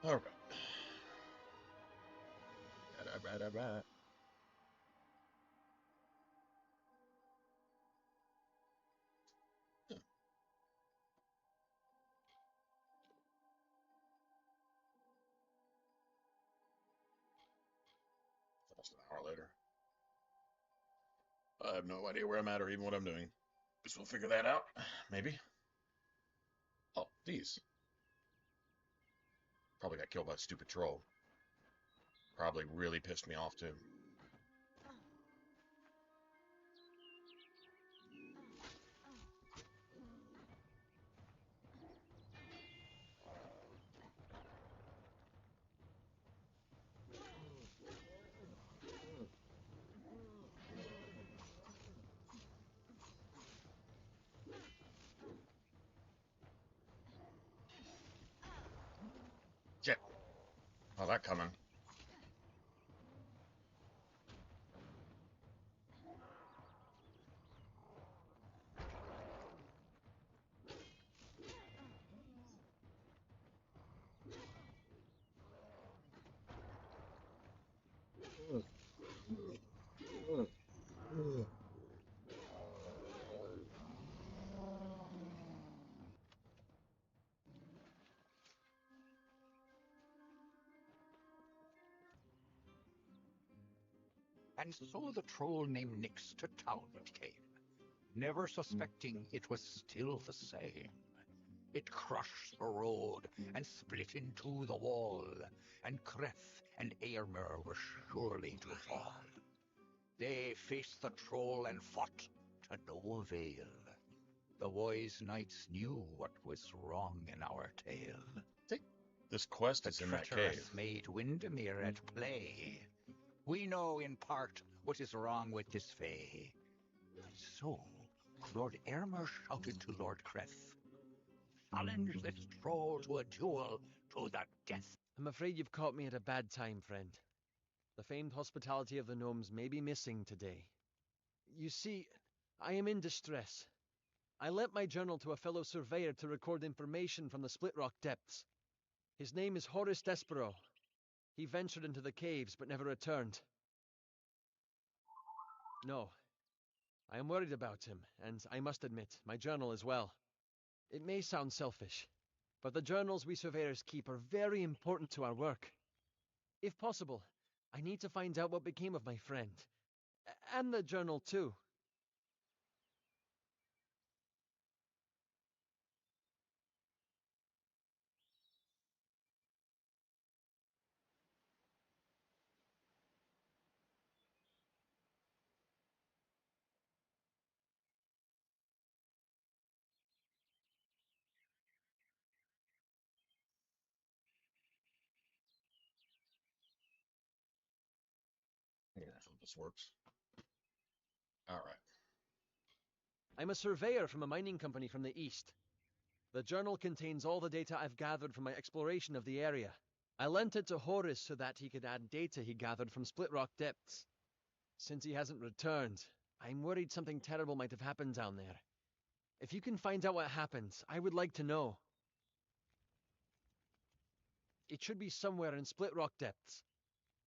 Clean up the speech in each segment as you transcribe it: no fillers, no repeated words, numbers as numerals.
All right. All right. Huh. Almost an hour later. I have no idea where I'm at or even what I'm doing. Guess we'll figure that out. Maybe. Oh, these. Probably got killed by a stupid troll. Probably really pissed me off too. Shit. Oh, that coming. And so the troll named Nyx to town it came, never suspecting it was still the same. It crushed the road and split into the wall, and Kreth and Eärmer were surely to fall. They faced the troll and fought to no avail. The wise knights knew what was wrong in our tale. I think this quest The is in that treacherous cave. maid Windermere at play. We know in part what is wrong with this fay. And so, Lord Aylmer shouted to Lord Creth, challenge this troll to a duel to the death. I'm afraid you've caught me at a bad time, friend. The famed hospitality of the gnomes may be missing today. You see, I am in distress. I lent my journal to a fellow surveyor to record information from the Split Rock depths. His name is Horace Despero. He ventured into the caves but never returned. No, I am worried about him, and I must admit, my journal as well. It may sound selfish, but the journals we surveyors keep are very important to our work. If possible, I need to find out what became of my friend. And the journal, too. Yeah, I hope this works. All right. I'm a surveyor from a mining company from the east. The journal contains all the data I've gathered from my exploration of the area. I lent it to Horace so that he could add data he gathered from Split Rock depths. Since he hasn't returned, I'm worried something terrible might have happened down there. If you can find out what happened, I would like to know. It should be somewhere in Split Rock depths.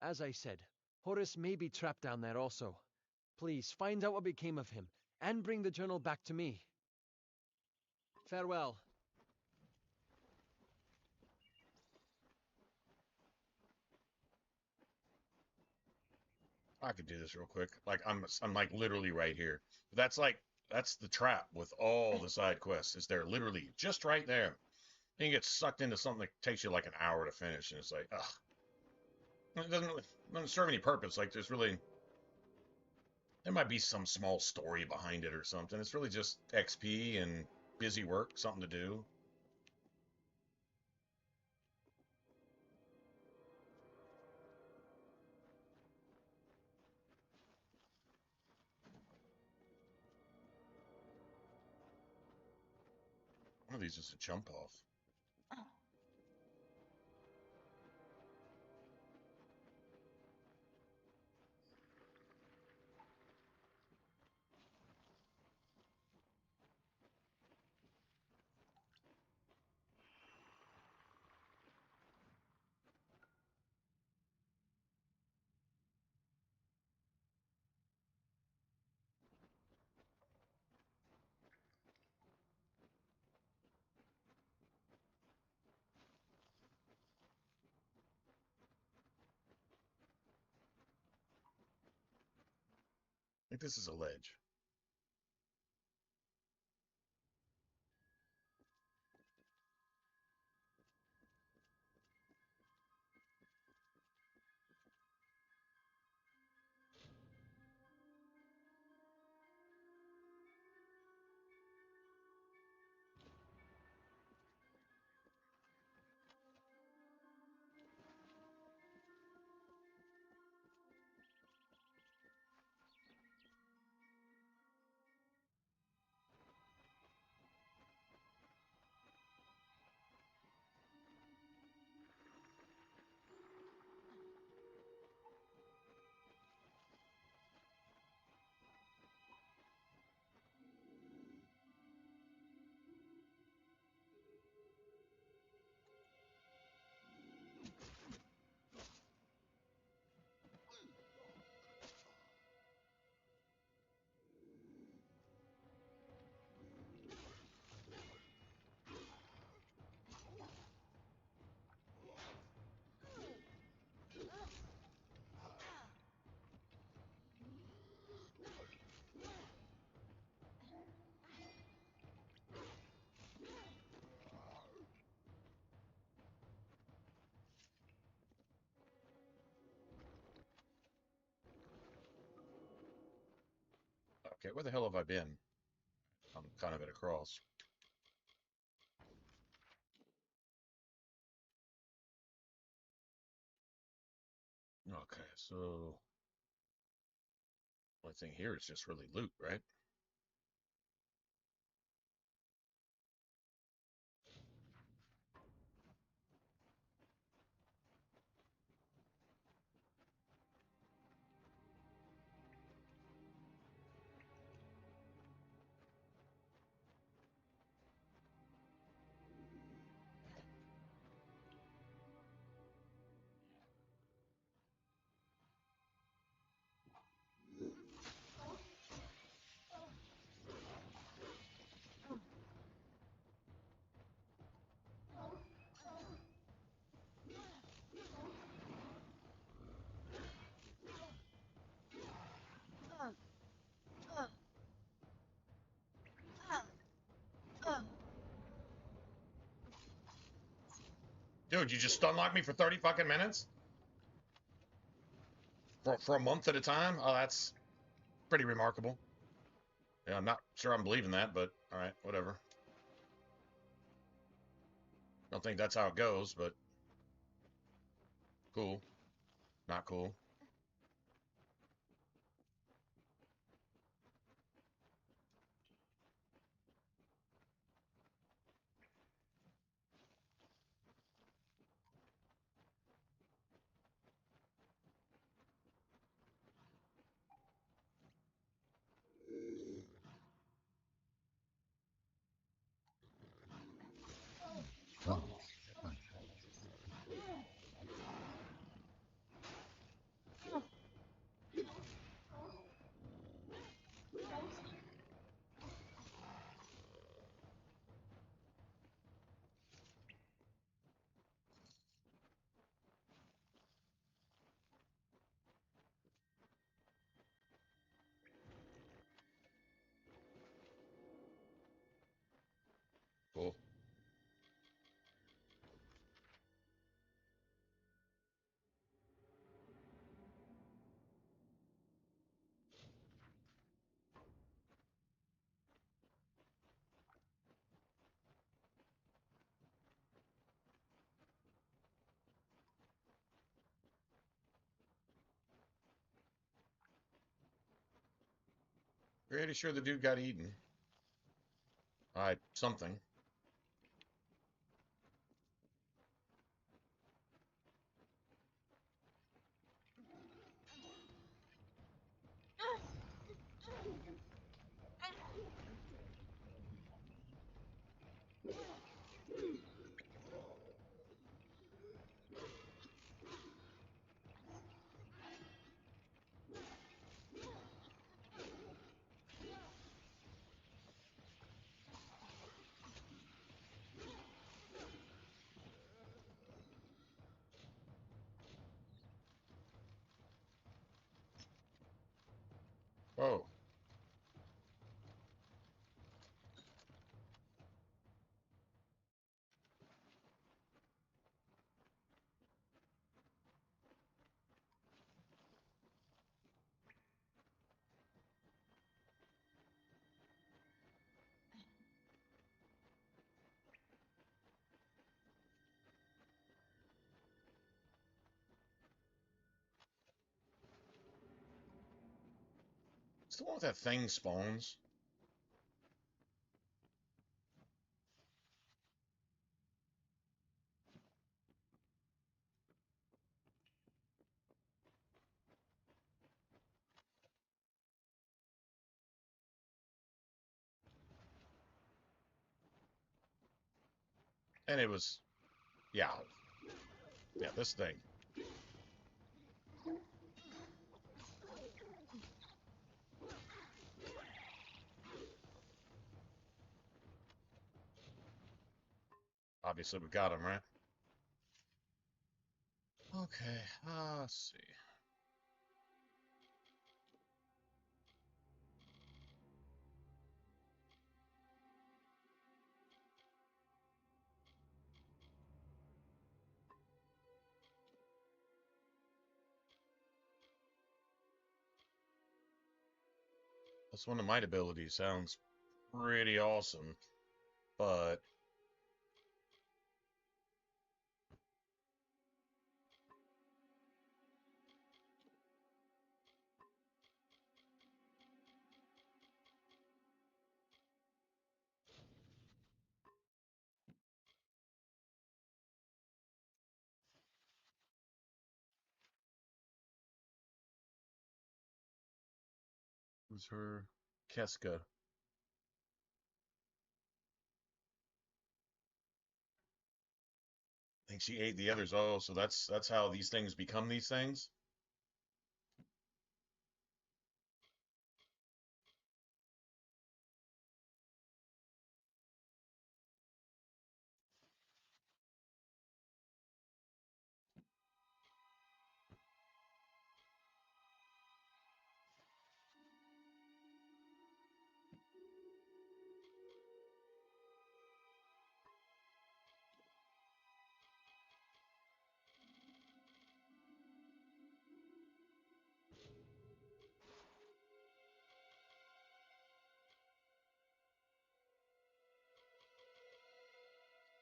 As I said, Horace may be trapped down there also. Please, find out what became of him, and bring the journal back to me. Farewell. I could do this real quick. Like I'm like literally right here. That's the trap with all the side quests. Is they're literally just right there. Then you get sucked into something that takes you like an hour to finish, and it's like, ugh. It doesn't serve any purpose. Like there might be some small story behind it or something. It's really just XP and busy work, something to do. One of these is a jump off. think this is a ledge. Okay, where the hell have I been? I'm kind of at a cross. Okay, so only thing here is just really loot, right? Dude, you just stun lock me for 30 fucking minutes? For a month at a time? Oh, that's pretty remarkable. Yeah, I'm not sure I'm believing that, but alright, whatever. Don't think that's how it goes, but cool. Not cool. Cool. Pretty sure the dude got eaten. By something. Whoa. It's the one with that thing spawns. And it was, yeah, yeah, this thing. Obviously, we got him, right? Okay, let's see. That's one of my abilities. Sounds pretty awesome, but who's her? Keska. I think she ate the others. Oh, so that's how these things become these things.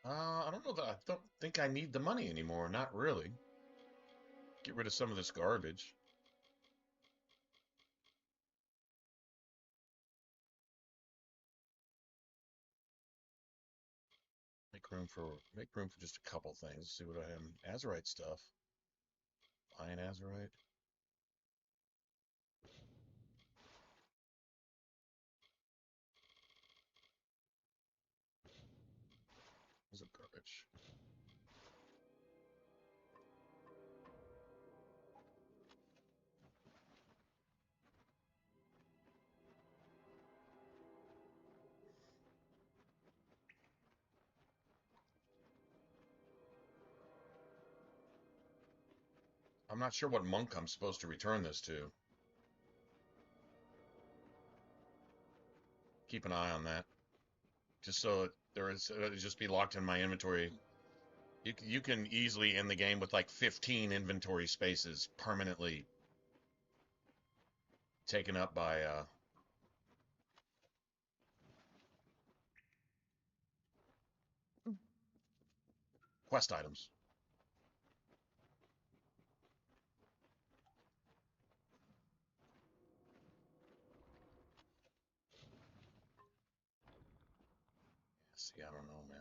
I don't know that I don't think I need the money anymore. Not really. Get rid of some of this garbage. Make room for just a couple things. Let's see what I have. Azurite stuff. Iron Azurite. Those are garbage. I'm not sure what monk I'm supposed to return this to. Keep an eye on that. Just so it just be locked in my inventory. You can easily end the game with like 15 inventory spaces permanently taken up by quest items. See, I don't know, man.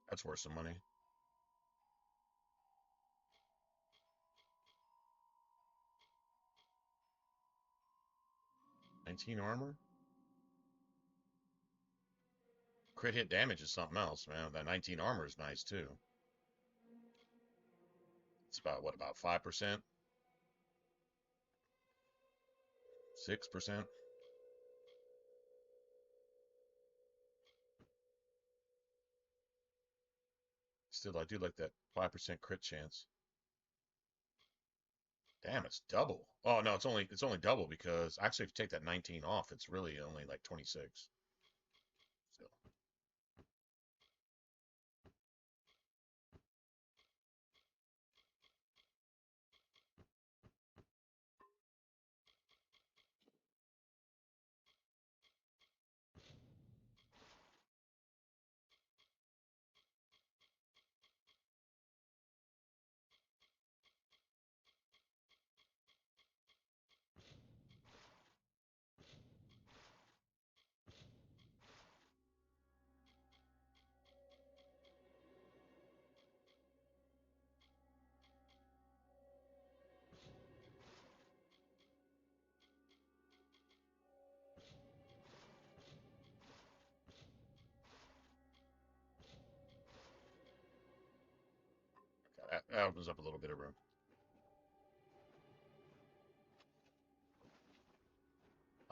That's worth some money. 19 armor? Crit hit damage is something else, man. That 19 armor is nice too. It's about what, about 5%? 6%? still, I do like that 5% crit chance. Damn, it's double. Oh no, it's only double because actually if you take that 19 off, it's really only like 26. Still. That opens up a little bit of room.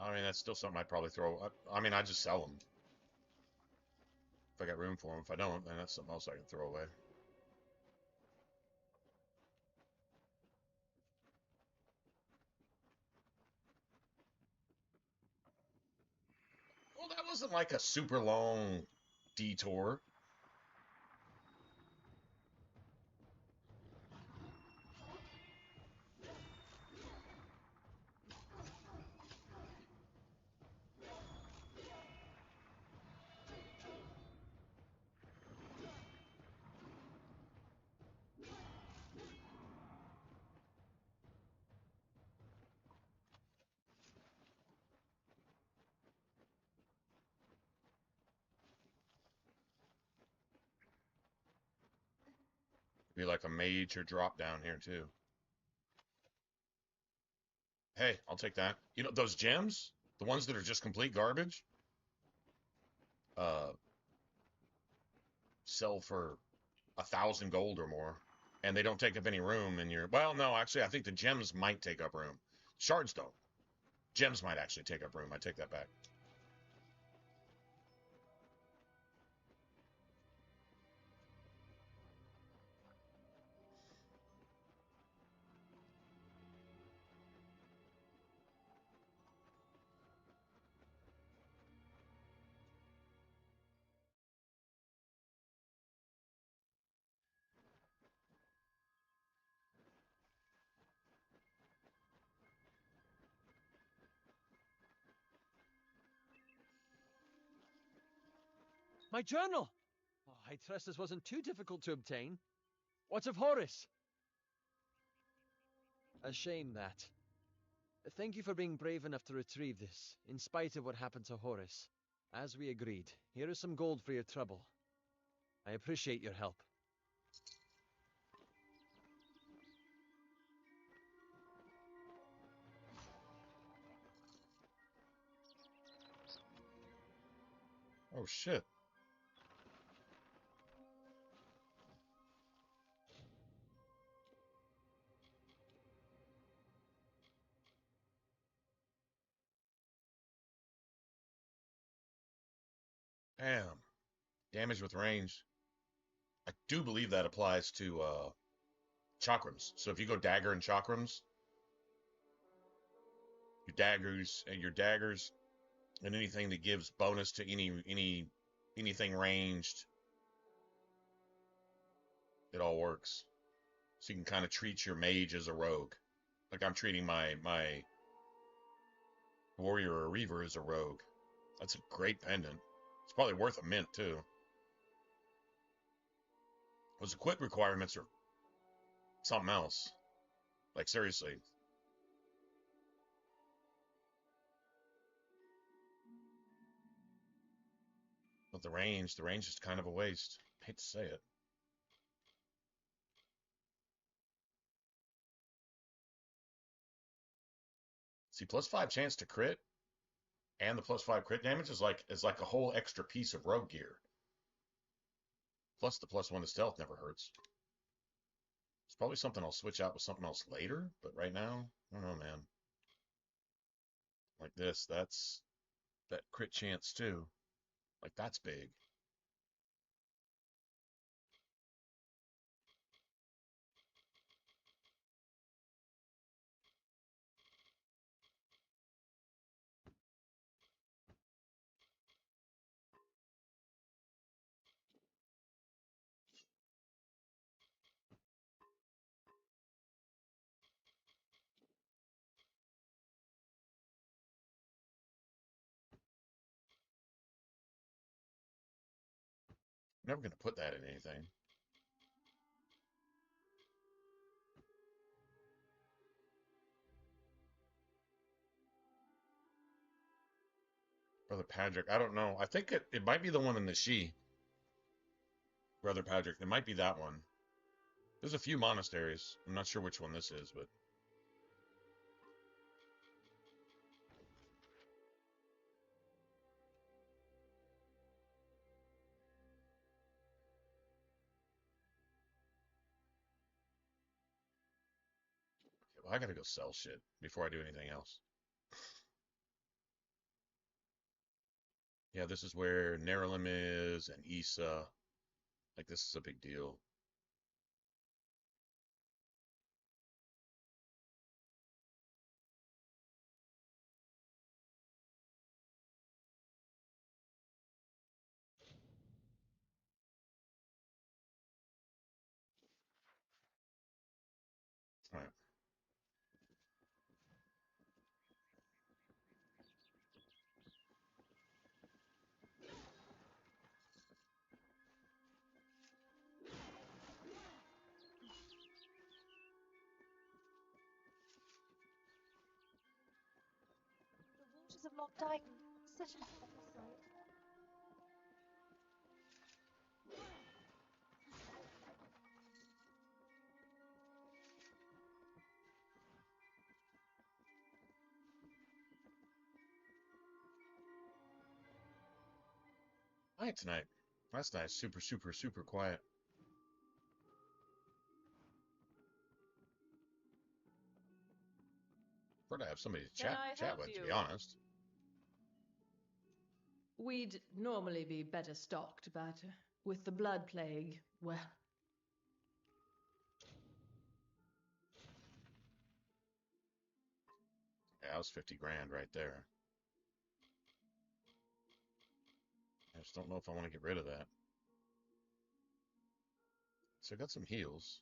I mean, that's still something I'd probably throw. I mean, I just sell them if I got room for them. If I don't, then that's something else I can throw away. Well, that wasn't like a super long detour. Be like a major drop down here too. Hey, I'll take that. You know those gems, the ones that are just complete garbage, uh, sell for 1,000 gold or more, and they don't take up any room in your. Well, no, actually, I think the gems might take up room. Shards don't. Gems might actually take up room. I take that back. My journal! Oh, I trust this wasn't too difficult to obtain. What of Horace? A shame that. Thank you for being brave enough to retrieve this, in spite of what happened to Horace. As we agreed, here is some gold for your trouble. I appreciate your help. Oh shit. Damn. Damage with range. I do believe that applies to chakrams. So if you go dagger and chakrams, your daggers and anything that gives bonus to anything ranged, it all works. So you can kind of treat your mage as a rogue. Like I'm treating my warrior or reaver as a rogue. That's a great pendant. It's probably worth a mint too. Those equip requirements are something else. Like seriously. But the range is kind of a waste. I hate to say it. See, +5 chance to crit and the +5 crit damage is like a whole extra piece of rogue gear. Plus the +1 to stealth never hurts. It's probably something I'll switch out with something else later, but right now, I don't know, man. Like this, that's that crit chance too. Like that's big. Never gonna put that in anything. Brother Patrick, I don't know. I think it might be the one in the She. Brother Patrick, it might be that one. There's a few monasteries. I'm not sure which one this is, but well, I gotta go sell shit before I do anything else. Yeah, this is where Neralim is and Issa. Like, this is a big deal. All right. The waters of Loch Dyke, such an awful sight. Quiet tonight. Last night, super, super, super quiet. Prefer to have somebody to Can I chat help with, to be you? honest. We'd normally be better stocked, but with the blood plague, well. Yeah, that was 50 grand right there. I just don't know if I want to get rid of that. So I got some heals.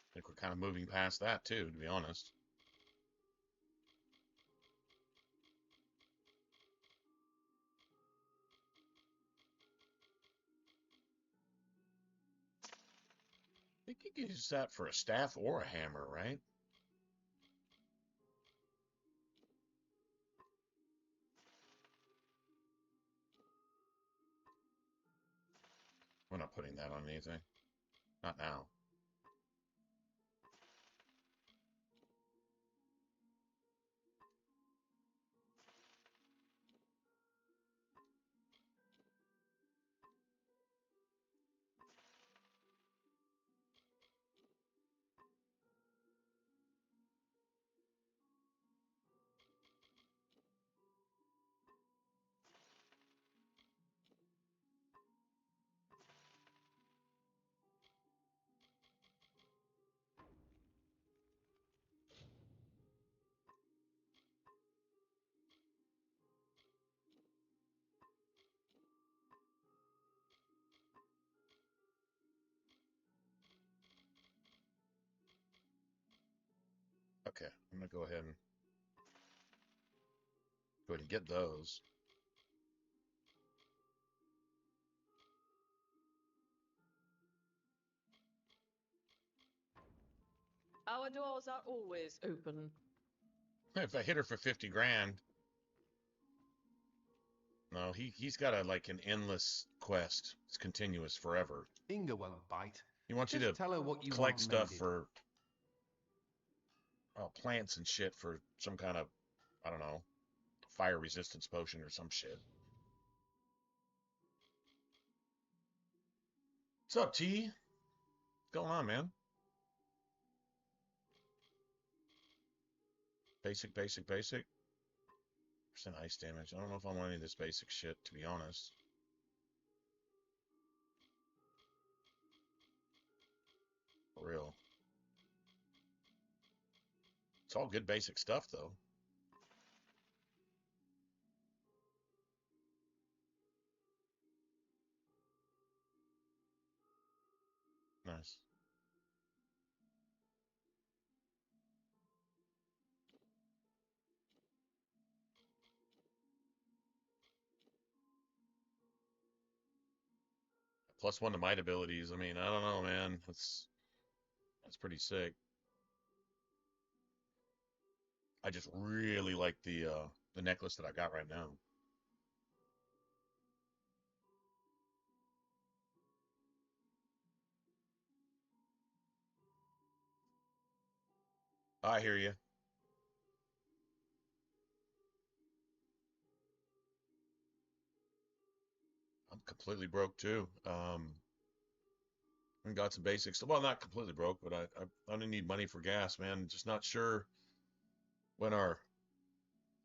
I think we're kind of moving past that too, to be honest. I think you can use that for a staff or a hammer, right? We're not putting that on anything. Not now. Okay, I'm gonna go ahead and get those. Our doors are always open. If I hit her for 50 grand, no, he's got like an endless quest. It's continuous forever. Inga won't bite. He wants you Just to tell her what you collect want stuff mended. for plants and shit for some kind of, I don't know, fire resistance potion or some shit. What's up, T? What's going on, man? Basic, basic, basic. Percent ice damage. I don't know if I want any of this basic shit, to be honest. For real. It's all good basic stuff, though. Nice. +1 to might abilities. I mean, I don't know, man. That's pretty sick. I just really like the necklace that I got right now. I hear you. I'm completely broke too. I got some basics. Well, not completely broke, but I only need money for gas, man. Just not sure when our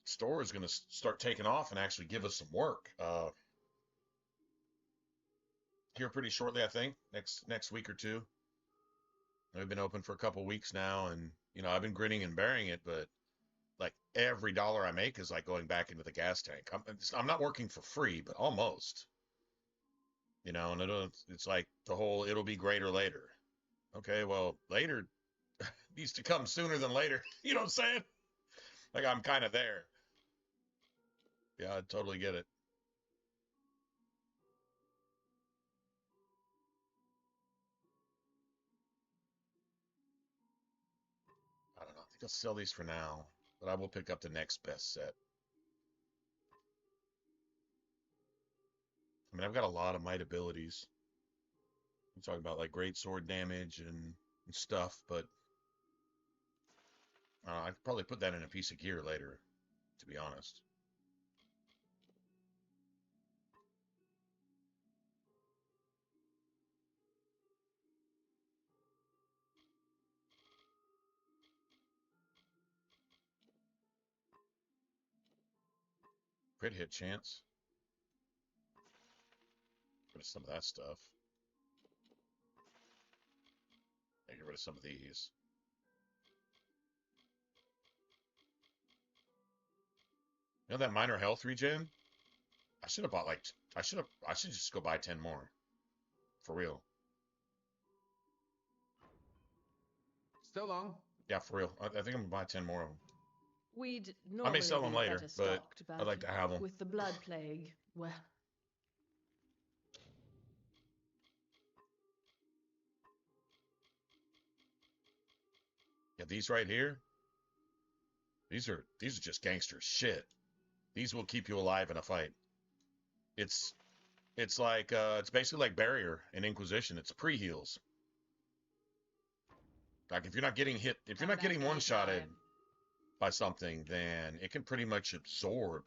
store is going to start taking off and actually give us some work. Here pretty shortly, I think, next week or two. I've been open for a couple weeks now, and I've been grinning and bearing it, but like every dollar I make is like going back into the gas tank. I'm not working for free, but almost. And it's like the whole "it'll be greater later." Okay, well, later needs to come sooner than later. You know what I'm saying? Like I'm kind of there. Yeah, I totally get it. I don't know. I think I'll sell these for now, but I will pick up the next best set. I mean, I've got a lot of might abilities. I'm talking about like great sword damage and stuff, but I could probably put that in a piece of gear later, to be honest. Crit hit chance. Get rid of some of that stuff. Get rid of some of these. That minor health regen? I should have bought like I should just go buy 10 more. For real. So long. Yeah, for real. I think I'm gonna buy 10 more of them. We'd I may normally sell them be later, better but stocked, I'd like to have them. with the blood plague, well, Yeah, these right here. These are just gangster shit. These will keep you alive in a fight. It's it's like it's basically like barrier in Inquisition. It's pre-heals. Like if you're not getting hit, if you're come not back getting one-shotted anytime. by something, then it can pretty much absorb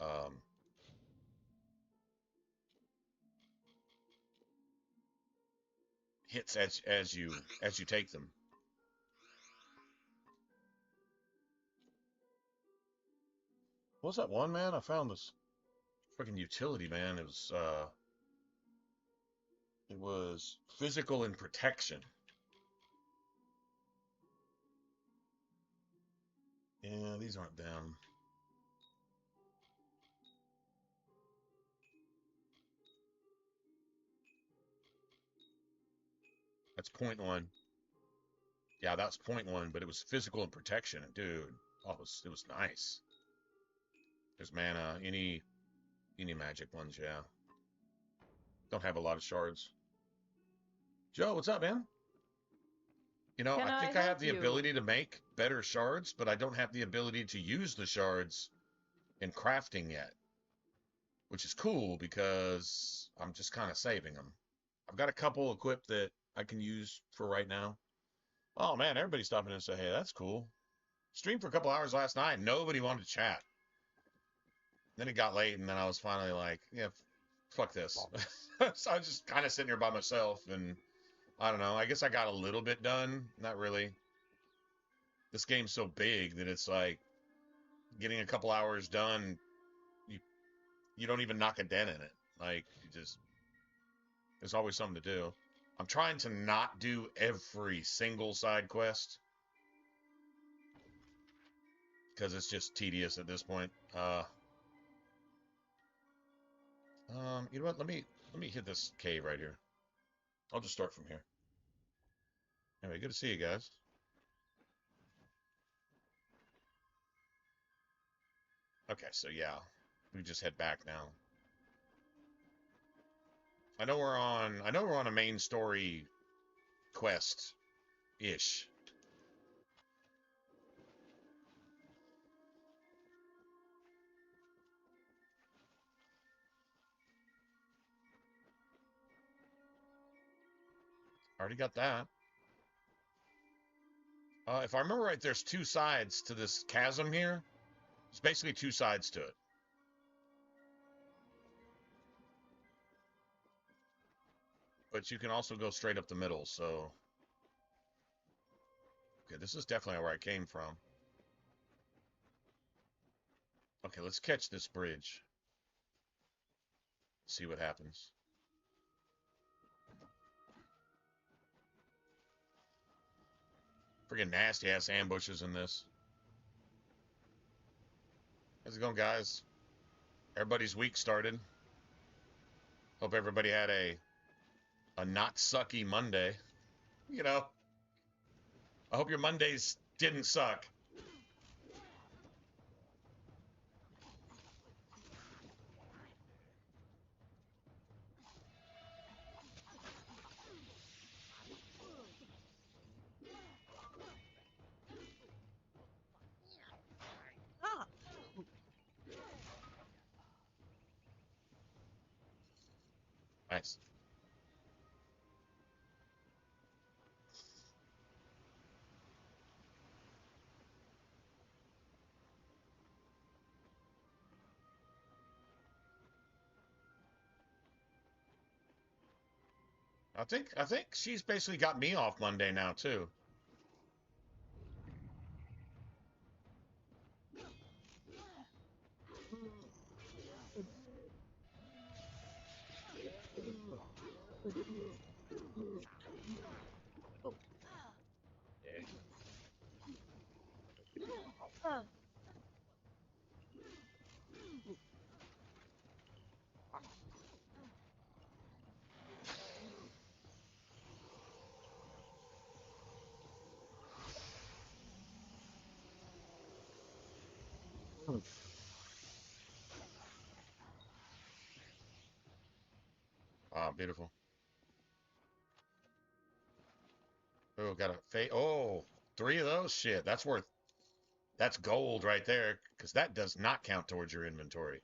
um, hits as you take them. What was that one, man? I found this freaking utility, man. It was physical and protection. Yeah, these aren't them. That's point one. Yeah, that's point one, but it was physical and protection, dude. Oh, it was nice. There's mana, any magic ones, yeah. Don't have a lot of shards. Joe, what's up, man? Can I I think I have help the you? ability to make better shards, but I don't have the ability to use the shards in crafting yet, which is cool because I'm just kind of saving them. I've got a couple equipped that I can use for right now. Oh man, everybody's stopping in and say, hey, that's cool. Streamed for a couple hours last night. Nobody wanted to chat. Then it got late, and then I was finally like, yeah, fuck this. So I was just kind of sitting here by myself, and I don't know. I guess I got a little bit done. Not really. This game's so big that it's like getting a couple hours done. You you don't even knock a dent in it. Like there's always something to do. I'm trying to not do every single side quest because it's just tedious at this point. You know what? Let me hit this cave right here. I'll just start from here. Anyway, good to see you guys. Okay, so yeah, we just head back now. I know we're on a main story quest ish. Already got that. If I remember right, there's two sides to this chasm here. There's basically two sides to it. But you can also go straight up the middle, so... Okay, this is definitely where I came from. Okay, let's catch this bridge. See what happens. Freaking nasty-ass ambushes in this. How's it going, guys? Everybody's week started. Hope everybody had a not sucky Monday. You know, I hope your Mondays didn't suck. Ah! Nice. I think she's basically got me off Monday now too. Ah! Ah, beautiful. Oh, got a fate. Oh, three of those. Shit, that's gold right there, because that does not count towards your inventory.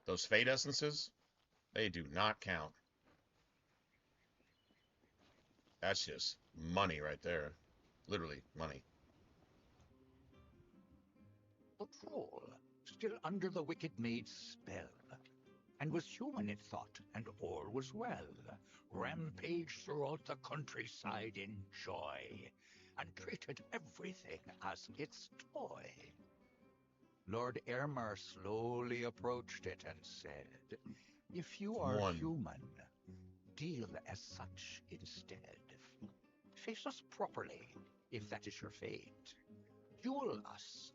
Those fate essences, they do not count. That's just money right there. Literally money. The troll, still under the wicked maid's spell, and was human it thought, and all was well, rampaged throughout the countryside in joy, and treated everything as its toy. Lord Airmer slowly approached it and said, "If you are One. human, deal as such instead. Face us properly, if that is your fate. Duel us,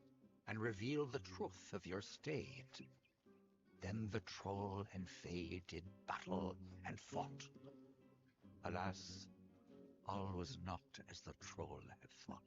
and reveal the truth of your state." Then the troll and Fae did battle and fought. Alas, all was not as the troll had thought.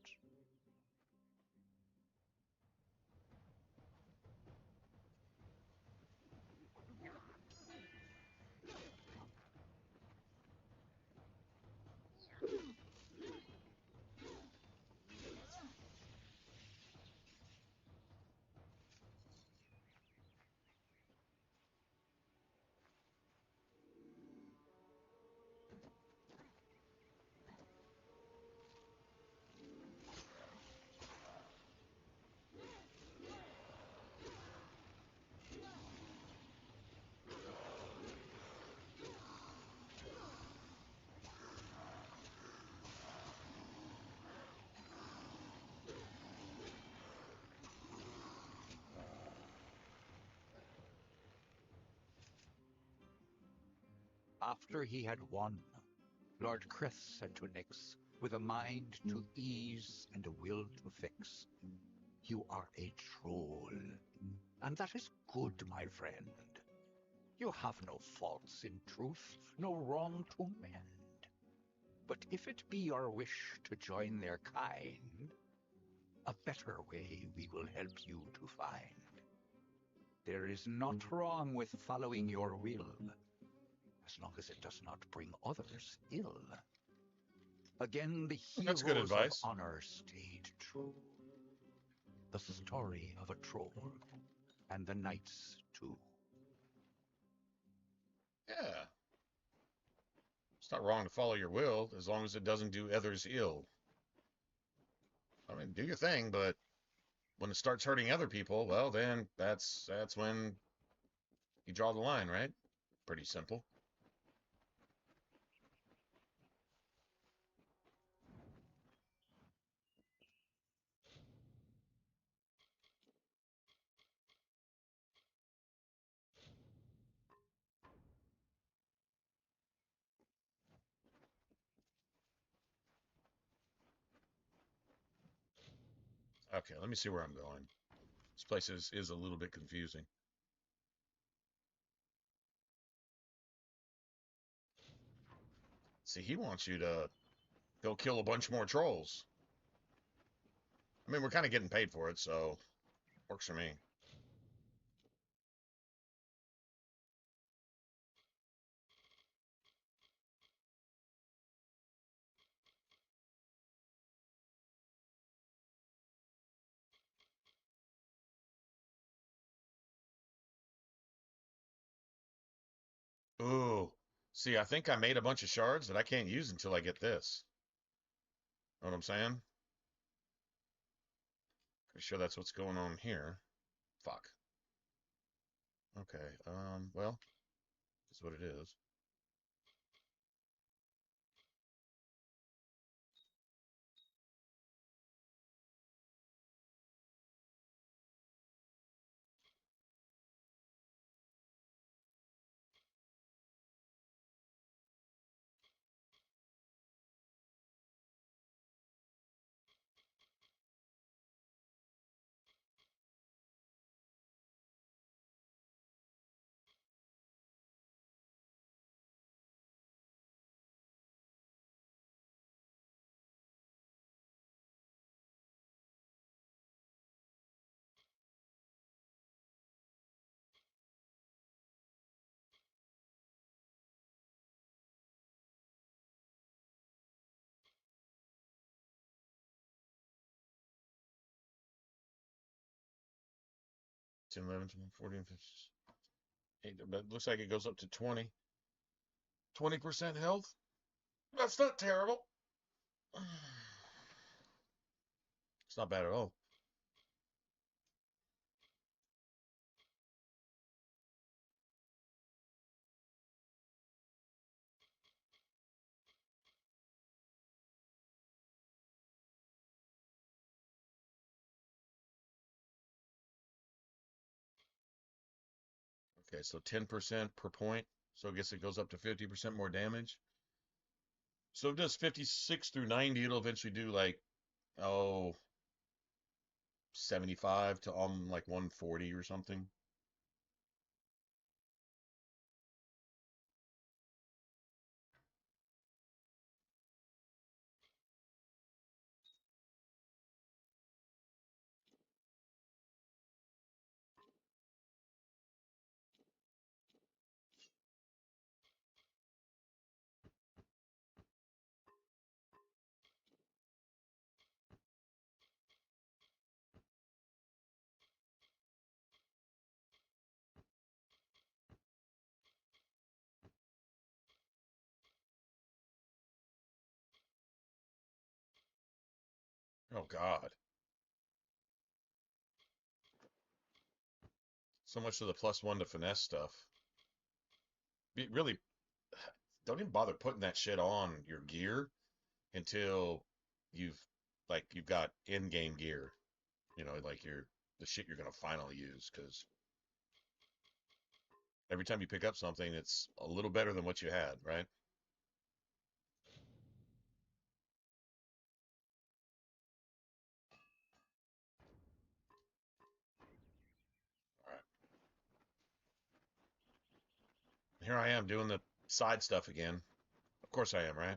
After he had won, Lord Chris said to Nyx, with a mind to ease and a will to fix, "You are a troll, and that is good, my friend. You have no faults in truth, no wrong to mend. But if it be your wish to join their kind, a better way we will help you to find. There is naught wrong with following your will, as long as it does not bring others ill. Again, the That's good heroes of advice. honor stayed true. The story of a troll, and the knights too. Yeah. It's not wrong to follow your will as long as it doesn't do others ill. I mean, do your thing, but when it starts hurting other people, well, then that's when you draw the line, right? Pretty simple. Okay, let me see where I'm going. This place is a little bit confusing. See, he wants you to go kill a bunch more trolls. I mean, we're kind of getting paid for it, so works for me. Ooh. See, I think I made a bunch of shards that I can't use until I get this. Know what I'm saying? Pretty sure that's what's going on here. Fuck. Okay, well, that's what it is. It's 11, 14, 15, but it looks like it goes up to 20. 20% health? That's not terrible. It's not bad at all. Okay, so 10% per point. So I guess it goes up to 50% more damage. So if it does 56 through 90, it'll eventually do like, oh, 75 to like 140 or something. Oh God. So much for the +1 to finesse stuff. Really, don't even bother putting that shit on your gear until you've you've got in-game gear. You know, like the shit you're gonna finally use, because every time you pick up something, it's a little better than what you had, right? All right. Here I am doing the side stuff again. Of course I am, right?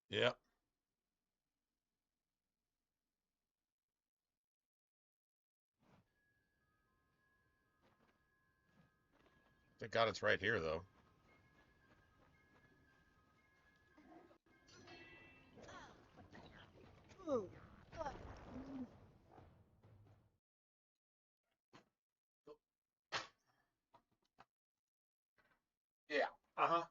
Yep. Thank God it's right here, though. Yeah. Uh-huh.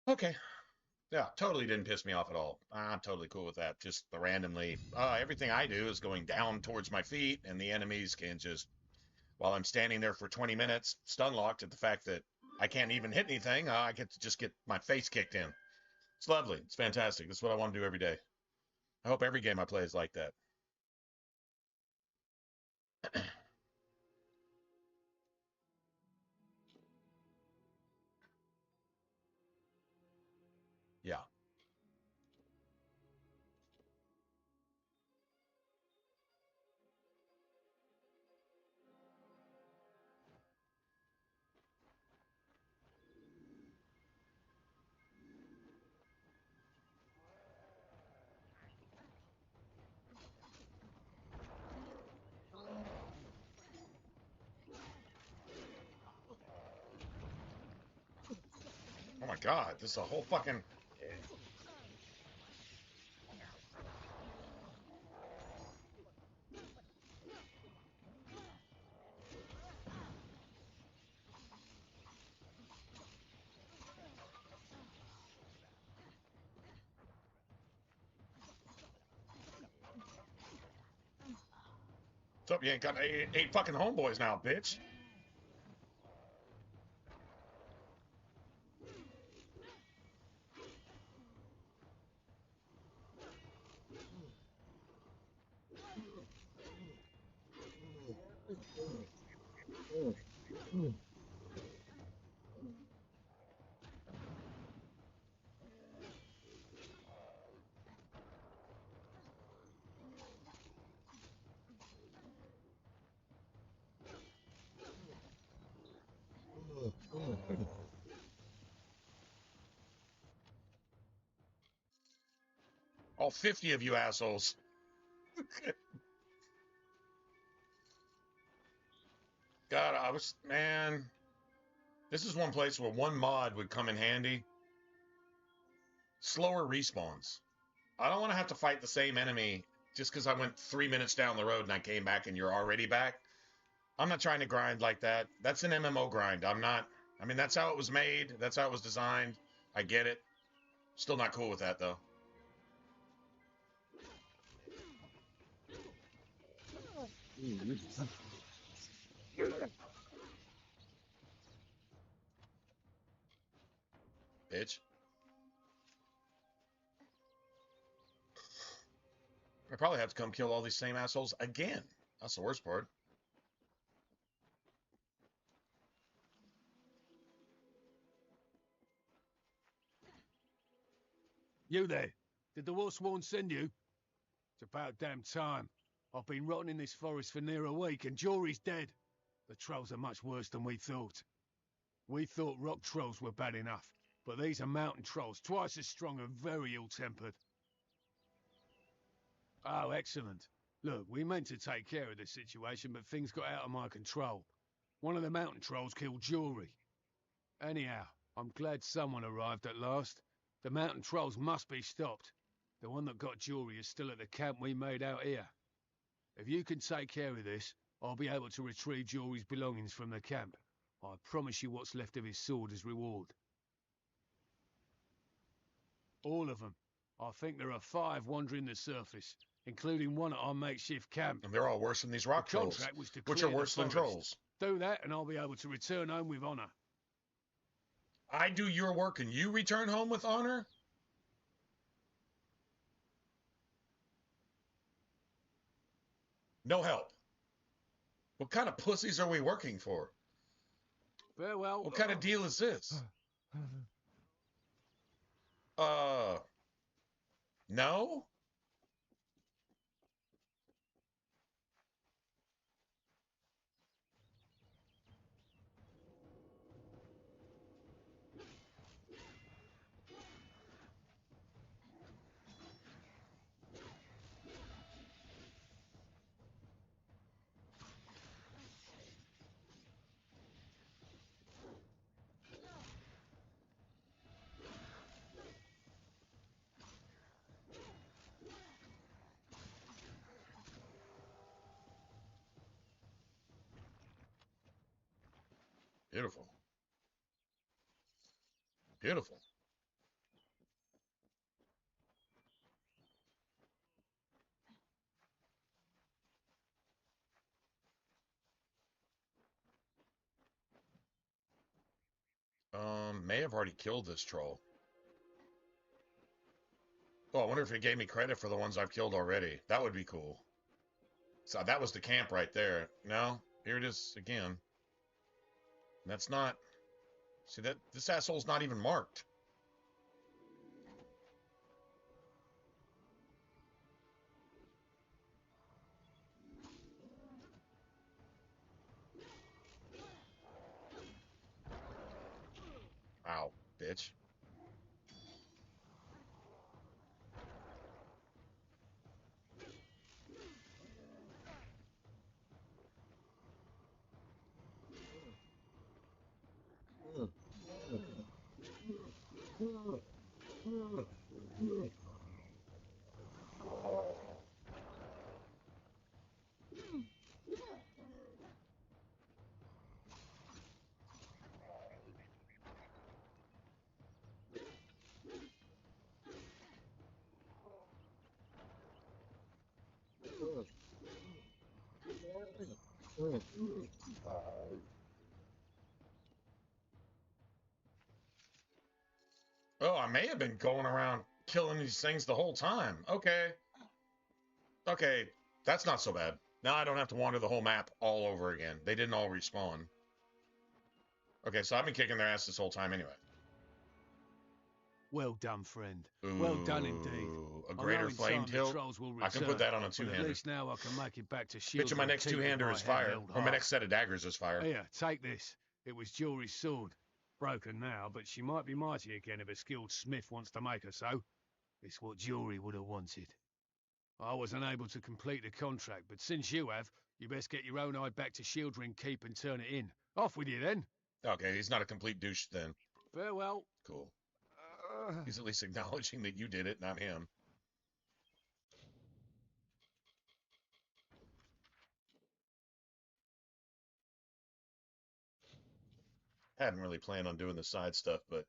Okay. Yeah, totally didn't piss me off at all. I'm totally cool with that. Just the randomly, everything I do is going down towards my feet, and the enemies can just, while I'm standing there for 20 minutes, stun locked at the fact that I can't even hit anything, I get to just get my face kicked in. It's lovely. It's fantastic. That's what I want to do every day. I hope every game I play is like that. Yeah. Oh my God, this is a whole fucking. What's up? You ain't got eight fucking homeboys now, bitch. All 50 of you assholes. God, man, this is one place where one mod would come in handy. Slower respawns. I don't want to have to fight the same enemy just because I went 3 minutes down the road and I came back and you're already back. I'm not trying to grind like that. That's an MMO grind. I mean, that's how it was made. That's how it was designed. I get it. Still not cool with that, though. Bitch. I probably have to come kill all these same assholes again. That's the worst part. You there? Did the Wolfsworn send you? It's about damn time. I've been rotting in this forest for near a week, and Jory's dead. The trolls are much worse than we thought. We thought rock trolls were bad enough, but these are mountain trolls, twice as strong and very ill-tempered. Oh, excellent. Look, we meant to take care of this situation, but things got out of my control. One of the mountain trolls killed Jory. Anyhow, I'm glad someone arrived at last. The mountain trolls must be stopped. The one that got Jory is still at the camp we made out here. If you can take care of this, I'll be able to retrieve Jory's belongings from the camp. I promise you what's left of his sword as reward. All of them. I think there are 5 wandering the surface, including one at our makeshift camp. And they're all worse than these rock The trolls, contract was to which clear are the worse than forest. trolls. Do that, and I'll be able to return home with honor. I do your work and you return home with honor? No help. What kind of pussies are we working for? Farewell. What kind of deal is this? No? Beautiful. Beautiful. May have already killed this troll. Oh, I wonder if it gave me credit for the ones I've killed already. That would be cool. So that was the camp right there. No, here it is again. That's not... See, this asshole's not even marked. Ow, bitch. Oh, I may have been going around killing these things the whole time. Okay. Okay, that's not so bad. Now I don't have to wander the whole map all over again. They didn't all respawn. Okay, so I've been kicking their ass this whole time anyway. Well done, friend. Ooh, Well done indeed. A I know greater in flame time the tilt. trolls will I can put return, that on a but at two-hander. least now I can make it back to Picture my Shieldred next Keep with two-hander my is fire, head-held or my high. next set of daggers is fire. Here, take this. It was Jury's sword. Broken now, but she might be mighty again if a skilled smith wants to make her so. It's what Jury would have wanted. I was unable to complete the contract, but since you have, you best get your own eye back to Shieldred Keep and turn it in. Off with you then. Okay, he's not a complete douche then. Farewell. Cool. He's at least acknowledging that you did it, not him. Hadn't really planned on doing the side stuff, but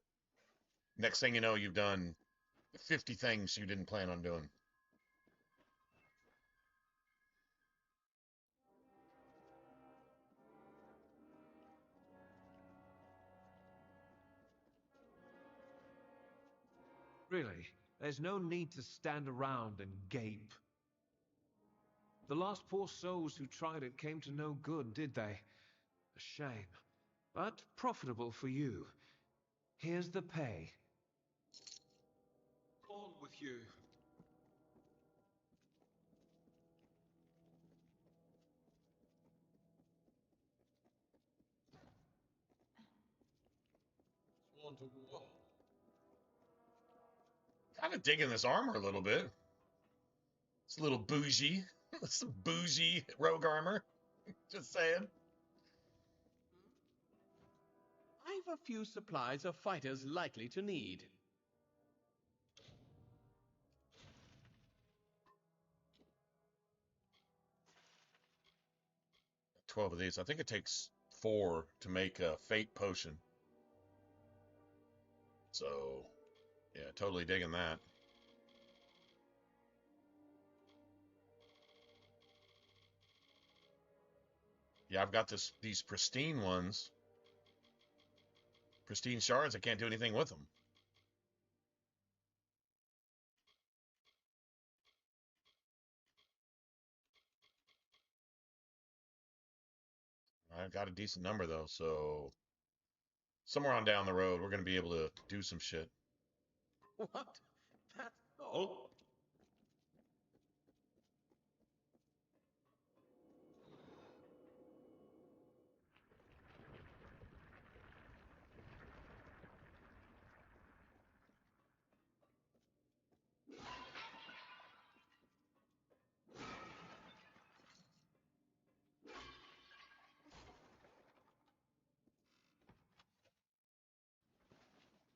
next thing you know, you've done 50 things you didn't plan on doing. Really, there's no need to stand around and gape. The last poor souls who tried it came to no good, did they? A shame. But profitable for you. Here's the pay. On with you. Sworn to war. Kind of digging this armor a little bit. It's a little bougie. Some bougie rogue armor. Just saying. I've a few supplies of fighters likely to need. 12 of these. I think it takes 4 to make a fate potion. So, yeah, totally digging that. Yeah, I've got these pristine ones. Pristine shards, I can't do anything with them. I've got a decent number, though, so somewhere on down the road, we're going to be able to do some shit. What? That's all?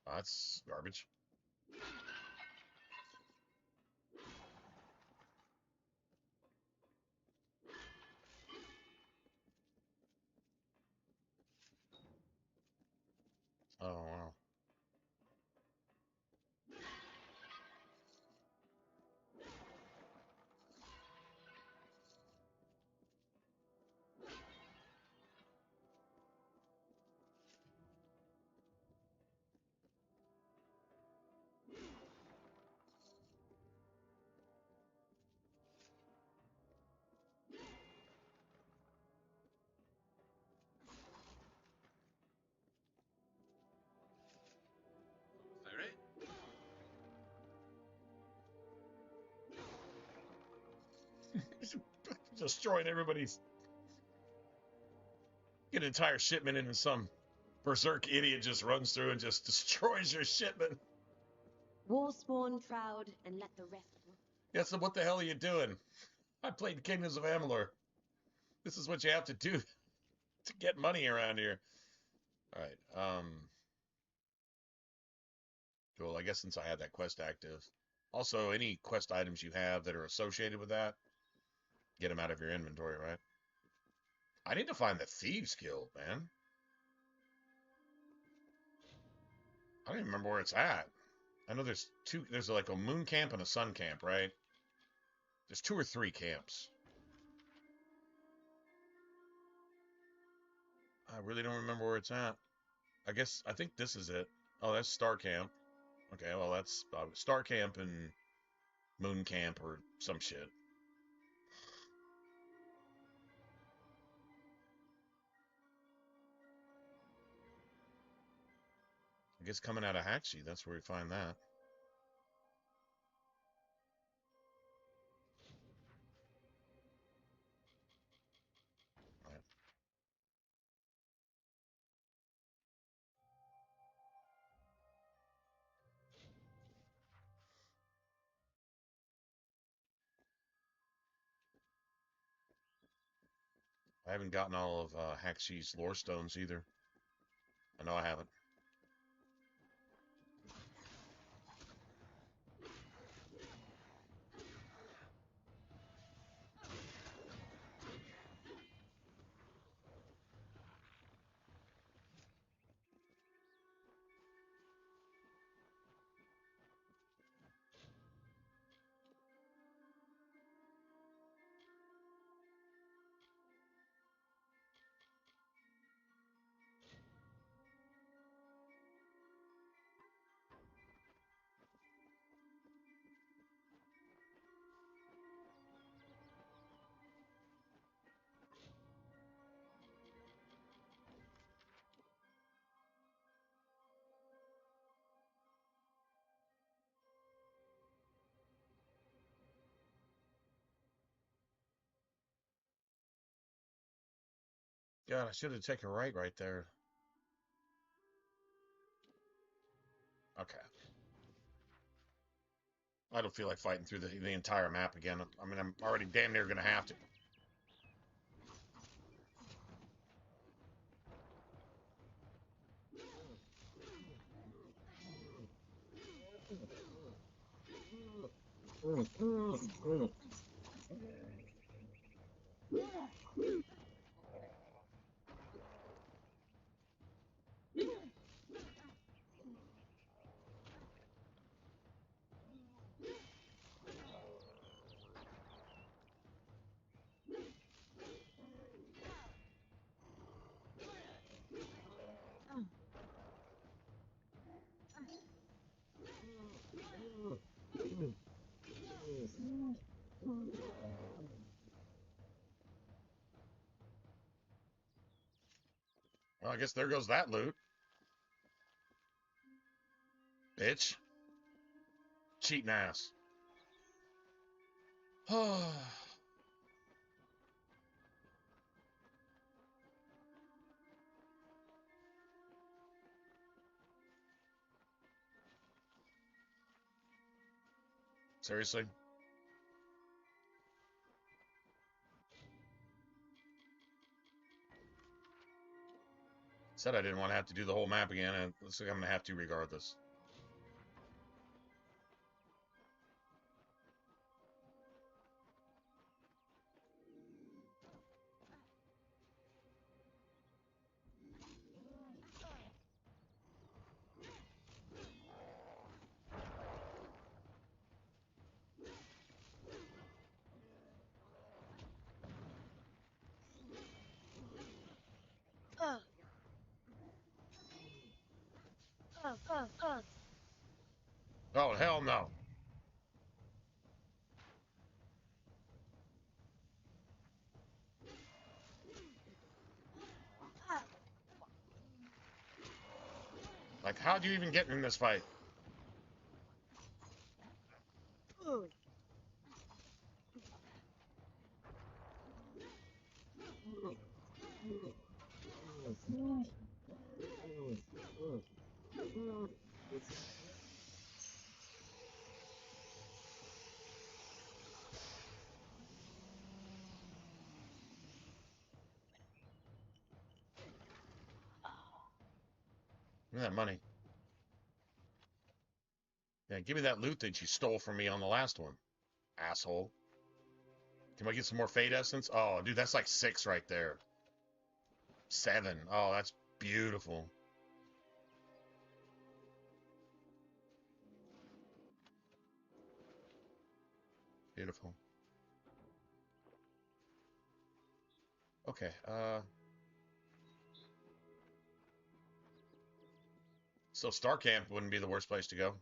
That's garbage. Oh, wow. Sorry? Destroying everybody's... Get an entire shipment into some berserk idiot just runs through and just destroys your shipment. Warspawn, Troud, and let the rest. Yes, so what the hell are you doing? I played Kingdoms of Amalur. This is what you have to do to get money around here. All right. Cool. I guess since I had that quest active. Also, any quest items you have that are associated with that, get them out of your inventory, right? I need to find the Thieves Guild, man. I don't even remember where it's at. I know there's two. There's like a moon camp and a sun camp, right? There's 2 or 3 camps. I really don't remember where it's at. I think this is it. Oh, that's Star Camp. Okay, well, that's Star Camp and Moon Camp or some shit. I guess coming out of Haxi, that's where we find that. Right. I haven't gotten all of Haxi's lore stones either. I know I haven't. God, I should have taken right there. Okay. I don't feel like fighting through the entire map again. I mean, I'm already damn near gonna have to. Well, I guess there goes that loot. Bitch. Cheating ass. Seriously? Said I didn't want to have to do the whole map again, and looks like I'm gonna have to regardless. Uh, Oh, hell no. Like, how'd you even get in this fight? Give me that money. Yeah, give me that loot that you stole from me on the last one, asshole. Can I get some more Fate Essence? Oh, dude, that's like 6 right there. 7. Oh, that's beautiful. Beautiful. Okay, so Star Camp wouldn't be the worst place to go.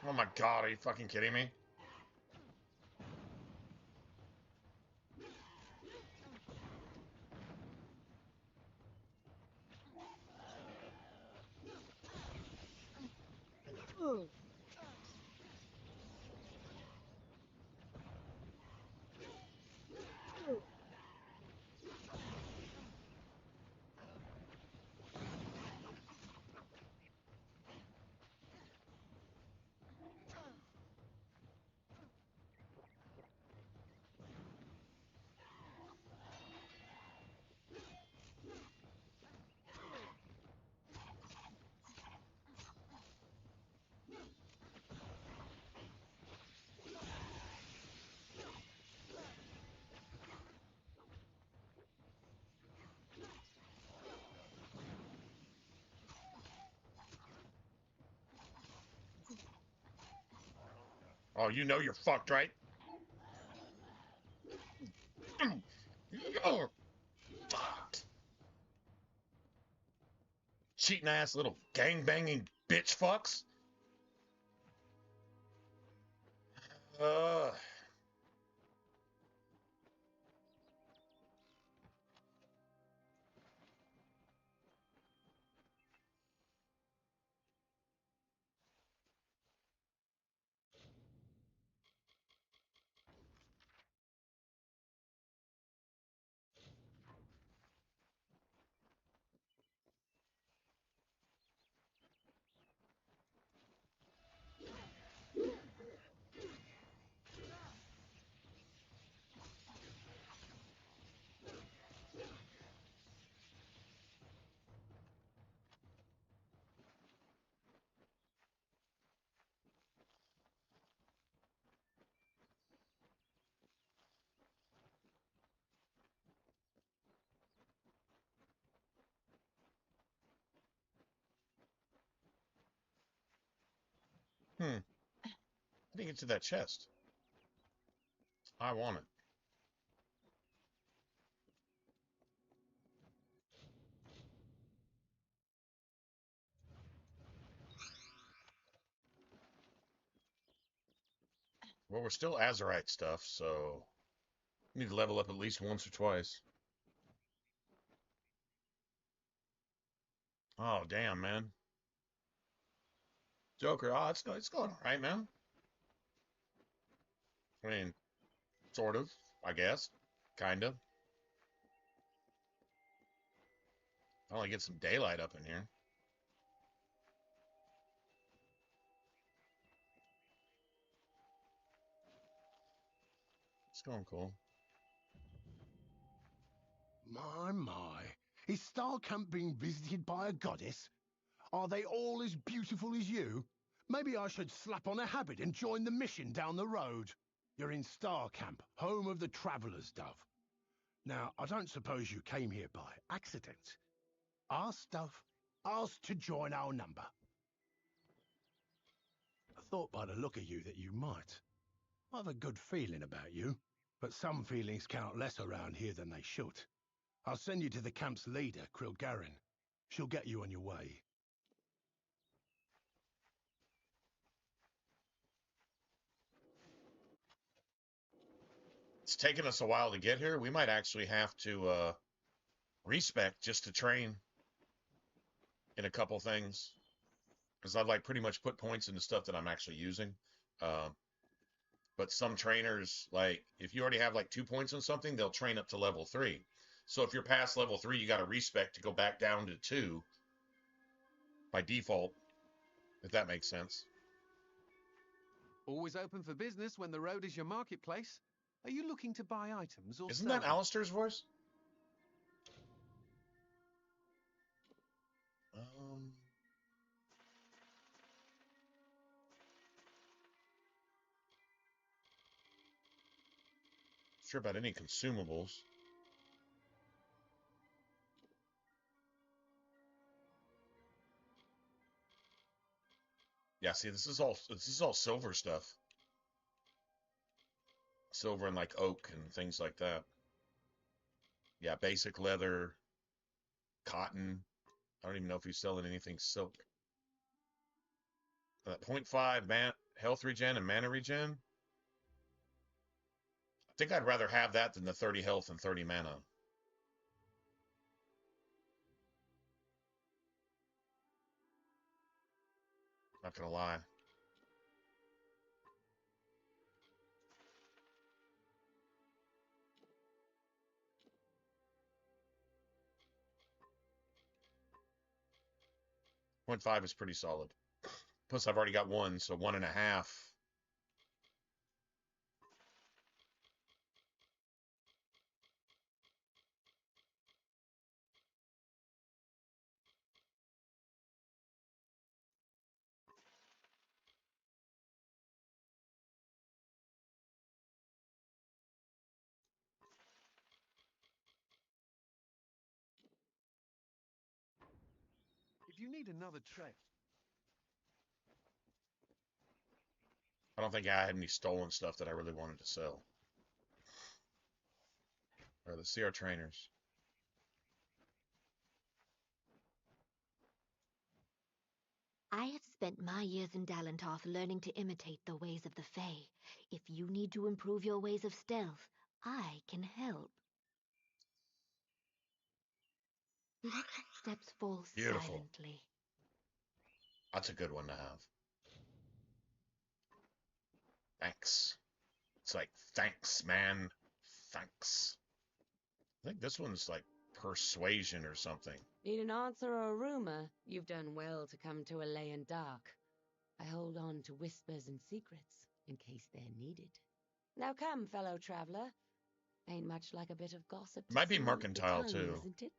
Oh my god, are you fucking kidding me? Oh, you know you're fucked, right? Oh, fucked. Cheating ass little gang banging bitch fucks. Uh, How do you get to that chest? I want it. Well, we're still Azurite stuff, so we need to level up at least once or twice. Oh, damn, man. Joker, it's going all right, man. I mean, sort of, I guess. Kind of. I only get some daylight up in here. It's going cool. My. Is Starcamp being visited by a goddess? Are they all as beautiful as you? Maybe I should slap on a habit and join the mission down the road. You're in Starcamp, home of the Traveller's Dove. Now, I don't suppose you came here by accident. Ask Dove, asked to join our number. I thought by the look of you that you might. I have a good feeling about you, but some feelings count less around here than they should. I'll send you to the camp's leader, Krilgarin. She'll get you on your way. It's taken us a while to get here. We might actually have to respec just to train in a couple things. Because I've like pretty much put points into stuff that I'm actually using. Uh, but some trainers, like if you already have like 2 points on something, they'll train up to level 3. So if you're past level 3, you got to respec to go back down to 2 by default, if that makes sense. Always open for business when the road is your marketplace. Are you looking to buy items or Isn't sell that them? Alistair's voice? Sure about any consumables. Yeah, see, this is all silver stuff. Silver and like oak and things like that. Yeah, basic leather, cotton. I don't even know if he's selling anything silk. 0.5, man. health regen and mana regen. I think I'd rather have that than the 30 health and 30 mana. Not gonna lie. Point 0.5 is pretty solid. Plus, I've already got one, so 1.5. If you need another tray. I don't think I had any stolen stuff that I really wanted to sell. Or let's see our trainers. I have spent my years in Dalentarth learning to imitate the ways of the Fae. If you need to improve your ways of stealth, I can help. Let steps fall Beautiful. silently. That's a good one to have. Thanks. It's like, thanks, man. Thanks. I think this one's like persuasion or something. Need an answer or a rumor? You've done well to come to a Lay Dark. I hold on to whispers and secrets in case they're needed. Now come, fellow traveler. Ain't much like a bit of gossip. Might be soothe the mercantile, tongue, too. Isn't it?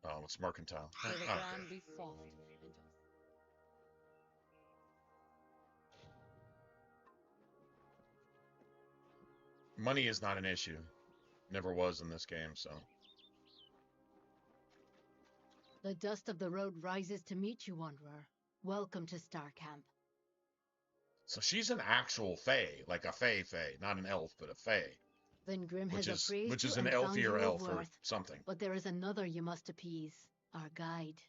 Oh, it's mercantile. May the Okay. ground be soft. Money is not an issue. Never was in this game, so. The dust of the road rises to meet you, Wanderer. Welcome to Star Camp. So she's an actual fae, like a fae, not an elf, but a fae. Then Grim Which has appraised is you an and found you elfier of elf or worth. something. But there is another you must appease, our guide,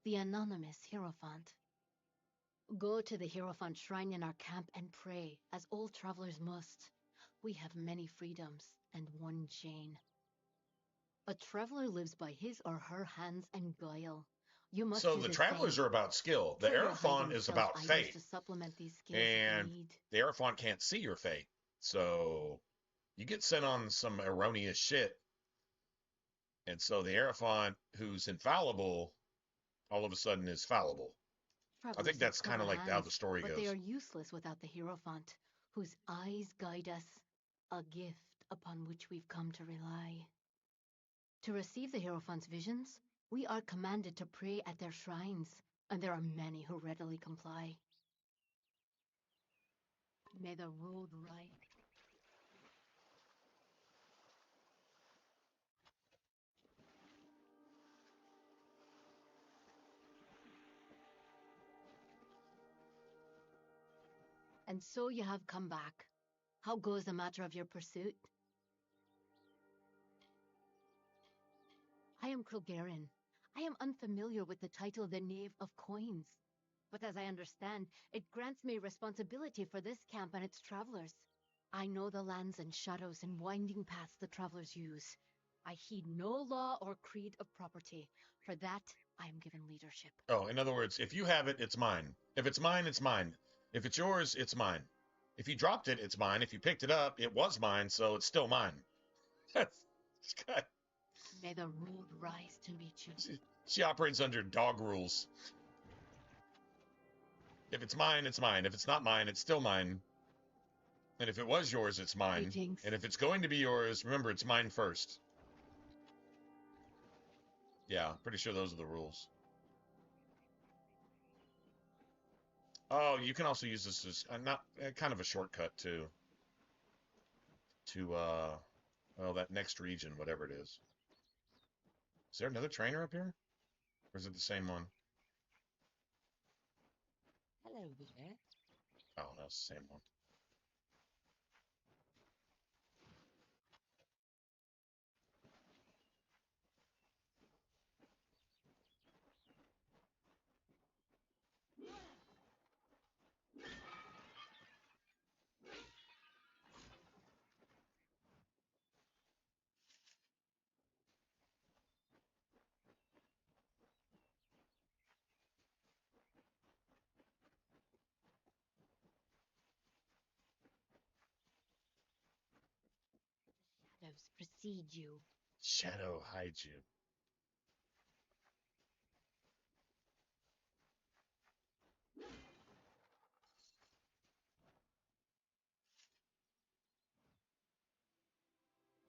the anonymous Hierophant. Go to the Hierophant shrine in our camp and pray, as all travelers must. We have many freedoms and one chain. A traveler lives by his or her hands and guile. You must So do the the travelers same. are about skill. The Treasure Aerophant hiding is stealth about items fae. to supplement these skills if And you need. the Aerophant can't see your fae. So you get sent on some erroneous shit. And so the Aerophant, who's infallible, all of a sudden is fallible. I Travelers think that's have kind of clever like how hands, the story but goes. they are useless without the Hierophant, whose eyes guide us, a gift upon which we've come to rely. To receive the Hierophant's visions, we are commanded to pray at their shrines, and there are many who readily comply. May the road rise. And so you have come back. How goes the matter of your pursuit? I am Krilgarin. I am unfamiliar with the title the Knave of Coins. But as I understand, it grants me responsibility for this camp and its travelers. I know the lands and shadows and winding paths the travelers use. I heed no law or creed of property. For that, I am given leadership. Oh, in other words, if you have it, it's mine. If it's mine, it's mine. If it's yours, it's mine. If you dropped it, it's mine. If you picked it up, it was mine, so it's still mine. That's God. May the road rise to meet you. She operates under dog rules. If it's mine, it's mine. If it's not mine, it's still mine. And if it was yours, it's mine. Greetings. And if it's going to be yours, remember, it's mine first. Yeah, pretty sure those are the rules. Oh, you can also use this as not kind of a shortcut to well, that next region, whatever it is. Is there another trainer up here? Or is it the same one? Hello there. Oh, no, it's the same one. shadows precede you. Shadow hides you.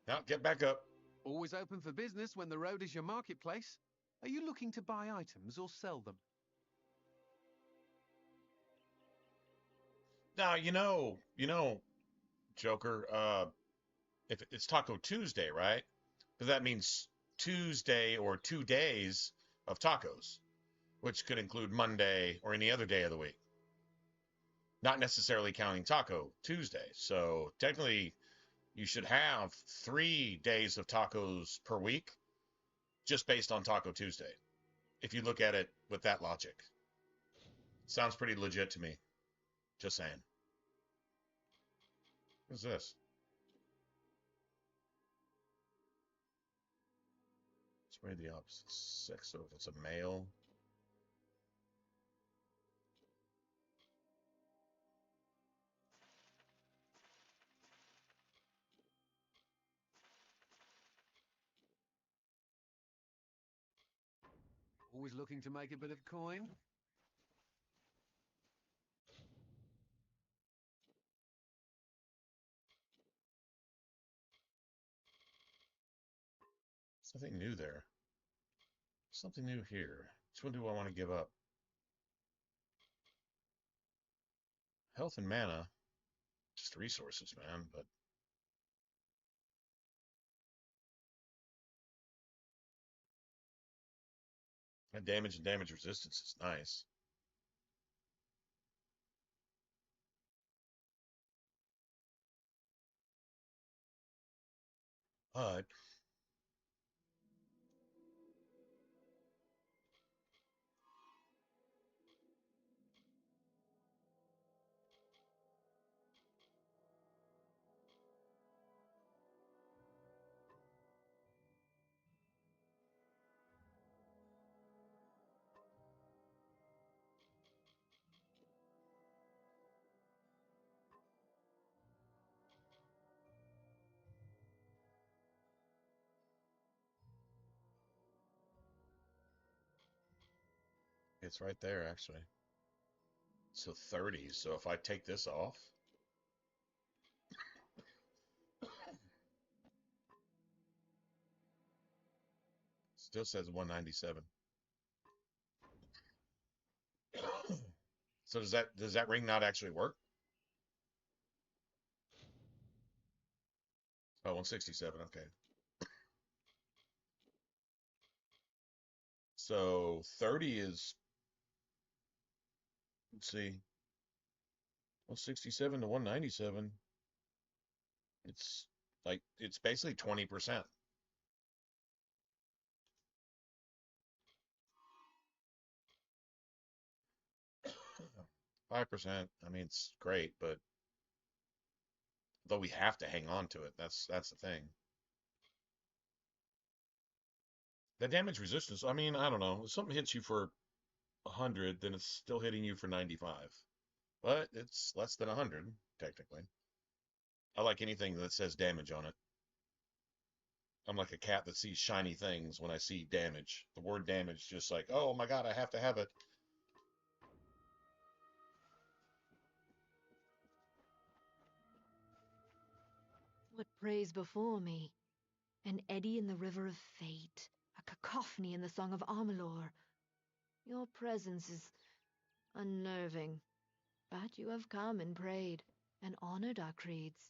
Now get back up. Always open for business when the road is your marketplace. Are you looking to buy items or sell them? Now Joker. If it's Taco Tuesday, right? But that means Tuesday or 2 days of tacos, which could include Monday or any other day of the week. Not necessarily counting Taco Tuesday. So technically, you should have 3 days of tacos per week just based on Taco Tuesday. If you look at it with that logic, sounds pretty legit to me. Just saying. What's this? Spray the opposite sex, so if it's a male. Always looking to make a bit of coin? Something new there. Something new here. Which one do I want to give up? Health and mana. Just resources, man, but that damage and damage resistance is nice. But it's right there, actually. So 30. So if I take this off, still says 197. So does that ring not actually work? Oh, 167. Okay. So 30 is, let's see, 167 to 197. It's basically 20%. 5%. I mean, it's great, but though we have to hang on to it, that's the thing. The damage resistance, I mean, I don't know. If something hits you for 100, then it's still hitting you for 95. But it's less than 100, technically. I like anything that says damage on it. I'm like a cat that sees shiny things when I see damage. The word damage, just like, oh my god, I have to have it. What prays before me? An eddy in the river of fate, a cacophony in the song of Amalur. Your presence is unnerving, but you have come and prayed, and honored our creeds.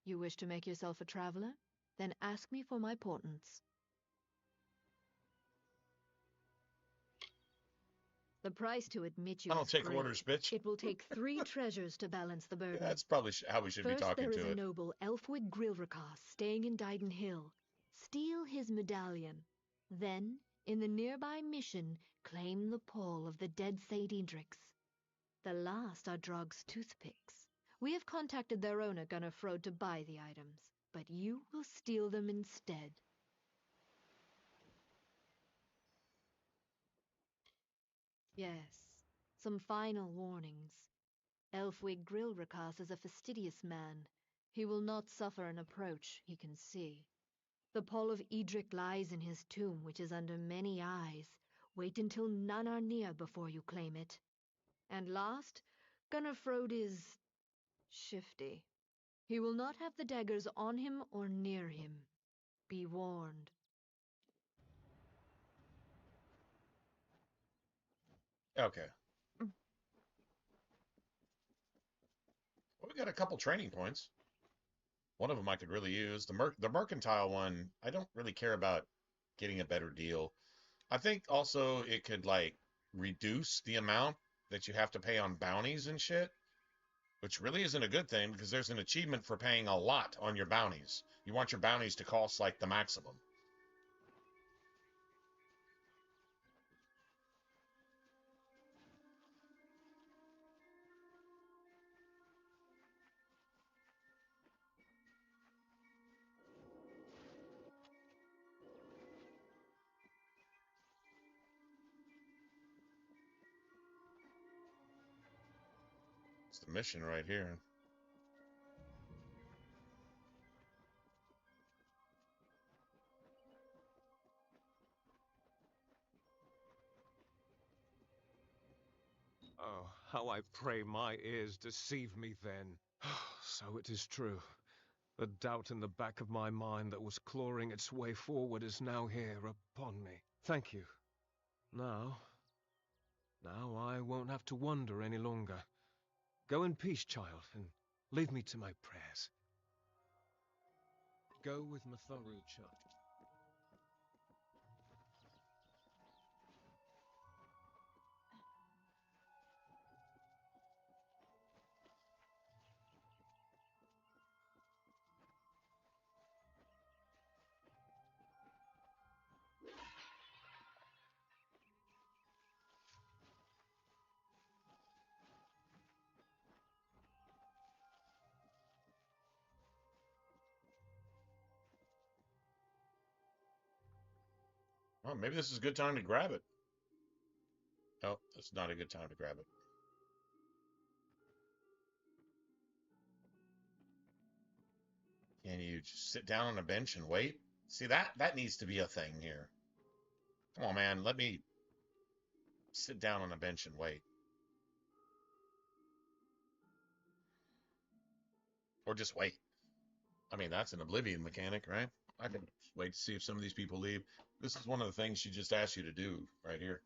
You wish to make yourself a traveler? Then ask me for my portents. The price to admit you I don't is take great. orders, bitch. It will take 3 treasures to balance the burden. That's probably how we should be First, talking there is to a it. noble Elfwig Grilrakas staying in Dyden Hill. Steal his medallion. Then, in the nearby mission, claim the pall of the dead St. Edric's. The last are Drog's toothpicks. We have contacted their owner, Gunnar Frode, to buy the items, but you will steal them instead. Yes, some final warnings. Elfwig Grilrakas is a fastidious man. He will not suffer an approach he can see. The pall of Edric lies in his tomb, which is under many eyes. Wait until none are near before you claim it. And last, Gunnerfrode is shifty. He will not have the daggers on him or near him. Be warned. Okay. Well, we got a couple training points. One of them I could really use. The mercantile one, I don't really care about getting a better deal. I think also it could like reduce the amount that you have to pay on bounties and shit, which really isn't a good thing because there's an achievement for paying a lot on your bounties. You want your bounties to cost like the maximum. It's the mission right here. Oh, how I pray my ears deceive me then. So it is true. The doubt in the back of my mind that was clawing its way forward is now here upon me. Thank you. Now I won't have to wonder any longer. Go in peace, child, and leave me to my prayers. Go with Matharu, child. Oh, maybe this is a good time to grab it. Oh, it's not a good time to grab it. Can you just sit down on a bench and wait? See, that needs to be a thing here. Come on, man. Let me sit down on a bench and wait. Or just wait. I mean, that's an Oblivion mechanic, right? I can wait to see if some of these people leave. This is one of the things she just asked you to do right here.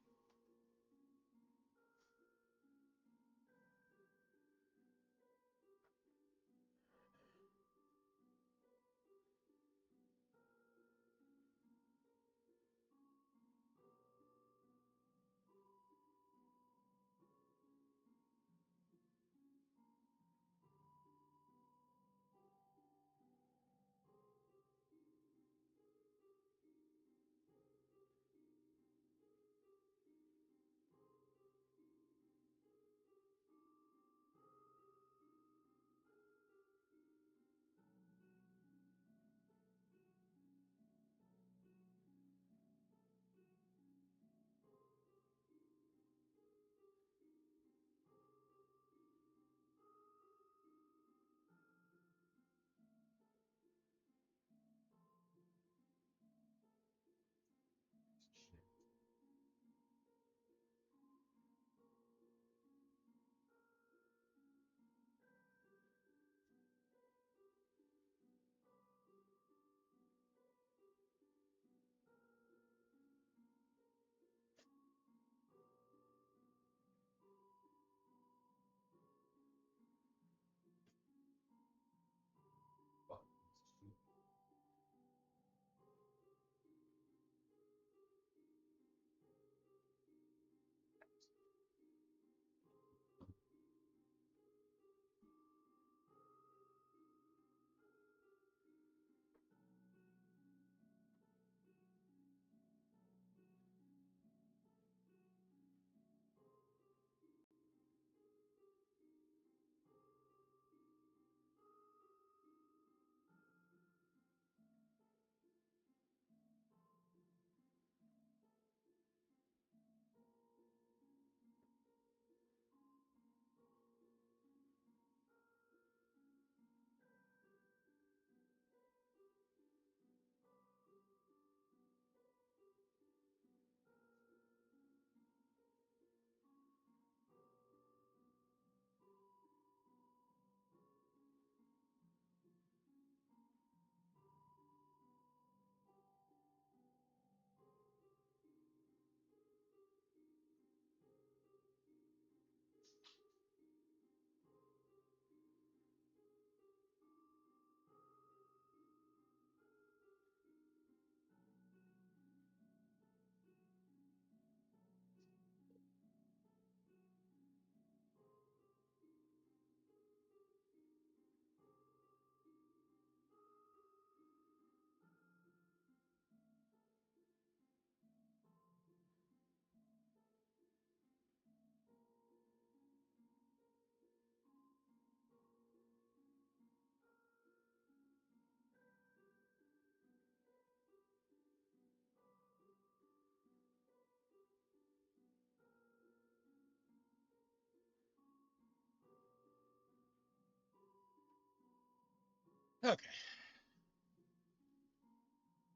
Okay.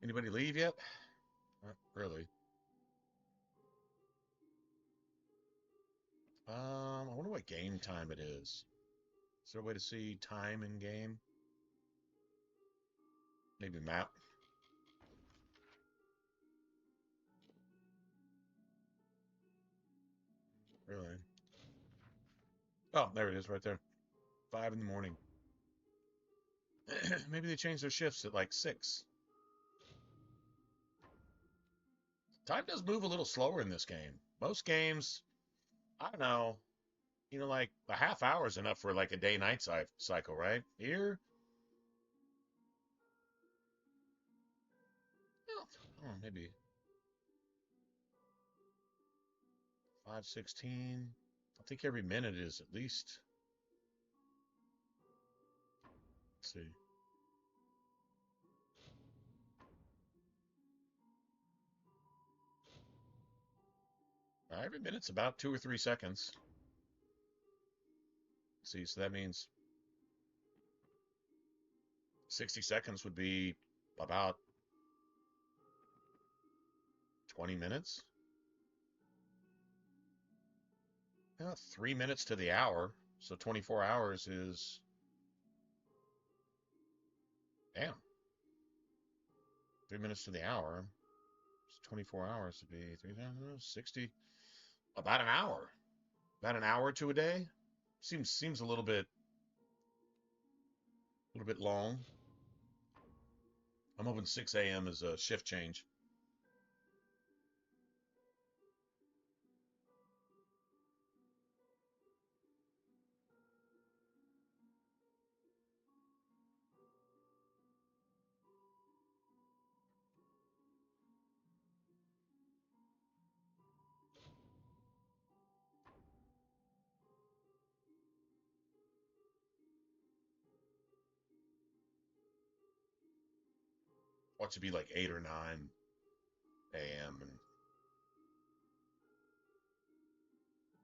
Anybody leave yet? Not really. I wonder what game time it is. Is there a way to see time in game? Maybe map. Really? Oh, there it is right there. 5 in the morning. Maybe they changed their shifts at like 6. Time does move a little slower in this game. Most games, I don't know, like a half hour is enough for like a day-night cycle, right? Here, oh, maybe 5:16. I think every minute is at least. Let's see. Every minute's about 2 or 3 seconds. Let's see, so that means 60 seconds would be about 20 minutes. 3 minutes to the hour. So 24 hours is. Damn. 3 minutes to the hour. So 24 hours would be 3,060. About an hour. About an hour to a day. Seems a little bit long. I'm hoping 6 a.m. is a shift change. Ought to be like 8 or 9 a.m. And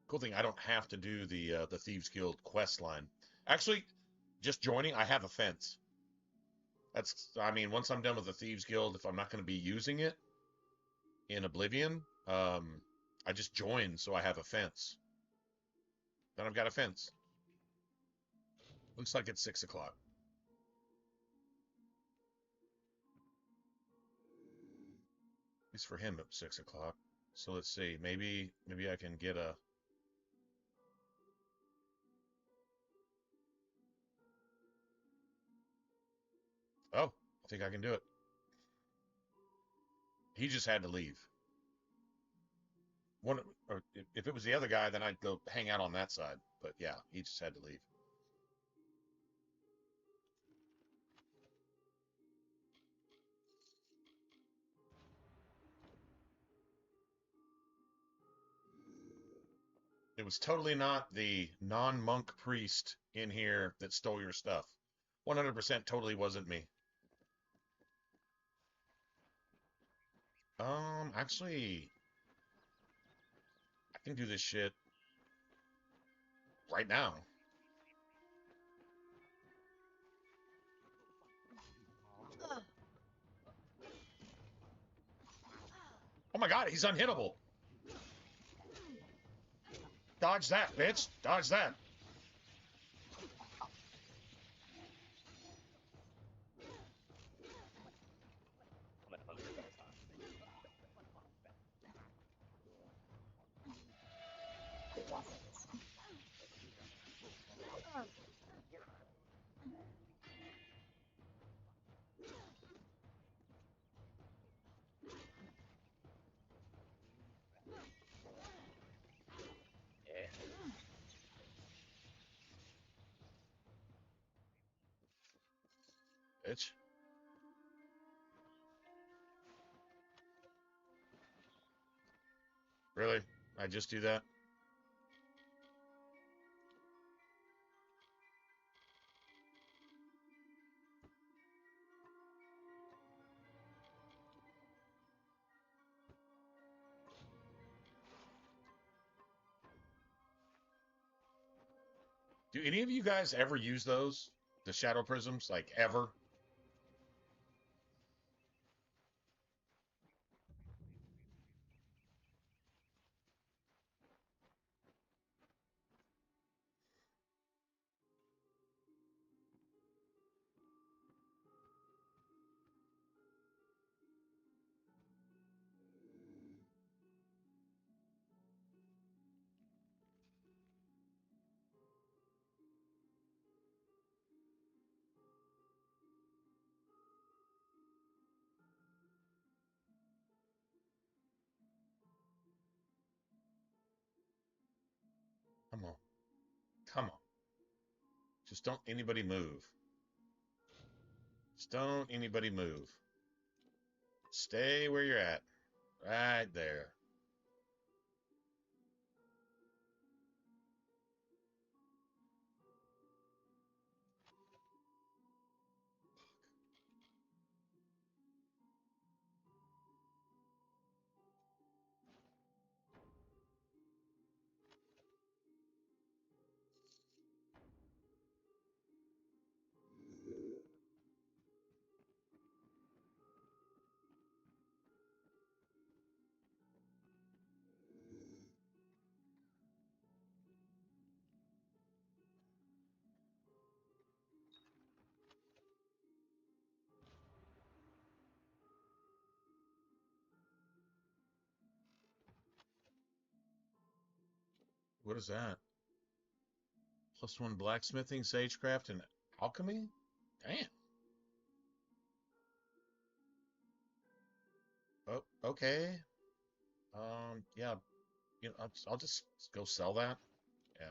cool thing, I don't have to do the Thieves Guild quest line. Actually, just joining, I have a fence. I mean, once I'm done with the Thieves Guild, if I'm not going to be using it in Oblivion, I just join so I have a fence. Then I've got a fence. Looks like it's 6 o'clock. At least for him at 6 o'clock. So let's see. Maybe I can get a. Oh, I think I can do it. He just had to leave. Or if it was the other guy, then I'd go hang out on that side. But yeah, he just had to leave. It was totally not the non-monk priest in here that stole your stuff. 100% totally wasn't me. Actually, I can do this shit right now. Oh my god, he's unhittable. Dodge that, bitch. Dodge that. Bitch. Really? I just do that? Do any of you guys ever use those? The shadow prisms, like, ever. Come on. Come on. Just don't anybody move. Just don't anybody move. Stay where you're at. Right there. What is that? +1 blacksmithing, sagecraft, and alchemy? Damn. Oh, okay. Yeah. You know, I'll just go sell that. Yeah.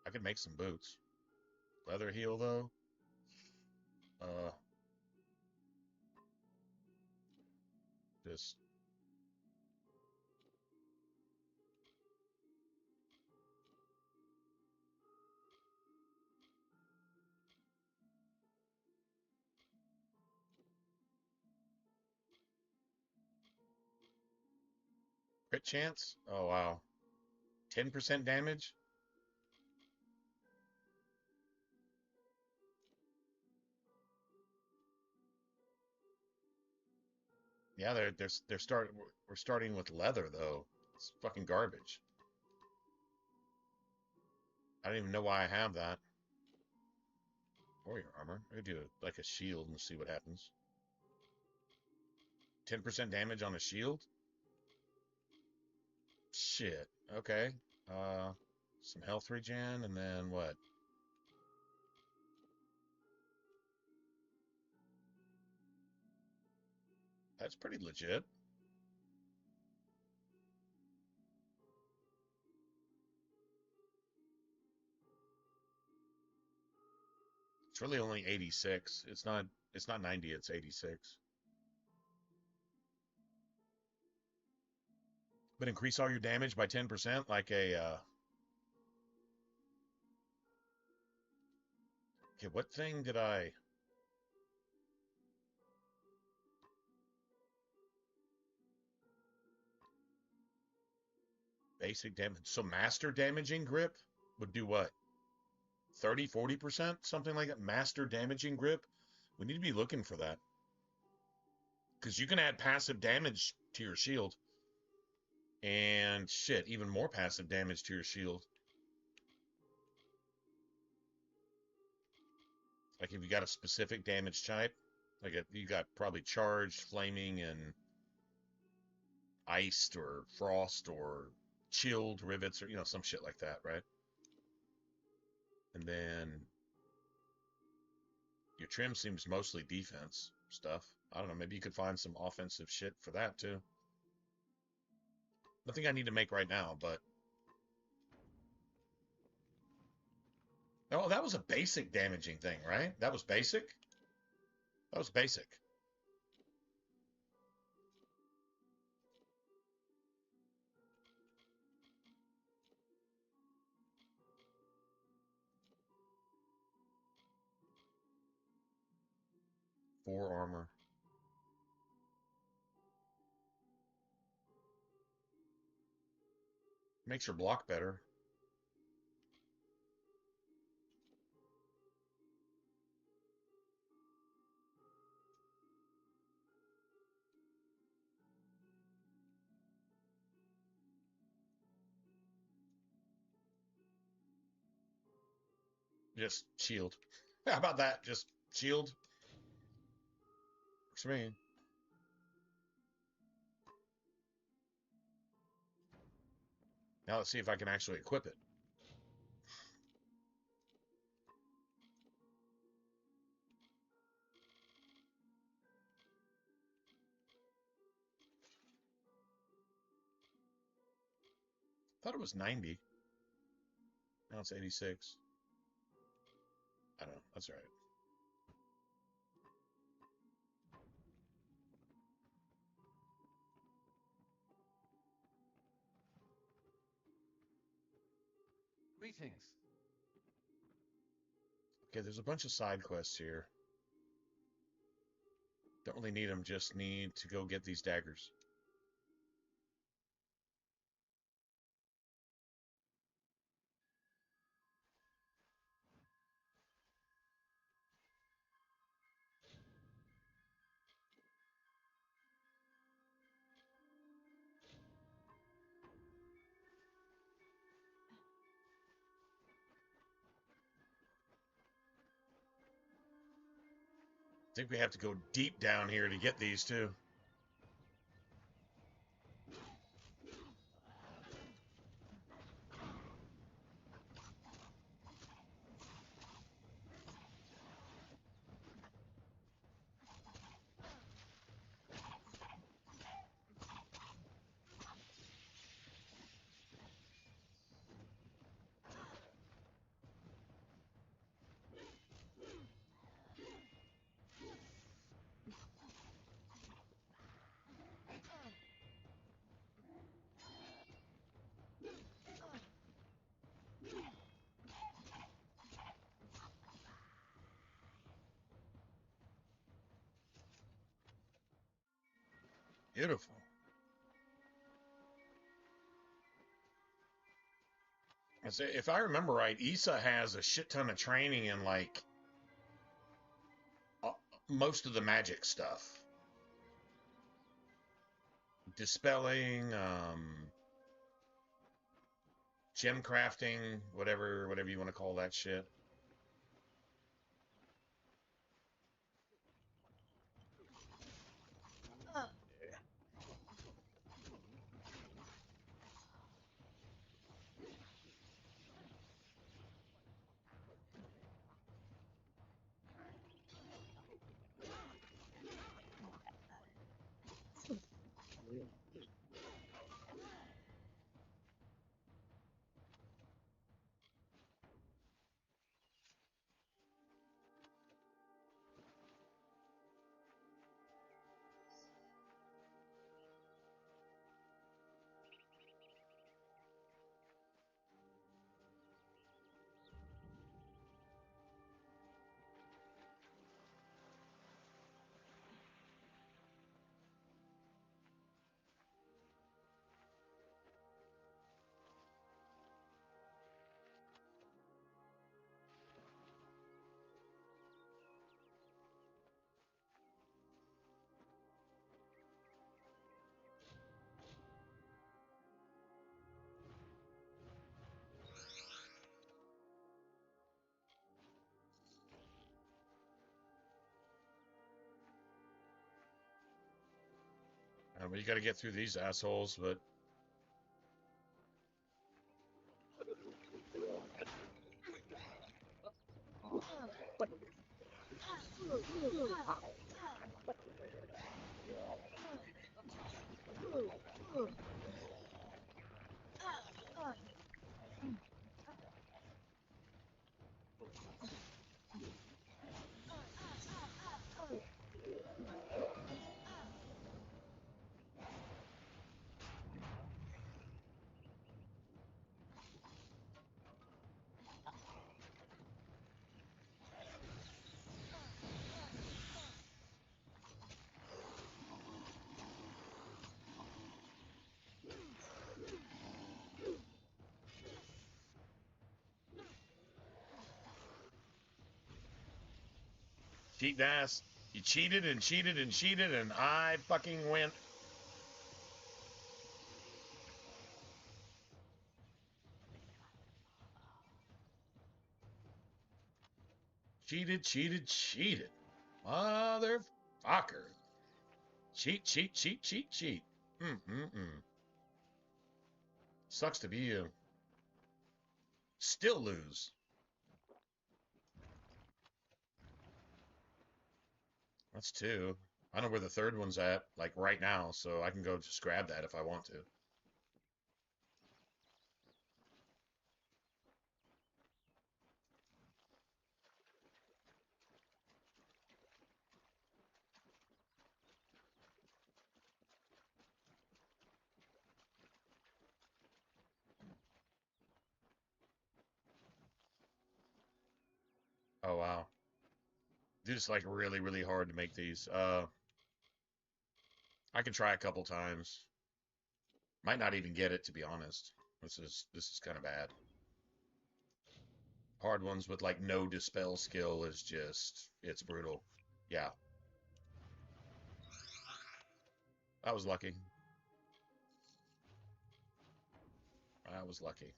I could make some boots. Leather heel though. Uh, just crit chance. Oh wow. 10% damage. Yeah, they're starting. We're starting with leather though. It's fucking garbage. I don't even know why I have that. Warrior armor. I could do like a shield and see what happens. 10% damage on a shield? Shit. Okay. Uh, some health regen, and then what? That's pretty legit. It's really only 86. It's not 90, it's 86. But increase all your damage by 10% like a okay, what thing did I basic damage? So master damaging grip would do what? 30, 40%? Something like that. Master damaging grip? We need to be looking for that. Because you can add passive damage to your shield. And shit, even more passive damage to your shield. Like if you got a specific damage type, like you got probably charged, flaming, and iced, or frost, or chilled rivets, or some shit like that, right? And then your trim seems mostly defense stuff. I don't know, maybe you could find some offensive shit for that too. Nothing I need to make right now, but oh, that was a basic damaging thing, right? That was basic? That was basic. 4 armor. Makes your block better. Just shield. How about that? Just shield. Works for me. Now let's see if I can actually equip it. Thought it was 90. Now it's 86. I don't know. That's all right. Greetings. Okay, there's a bunch of side quests here. Don't really need them, just need to go get these daggers. I think we have to go deep down here to get these too. Beautiful. If I remember right, Issa has a shit ton of training in like most of the magic stuff. Dispelling, gem crafting, whatever you want to call that shit. Well, you got to get through these assholes, but Cheating ass. You cheated and cheated and cheated, and I fucking win. Cheated, cheated, cheated. Motherfucker. Cheat, cheat, cheat, cheat, cheat. Sucks to be you. Still lose. That's two. I know where the third one's at, like right now, so I can go just grab that if I want to. Oh, wow. Dude, it's like really, really hard to make these. I can try a couple times. Might not even get it, to be honest. This is kind of bad. Hard ones with like no dispel skill is just, it's brutal. Yeah. I was lucky. I was lucky.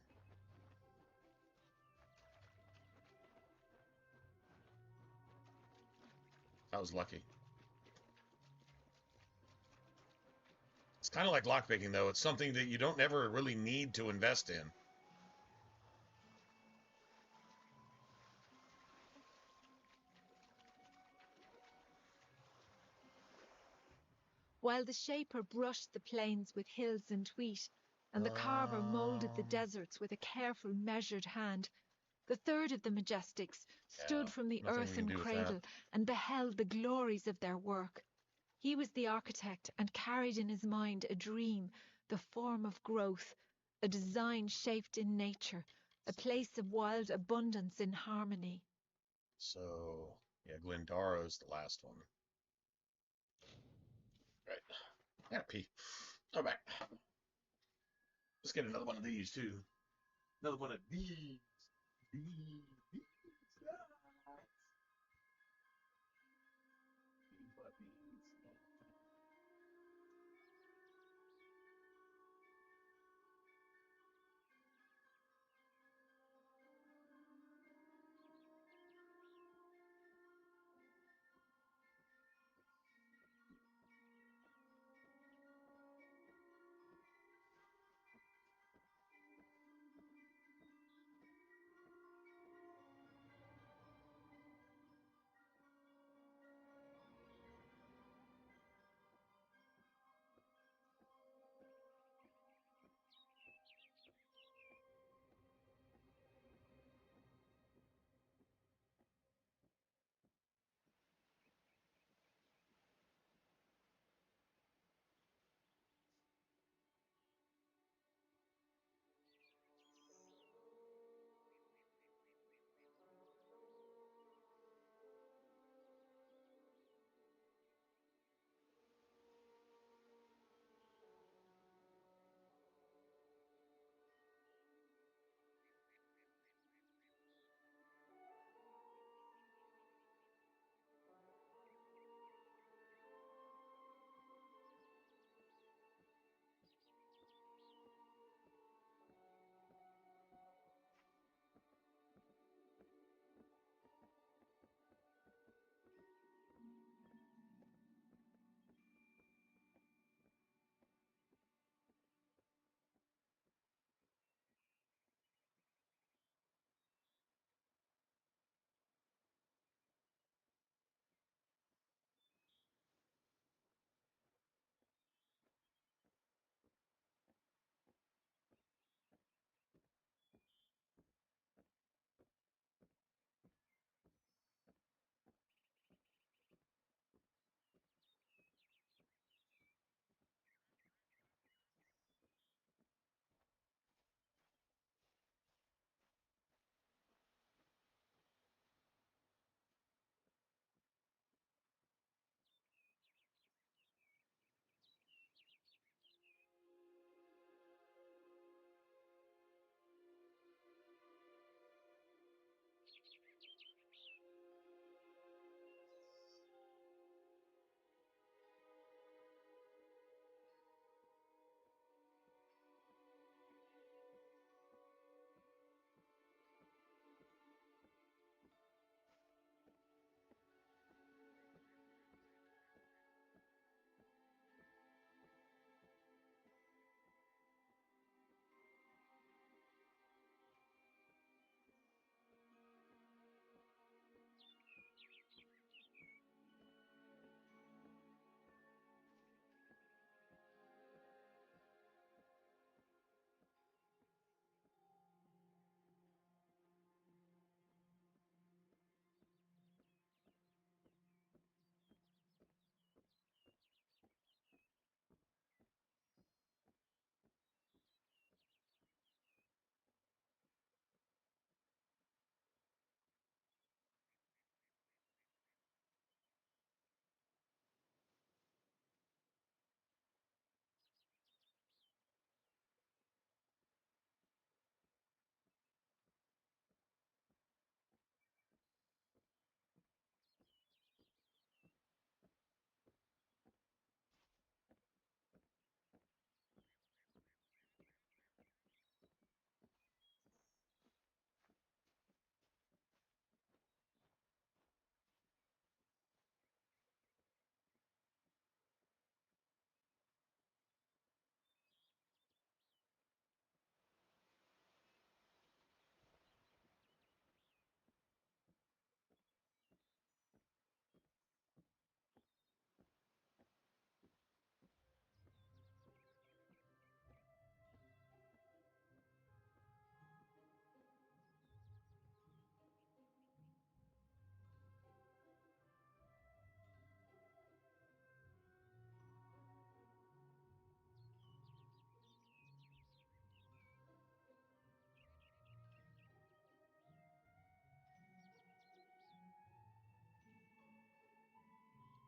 I was lucky. It's kind of like lockpicking, though. It's something that you don't ever really need to invest in. While the shaper brushed the plains with hills and wheat, and the carver moulded the deserts with a careful, measured hand, the third of the Majestics stood from the nothing we can earthen do with cradle that. and beheld the glories of their work. He was the architect and carried in his mind a dream, the form of growth, a design shaped in nature, a place of wild abundance in harmony. So, yeah, Glendaro's the last one. Right. I gotta pee. Go back. Let's get another one of these, too. Another one of these. These.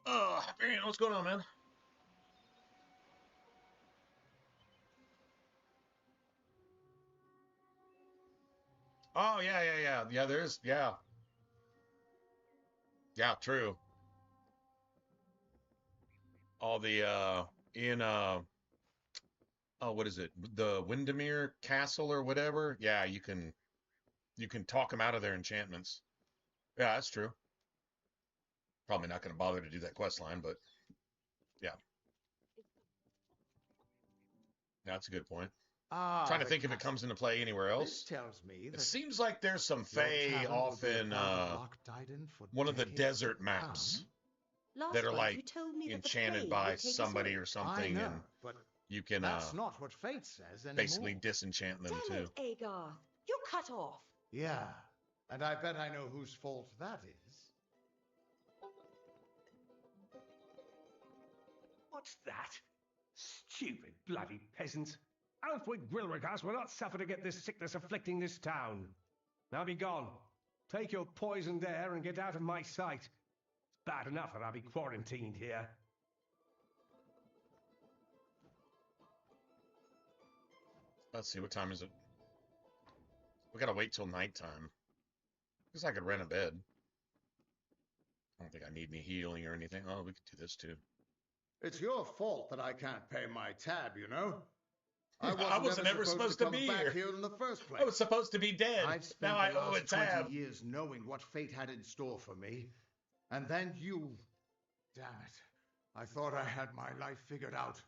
Hyperion, what's going on, man? Oh, yeah, there's, yeah, true. All the, in, oh, what is it? The Windermere Castle or whatever? Yeah, you can talk them out of their enchantments. Yeah, that's true. Probably not going to bother to do that quest line, but yeah. That's a good point. Ah, Trying to the think if it castle. comes into play anywhere This else. tells me It that seems like there's some your Fae tavern will off be a in part of Loch Dyden for one of the decades desert to maps come. that are Last month you like told me that the enchanted plague by would take us somebody all. or I something, know, and but you can that's not what fate says anymore. basically disenchant them Damn too. it, Agar. You're cut off. Yeah, and I bet I know whose fault that is. What's that? Stupid bloody peasants. Alfred Gwilricas will not suffer to get this sickness afflicting this town. Now be gone. Take your poisoned air and get out of my sight. It's bad enough that I'll be quarantined here. Let's see, what time is it? We gotta wait till nighttime. Guess I could rent a bed. I don't think I need any healing or anything. Oh, we could do this too. It's your fault that I can't pay my tab, you know? I wasn't ever supposed to come be back here. in the first place. I was supposed to be dead. I've spent Now I the owe a last tab. 20 years knowing what fate had in store for me. And then you... Damn it. I thought I had my life figured out.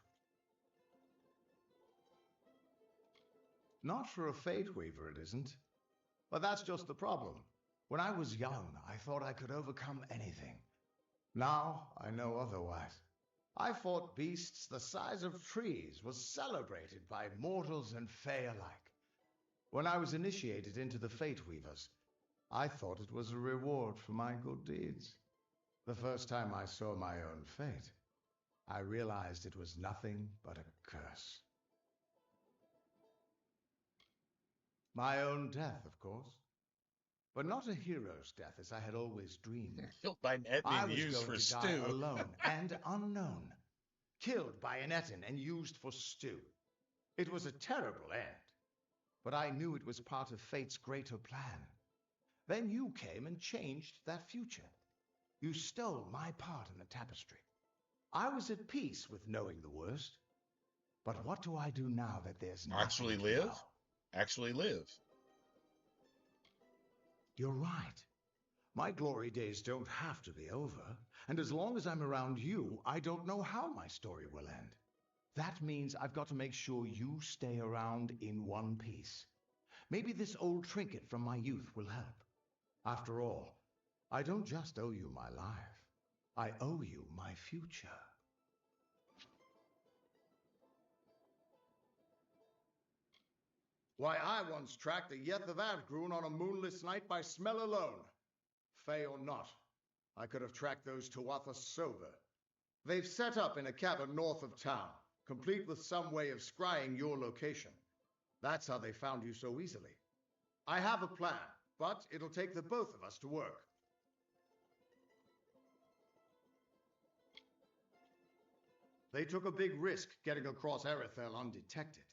Not for a Fate Weaver, it isn't. But that's just the problem. When I was young, I thought I could overcome anything. Now, I know otherwise. I fought beasts the size of trees, was celebrated by mortals and Fae alike. When I was initiated into the Fate Weavers, I thought it was a reward for my good deeds. The first time I saw my own fate, I realized it was nothing but a curse. My own death, of course. But not a hero's death as I had always dreamed. Killed by an I Etnin was used going for to die stew. alone and unknown. Killed by an Etin and used for stew. It was a terrible end. But I knew it was part of fate's greater plan. Then you came and changed that future. You stole my part in the tapestry. I was at peace with knowing the worst. But what do I do now that there's nothing Actually to live? know? Actually live. You're right. My glory days don't have to be over, and as long as I'm around you, I don't know how my story will end. That means I've got to make sure you stay around in one piece. Maybe this old trinket from my youth will help. After all, I don't just owe you my life. I owe you my future. Why, I once tracked a Yeth of Avgrun on a moonless night by smell alone. Fey or not, I could have tracked those Tuatha sober. They've set up in a cavern north of town, complete with some way of scrying your location. That's how they found you so easily. I have a plan, but it'll take the both of us to work. They took a big risk getting across Erethel undetected.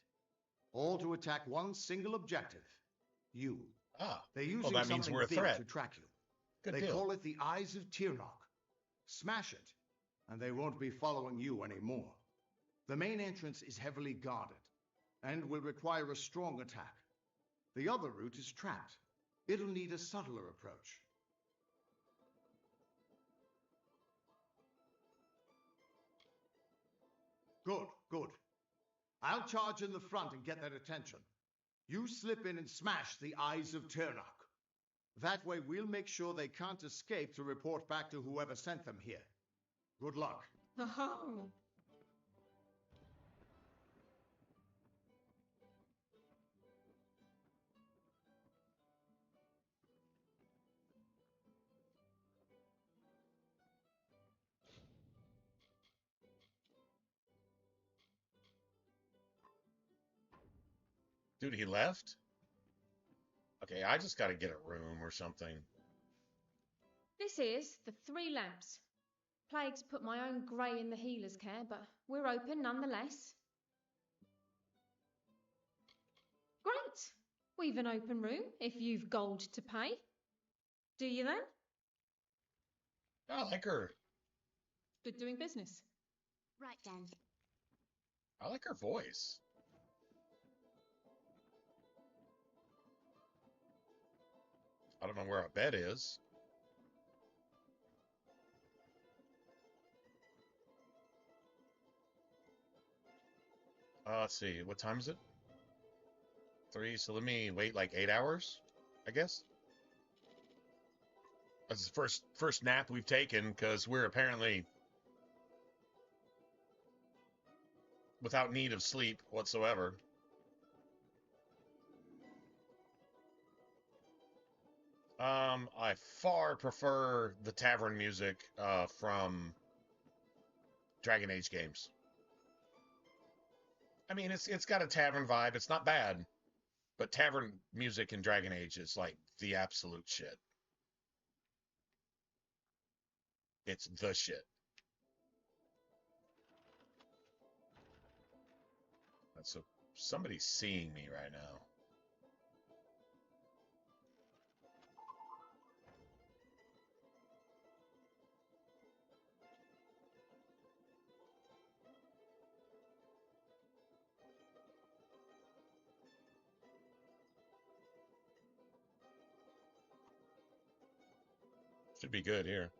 All to attack one single objective. You. They're using that means something we're a big threat. to track you. Good They deal. call it the Eyes of Tirnoch. Smash it, and they won't be following you anymore. The main entrance is heavily guarded, and will require a strong attack. The other route is trapped. It'll need a subtler approach. Good, good. I'll charge in the front and get their attention. You slip in and smash the Eyes of Tirnoch. That way we'll make sure they can't escape to report back to whoever sent them here. Good luck. Dude, he left? Okay, I just gotta get a room or something. This is the Three Lamps. Plague's put my own grey in the healer's care, but we're open nonetheless. Great! We've an open room, if you've gold to pay. Do you then? I like her. Good doing business. Right then. I like her voice. I don't know where our bed is. Let's see. What time is it? 3. So let me wait like 8 hours, I guess. That's the first nap we've taken because we're apparently without need of sleep whatsoever. I far prefer the tavern music from Dragon Age games. I mean, it's got a tavern vibe. It's not bad, but tavern music in Dragon Age is like the absolute shit. It's the shit. So somebody's seeing me right now. Should be good here.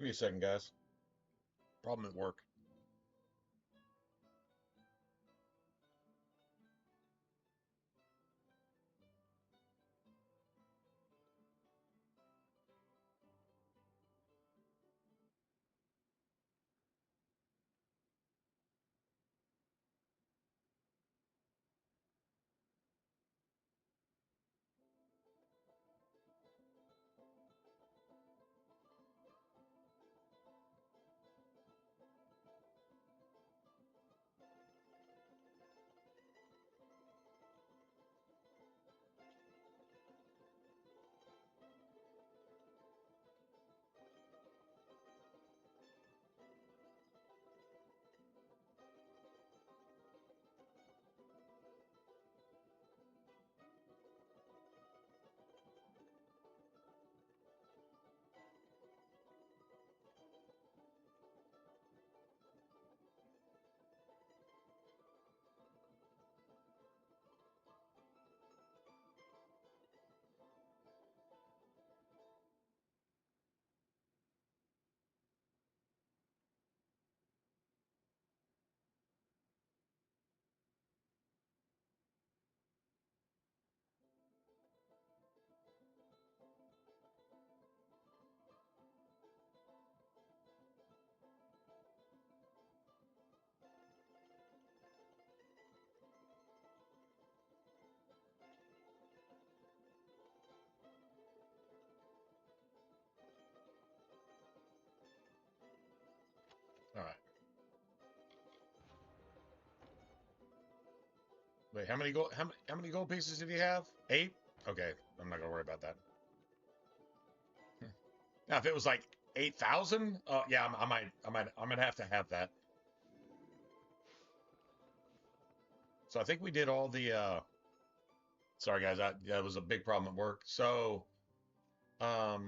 Give me a second, guys. Problem at work. All right. Wait, how many gold pieces did he have? 8? Okay, I'm not gonna worry about that. Now, if it was like 8,000, yeah, I'm gonna have to have that. So I think we did all the. Sorry, guys, that was a big problem at work. So, I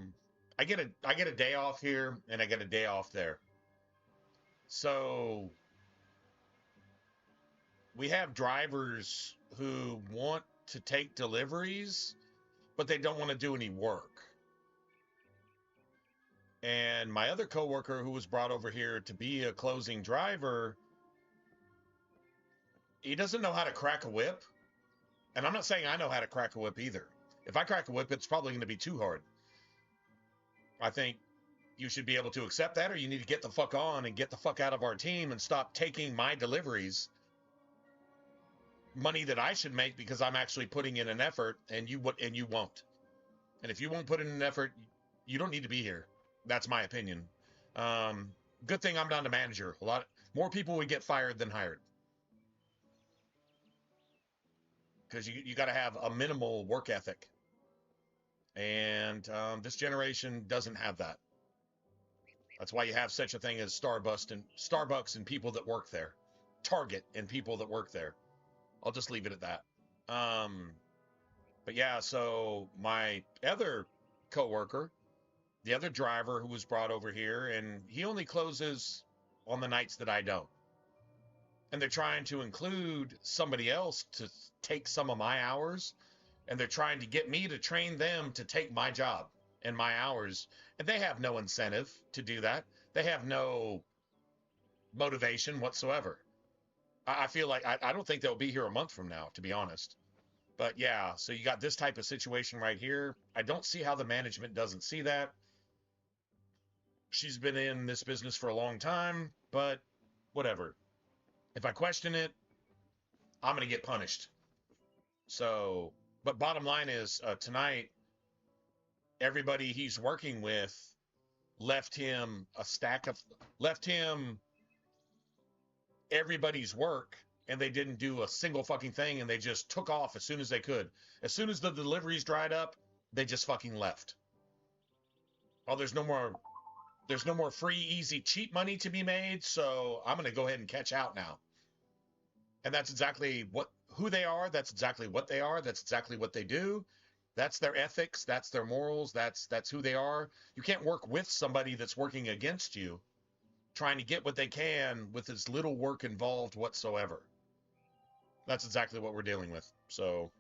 get a day off here, and I get a day off there. So we have drivers who want to take deliveries, but they don't want to do any work. And my other coworker who was brought over here to be a closing driver, he doesn't know how to crack a whip. And I'm not saying I know how to crack a whip either. If I crack a whip, it's probably going to be too hard. I think you should be able to accept that, or you need to get the fuck on and get the fuck out of our team and stop taking my deliveries, money that I should make because I'm actually putting in an effort, and you won't. And if you won't put in an effort, you don't need to be here. That's my opinion. Good thing I'm down to manager. A lot more people would get fired than hired, because you got to have a minimal work ethic, and this generation doesn't have that. That's why you have such a thing as Starbucks and people that work there, Target and people that work there. I'll just leave it at that. But yeah, so my other coworker, the other driver who was brought over here, and he only closes on the nights that I don't. And they're trying to include somebody else to take some of my hours, and they're trying to get me to train them to take my job and my hours, and they have no incentive to do that. They have no motivation whatsoever. I feel like I don't think they'll be here a month from now, to be honest. But yeah, so you got this type of situation right here. I don't see how the management doesn't see that. She's been in this business for a long time, but whatever. If I question it, I'm going to get punished. So, but bottom line is, tonight, everybody he's working with left him everybody's work, and they didn't do a single fucking thing, and they just took off as soon as they could. As soon as the deliveries dried up, they just fucking left. Oh, there's no more free, easy, cheap money to be made, so I'm going to go ahead and catch out now. And that's exactly who they are. That's exactly what they are. That's exactly what they do. That's their ethics. That's their morals. That's who they are. You can't work with somebody that's working against you, trying to get what they can with as little work involved whatsoever. That's exactly what we're dealing with. So,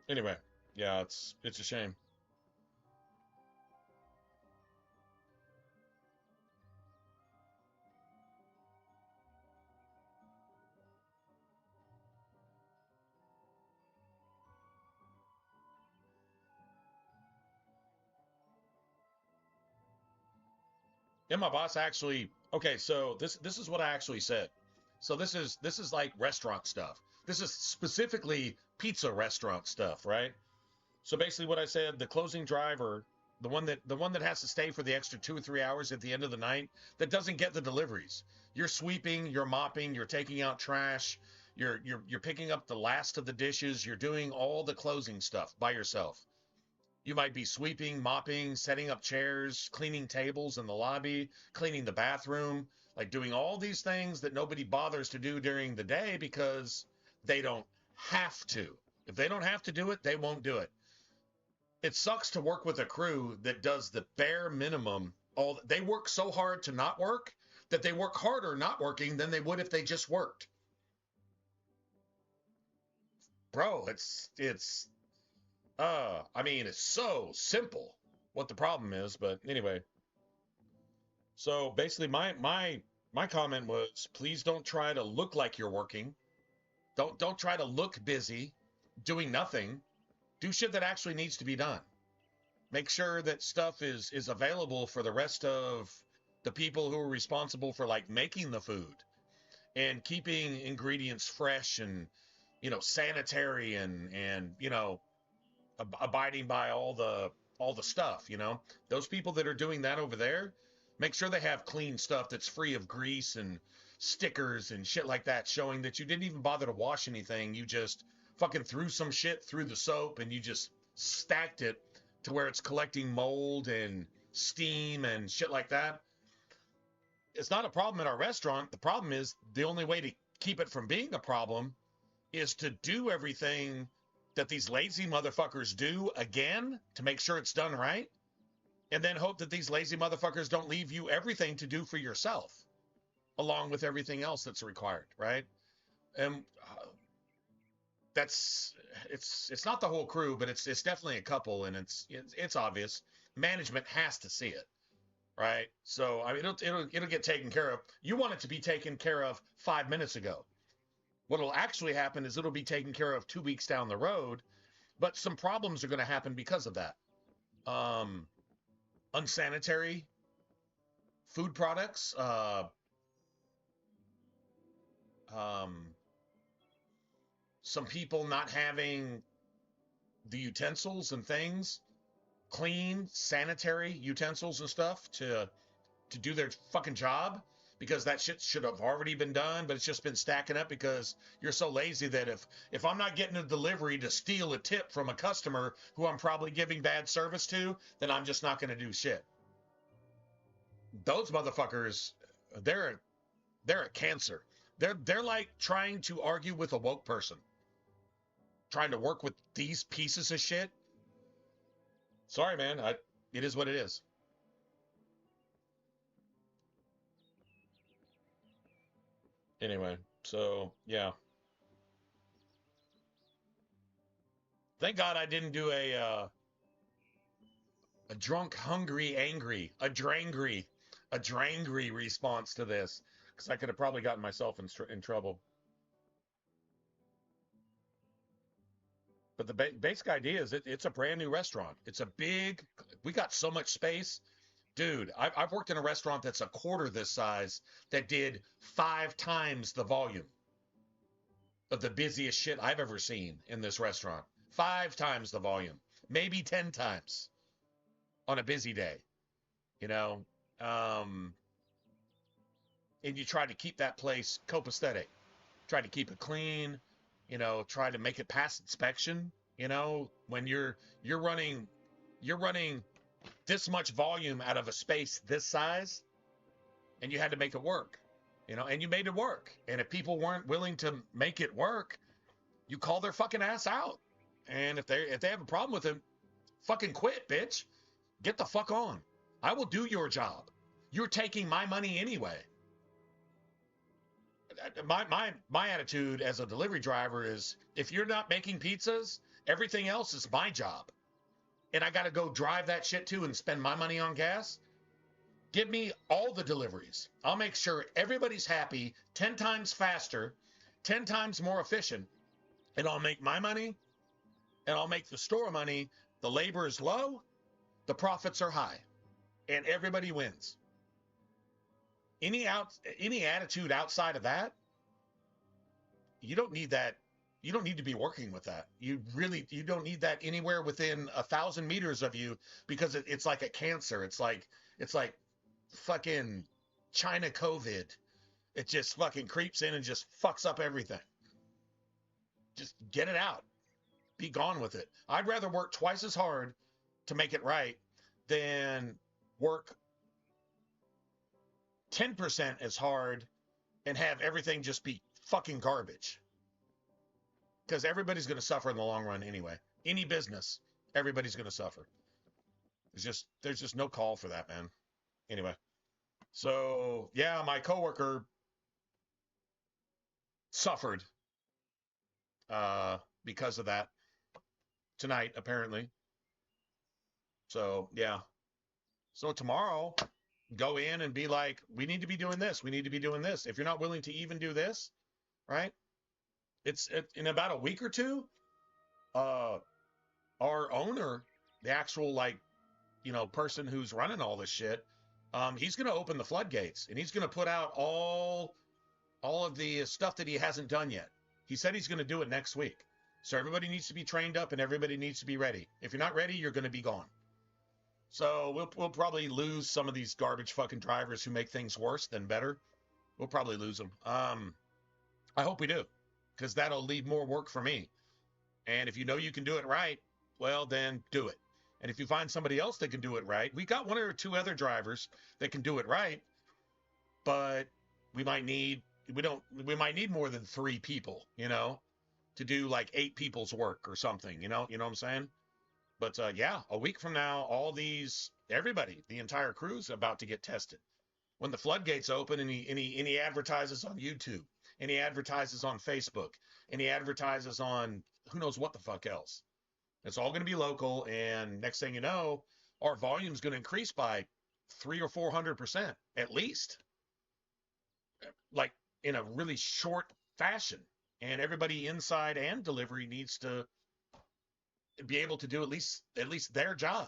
anyway, Yeah, it's a shame. And my boss actually, okay, so this is what I actually said. So this is like restaurant stuff. This is specifically pizza restaurant stuff, right? So basically what I said, the closing driver, the one that has to stay for the extra 2 or 3 hours at the end of the night, that doesn't get the deliveries. You're sweeping, you're mopping, you're taking out trash, you're picking up the last of the dishes, you're doing all the closing stuff by yourself. You might be sweeping, mopping, setting up chairs, cleaning tables in the lobby, cleaning the bathroom, like doing all these things that nobody bothers to do during the day because they don't have to. If they don't have to do it, they won't do it. It sucks to work with a crew that does the bare minimum. All they work so hard to not work that they work harder not working than they would if they just worked. Bro, I mean, it's so simple what the problem is, but anyway. So basically my comment was please don't try to look like you're working. Don't try to look busy doing nothing. Do shit that actually needs to be done. Make sure that stuff is available for the rest of the people who are responsible for like making the food and keeping ingredients fresh and sanitary and abiding by all the stuff, those people that are doing that over there, make sure they have clean stuff that's free of grease and stickers and shit like that, showing that you didn't even bother to wash anything. You just fucking threw some shit through the soap and you just stacked it to where it's collecting mold and steam and shit like that. It's not a problem in our restaurant. The problem is the only way to keep it from being a problem is to do everything that these lazy motherfuckers do again to make sure it's done right, and then hope that these lazy motherfuckers don't leave you everything to do for yourself, along with everything else that's required, right? And that's it's not the whole crew, but it's definitely a couple, and it's obvious. Management has to see it, right? So I mean, it'll get taken care of. You want it to be taken care of 5 minutes ago. What'll actually happen is it'll be taken care of 2 weeks down the road, but some problems are going to happen because of that. Unsanitary food products, um, some people not having the utensils and things, clean, sanitary utensils and stuff to do their fucking job, because that shit should have already been done, but it's just been stacking up because you're so lazy that if I'm not getting a delivery to steal a tip from a customer who I'm probably giving bad service to, then I'm just not going to do shit. Those motherfuckers, they're a cancer. They're like trying to argue with a woke person, trying to work with these pieces of shit. Sorry, man. It is what it is. Anyway, so yeah. Thank God I didn't do a drunk, hungry, angry, a drangry response to this, because I could have probably gotten myself in trouble. But the basic idea is it's a brand new restaurant. It's a big, we got so much space. Dude, I've worked in a restaurant that's a quarter this size that did 5 times the volume of the busiest shit I've ever seen in this restaurant. 5 times the volume, maybe 10 times on a busy day, you know? And you try to keep that place copacetic, try to keep it clean, try to make it pass inspection, when you're running this much volume out of a space this size, and you had to make it work, and you made it work. And if people weren't willing to make it work, you call their fucking ass out. And if they have a problem with it, fucking quit, bitch. Get the fuck on. I will do your job. You're taking my money anyway. My attitude as a delivery driver is, if you're not making pizzas Everything else is my job. And I got to go drive that shit too and spend my money on gas. Give me all the deliveries. I'll make sure everybody's happy, 10 times faster, 10 times more efficient, and I'll make my money, and I'll make the store money. The labor is low, the profits are high, and everybody wins. Any attitude outside of that, you don't need that. You don't need to be working with that. You don't need that anywhere within 1,000 meters of you, because it's like a cancer. It's like fucking China COVID. It just fucking creeps in and just fucks up everything. Just get it out. Be gone with it. I'd rather work twice as hard to make it right than work 10% as hard and have everything just be fucking garbage. Because everybody's going to suffer in the long run anyway. Any business, everybody's going to suffer. There's just no call for that, man. Anyway. So, yeah, my coworker suffered because of that tonight, apparently. So, yeah. So tomorrow, go in and be like, we need to be doing this. We need to be doing this. If you're not willing to even do this, right? It's in about a week or two, our owner, the actual, like, person who's running all this shit, he's going to open the floodgates, and he's going to put out all of the stuff that he hasn't done yet. He said he's going to do it next week. So everybody needs to be trained up and everybody needs to be ready. If you're not ready, you're going to be gone. So we'll probably lose some of these garbage fucking drivers who make things worse than better. We'll probably lose them. I hope we do, because that'll leave more work for me. And if you know you can do it right, well, then do it. And if you find somebody else that can do it right, we got one or two other drivers that can do it right, but we might need more than 3 people, to do like 8 people's work or something, you know what I'm saying? But yeah, a week from now, everybody, the entire crew's about to get tested. When the floodgates open and he advertises on YouTube, and he advertises on Facebook, and he advertises on who knows what the fuck else. It's all going to be local, and next thing you know, our volume's going to increase by 300 or 400% at least, like in a really short fashion. And everybody inside and delivery needs to be able to do at least their job,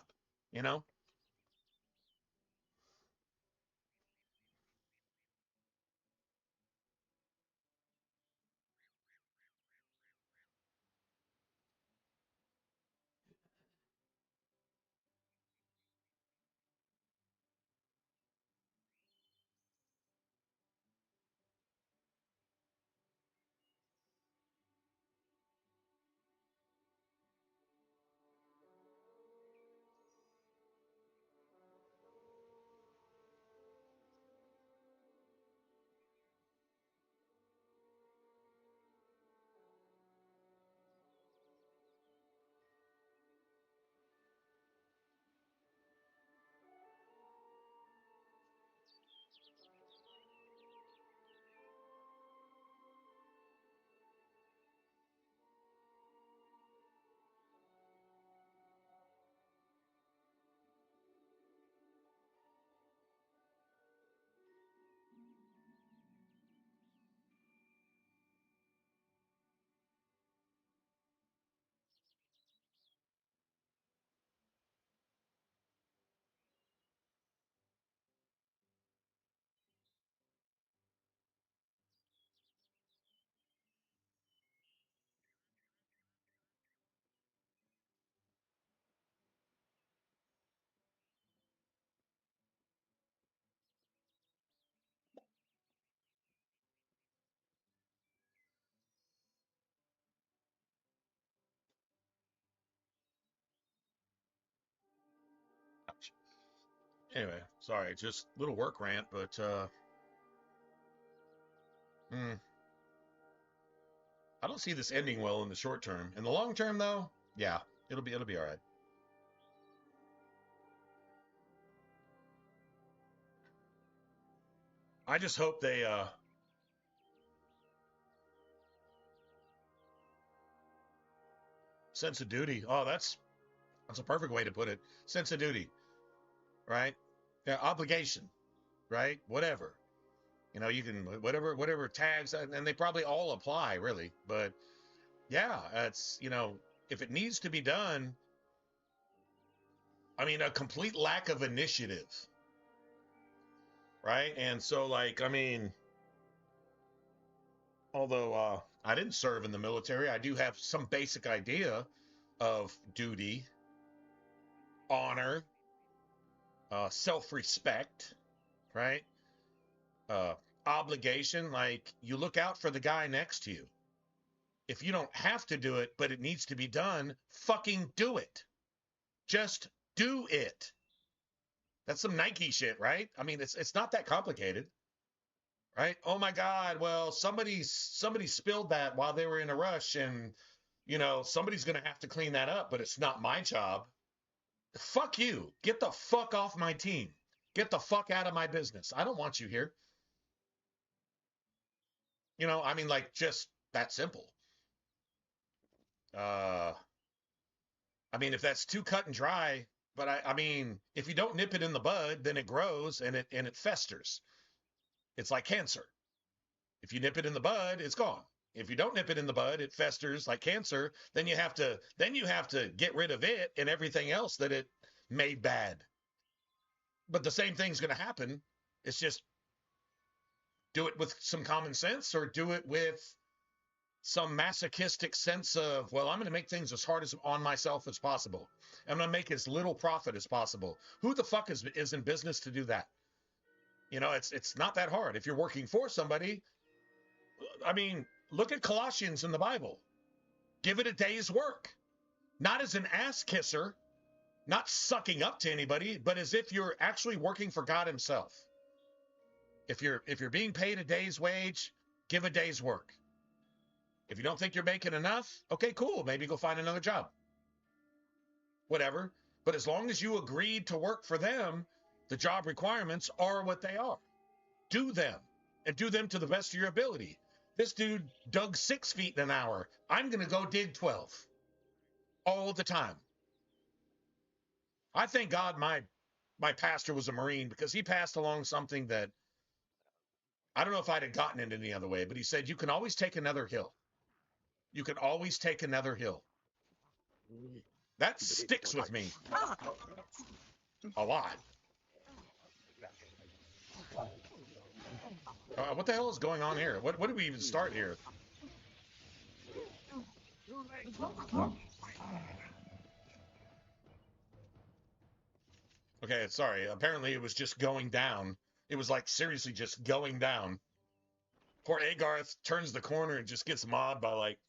Anyway, sorry, just a little work rant, but I don't see this ending well in the short term. In the long term, though, yeah, it'll be all right. I just hope they Sense of duty. Oh, that's a perfect way to put it. Sense of duty, right? Yeah, obligation, right? Whatever. You know, you can whatever tags, and they probably all apply, really. But yeah, it's, you know, if it needs to be done, I mean, a complete lack of initiative, right? And so, like, I mean, although I didn't serve in the military, I do have some basic idea of duty, honor, self-respect, right? Uh, Obligation. Like, you look out for the guy next to you. If you don't have to do it, but it needs to be done, fucking do it. Just do it. That's some Nike shit, right? I mean, it's not that complicated, right? Oh my God, well, somebody spilled that while they were in a rush, and you know, somebody's gonna have to clean that up, but it's not my job. Fuck you. Get the fuck off my team. Get the fuck out of my business. I don't want you here. You know, I mean, like, just that simple. I mean, if that's too cut and dry, but I mean, if you don't nip it in the bud, then it grows and it festers. It's like cancer. If you nip it in the bud, it's gone. If you don't nip it in the bud, it festers like cancer. Then you have to get rid of it and everything else that it made bad. But the same thing's going to happen. It's just do it with some common sense, or do it with some masochistic sense of, well, I'm going to make things as hard as on myself as possible. I'm going to make as little profit as possible. Who the fuck is in business to do that? You know, it's not that hard. If you're working for somebody, I mean, look at Colossians in the Bible. Give it a day's work. Not as an ass kisser, not sucking up to anybody, but as if you're actually working for God himself. If you're being paid a day's wage, give a day's work. If you don't think you're making enough, okay, cool. Maybe go find another job. Whatever. But as long as you agreed to work for them, the job requirements are what they are. Do them, and do them to the best of your ability. This dude dug 6 feet in an hour. I'm going to go dig 12 all the time. I thank God my pastor was a Marine, because he passed along something that I don't know if I'd have gotten it any other way, but he said, you can always take another hill. You can always take another hill. That sticks with me a lot. What the hell is going on here? What did we even start here? Okay, sorry. Apparently it was just going down. It was like seriously just going down. Poor Agarth turns the corner and just gets mobbed by like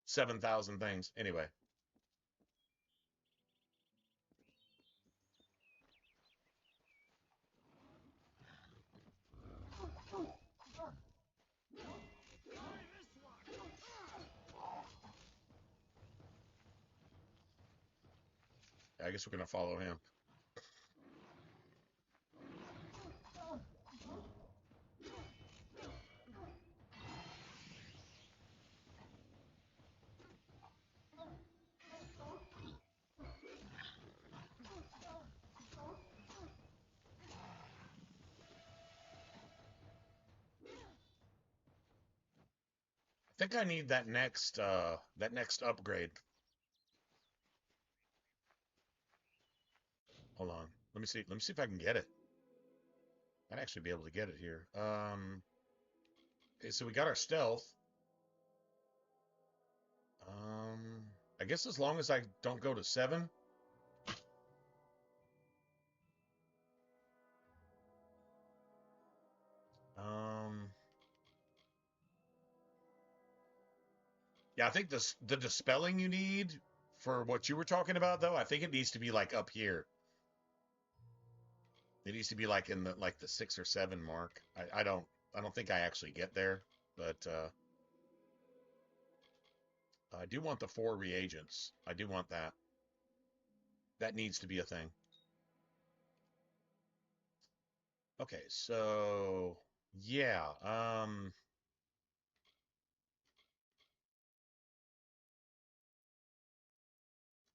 7,000 things. Anyway. I guess we're going to follow him. I think I need that next upgrade. Hold on. Let me see if I can get it. I'd actually be able to get it here. Okay, so we got our stealth. I guess as long as I don't go to 7. Yeah, I think the dispelling you need for what you were talking about, though, I think it needs to be like up here. It needs to be like in the 6 or 7 mark. I don't think I actually get there, but I do want the 4 reagents. I do want that. That needs to be a thing. Okay, so yeah,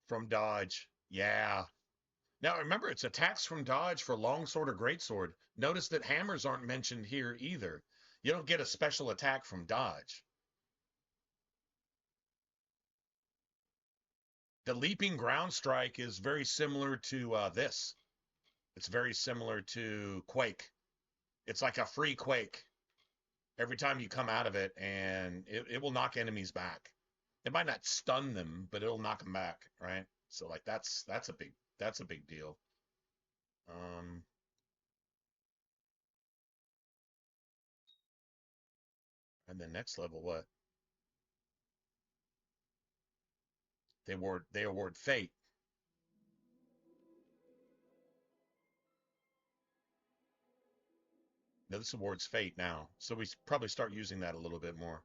From dodge. Yeah. Now remember, it's attacks from dodge for longsword or greatsword. Notice that hammers aren't mentioned here either. You don't get a special attack from dodge. The leaping ground strike is very similar to this. It's very similar to Quake. It's like a free Quake every time you come out of it, and it will knock enemies back. It might not stun them, but it'll knock them back, right? So like that's a big deal. And then next level, what? They award fate. Now this awards fate now, so we probably start using that a little bit more.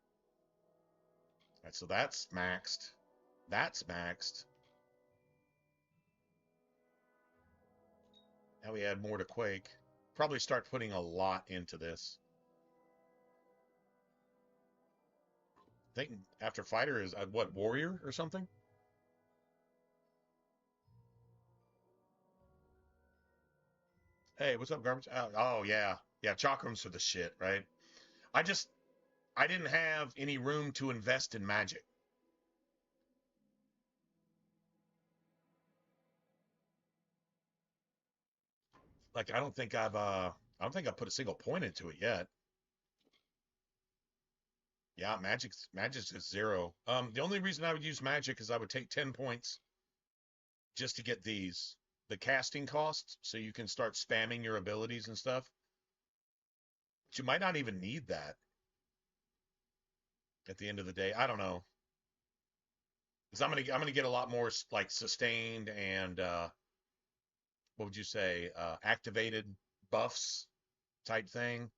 All right, so that's maxed. That's maxed. Now we add more to Quake. Probably start putting a lot into this. I think after fighter is what, warrior or something? Hey, what's up, garbage? Oh yeah, yeah. Chakrams are the shit, right? I didn't have any room to invest in magic. Like I don't think I've put a single point into it yet. Yeah, magic's is 0. The only reason I would use magic is I would take 10 points just to get the casting costs, so you can start spamming your abilities and stuff. But you might not even need that at the end of the day. I don't know. Because I'm gonna get a lot more like sustained and what would you say, activated buffs type thing.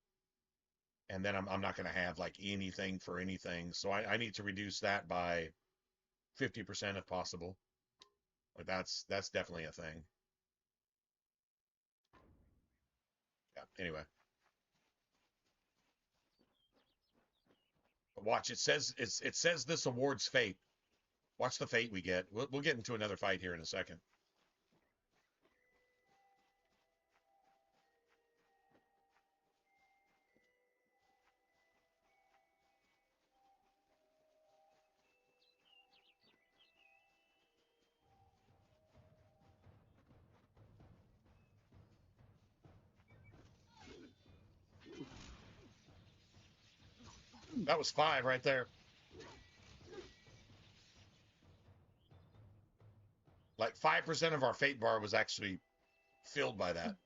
And then I'm not gonna have like anything for anything. So I need to reduce that by 50% if possible. Like that's definitely a thing. Yeah. Anyway. But watch, it says this awards fate. Watch the fate we get. We'll get into another fight here in a second. That was 5 right there. Like 5% of our fate bar was actually filled by that.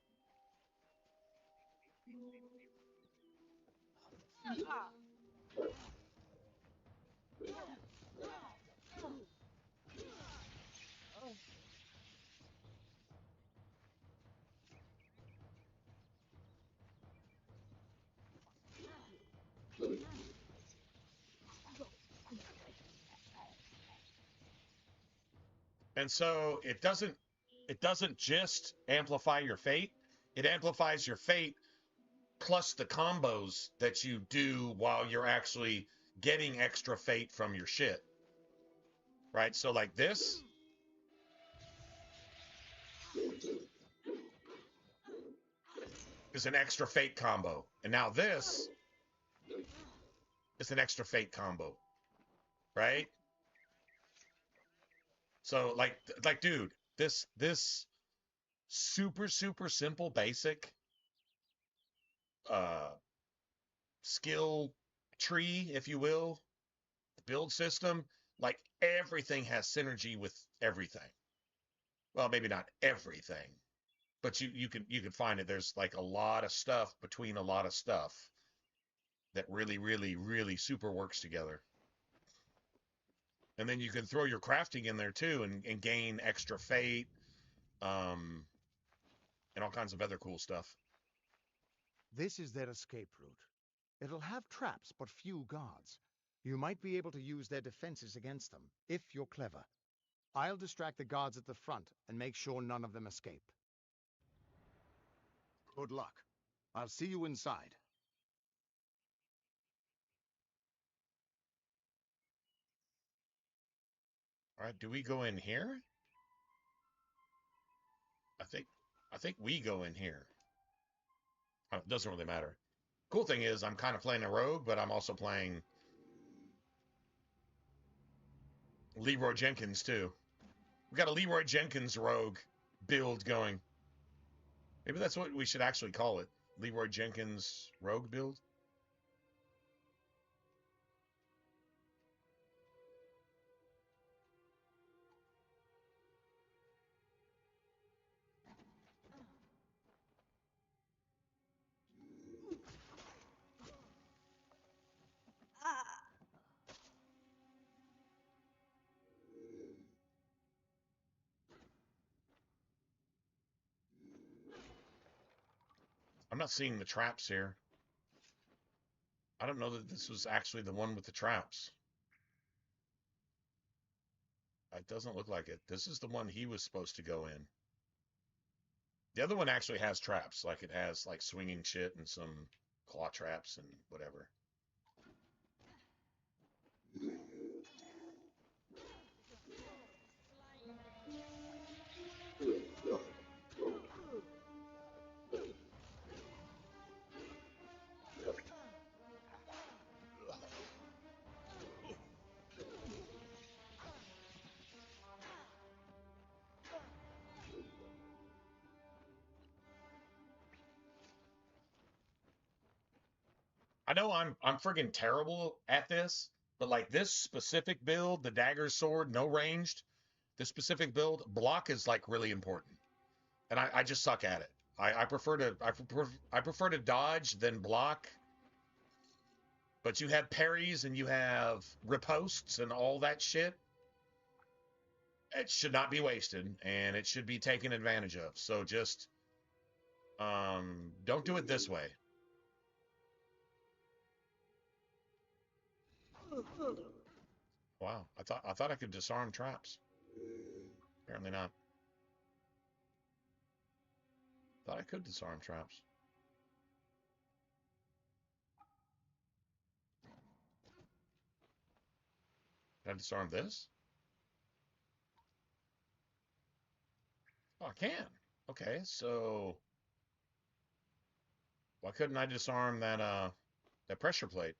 And so it doesn't just amplify your fate. It amplifies your fate plus the combos that you do while you're actually getting extra fate from your shit. Right? So like this is an extra fate combo. And now this is an extra fate combo. Right? So like dude, this super simple basic uh skill tree, if you will, build system, like everything has synergy with everything. Well, maybe not everything, but you can find it. There's like a lot of stuff between a lot of stuff that really super works together. And then you can throw your crafting in there too and gain extra fate, um, and all kinds of other cool stuff. This is their escape route. It'll have traps, but few guards. You might be able to use their defenses against them, if you're clever. I'll distract the guards at the front and make sure none of them escape. Good luck. I'll see you inside. All right, do we go in here? I think we go in here. It doesn't really matter. Cool thing is, I'm kind of playing a rogue, but I'm also playing Leroy Jenkins too. We got a Leroy Jenkins rogue build going. Maybe that's what we should actually call it. Leroy Jenkins rogue build. I'm not seeing the traps here. I don't know that this was actually the one with the traps. It doesn't look like it. This is the one he was supposed to go in. The other one actually has traps. Like it has like swinging shit and some claw traps and whatever. I know I'm friggin' terrible at this, but like this specific build, the dagger sword, no ranged, this specific build, block is like really important. And I just suck at it. I prefer to dodge than block. But you have parries and you have riposts and all that shit. It should not be wasted and it should be taken advantage of. So just don't do it this way. Wow, I thought I could disarm traps. Apparently not. Thought I could disarm traps. Can I disarm this? Oh, I can. Okay, so why couldn't I disarm that pressure plate?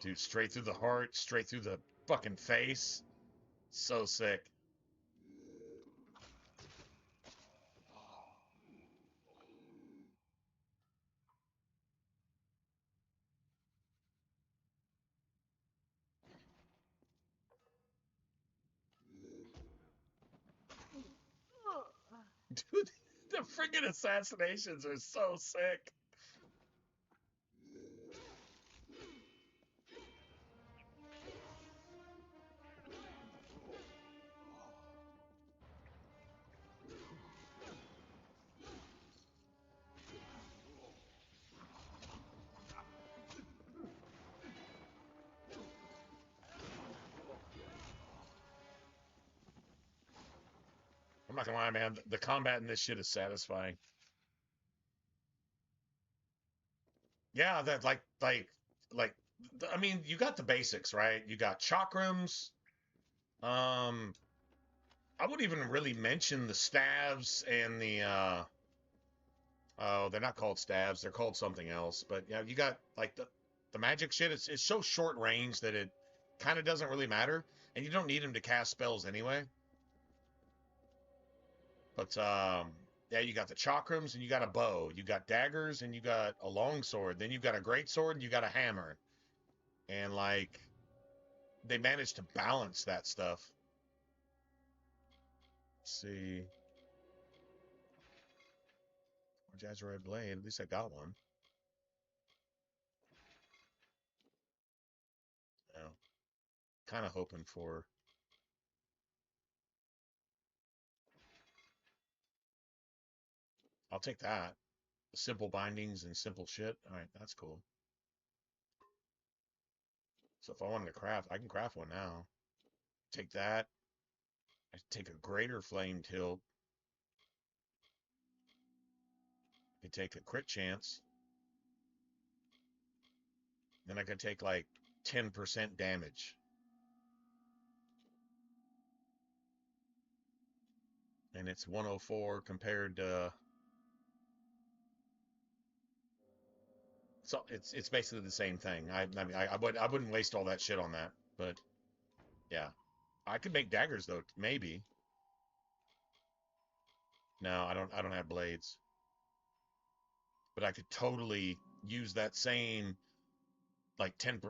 Dude, straight through the heart, straight through the fucking face. So sick. Dude, the freaking assassinations are so sick. I'm not gonna lie, man. The combat in this shit is satisfying. Yeah, that like. I mean, you got the basics, right? You got chakrams. Um, I would even really mention the staves and the oh, they're not called staves. They're called something else. But yeah, you got like the magic shit. It's so short range that it kind of doesn't really matter, and you don't need them to cast spells anyway. But yeah, you got the chakrams and you got a bow. You got daggers and you got a long sword. Then you got a great sword and you got a hammer. And like they managed to balance that stuff. Let's see. Jazzerite blade. At least I got one. You know, kind of hoping for. I'll take that. simple bindings and simple shit. All right, that's cool. So if I wanted to craft, I can craft one now. Take that. I take a greater flame tilt. I take a crit chance. Then I could take like 10% damage. And it's 104 compared to... So it's basically the same thing. I mean I wouldn't waste all that shit on that, but yeah. I could make daggers though, maybe. No, I don't have blades. But I could totally use that same like 10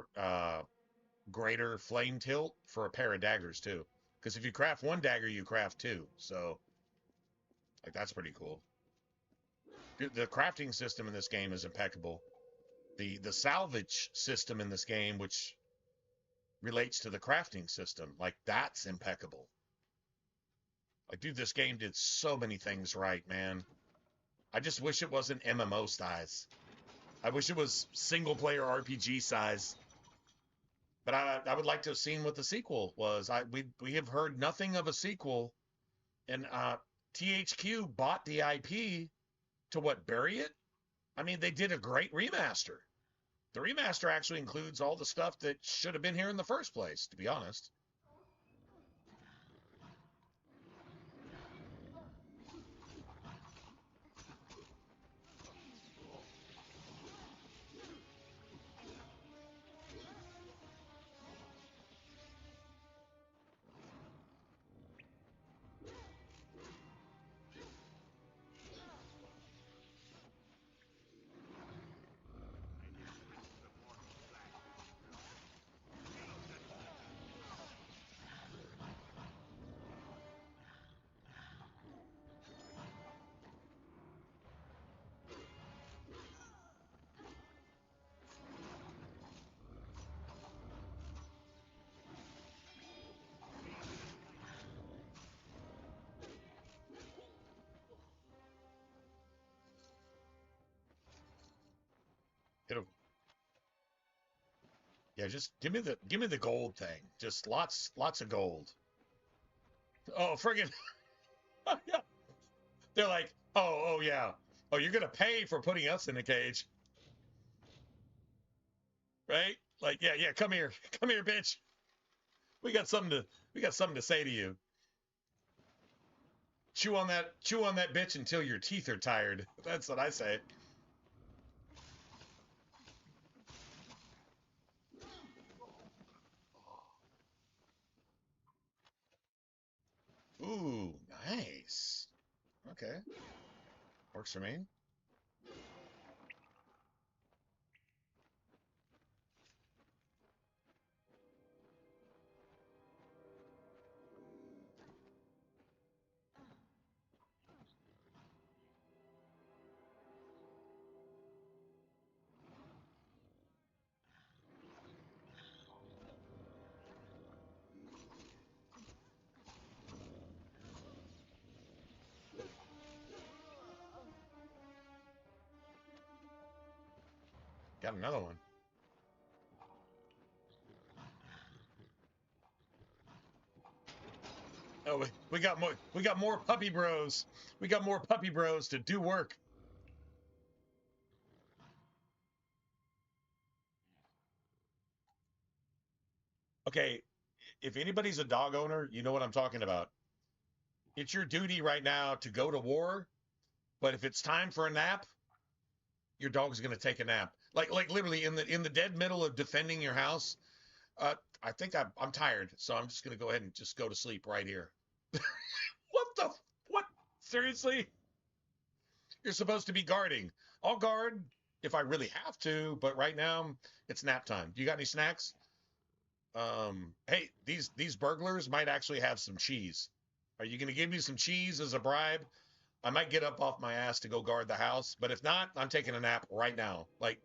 greater flame tilt for a pair of daggers too. Because if you craft one dagger, you craft two. So like that's pretty cool. The crafting system in this game is impeccable. The salvage system in this game, which relates to the crafting system, like that's impeccable. Like, dude, this game did so many things right, man. I just wish it wasn't MMO size. I wish it was single player RPG size. But I would like to have seen what the sequel was. We have heard nothing of a sequel, and THQ bought the IP to what, bury it? I mean, they did a great remaster. The remaster actually includes all the stuff that should have been here in the first place, to be honest. Yeah, just give me the gold thing. Just lots of gold. Oh, friggin' yeah. They're like, oh yeah. Oh, you're gonna pay for putting us in a cage. Right? Like, yeah, come here. Come here, bitch. We got something to say to you. Chew on that bitch until your teeth are tired. That's what I say. Ooh, nice. Okay. Works for me. Got another one. Oh, we got more puppy bros. We got more puppy bros to do work. Okay, if anybody's a dog owner, you know what I'm talking about. It's your duty right now to go to war, but if it's time for a nap, your dog's going to take a nap. Like literally in the dead middle of defending your house. I think I'm tired, so I'm just going to go ahead and just go to sleep right here. What? Seriously? You're supposed to be guarding. I'll guard if I really have to, but right now it's nap time. You got any snacks? Hey, these burglars might actually have some cheese. Are you going to give me some cheese as a bribe? I might get up off my ass to go guard the house, but if not, I'm taking a nap right now. Like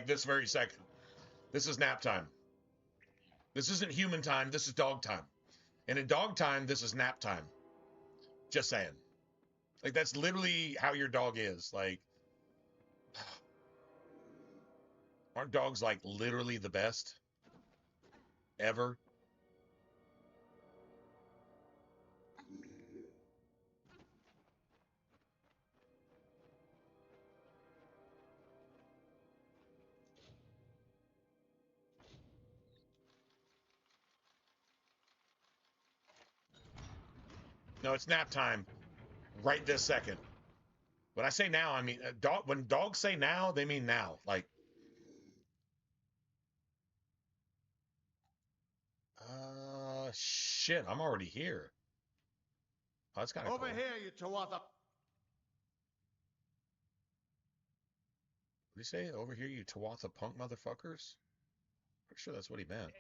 this very second. This is nap time. This isn't human time, this is dog time. And in dog time, this is nap time. Just saying. Like, that's literally how your dog is. Like, Aren't dogs like literally the best ever? No, it's nap time right this second. When I say now, I mean when dogs say now, they mean now. Like, shit, I'm already here. Oh, that's kind of cool. Over here, you Tawatha. What did he say? Over here, you Tawatha punk motherfuckers? Pretty sure that's what he meant.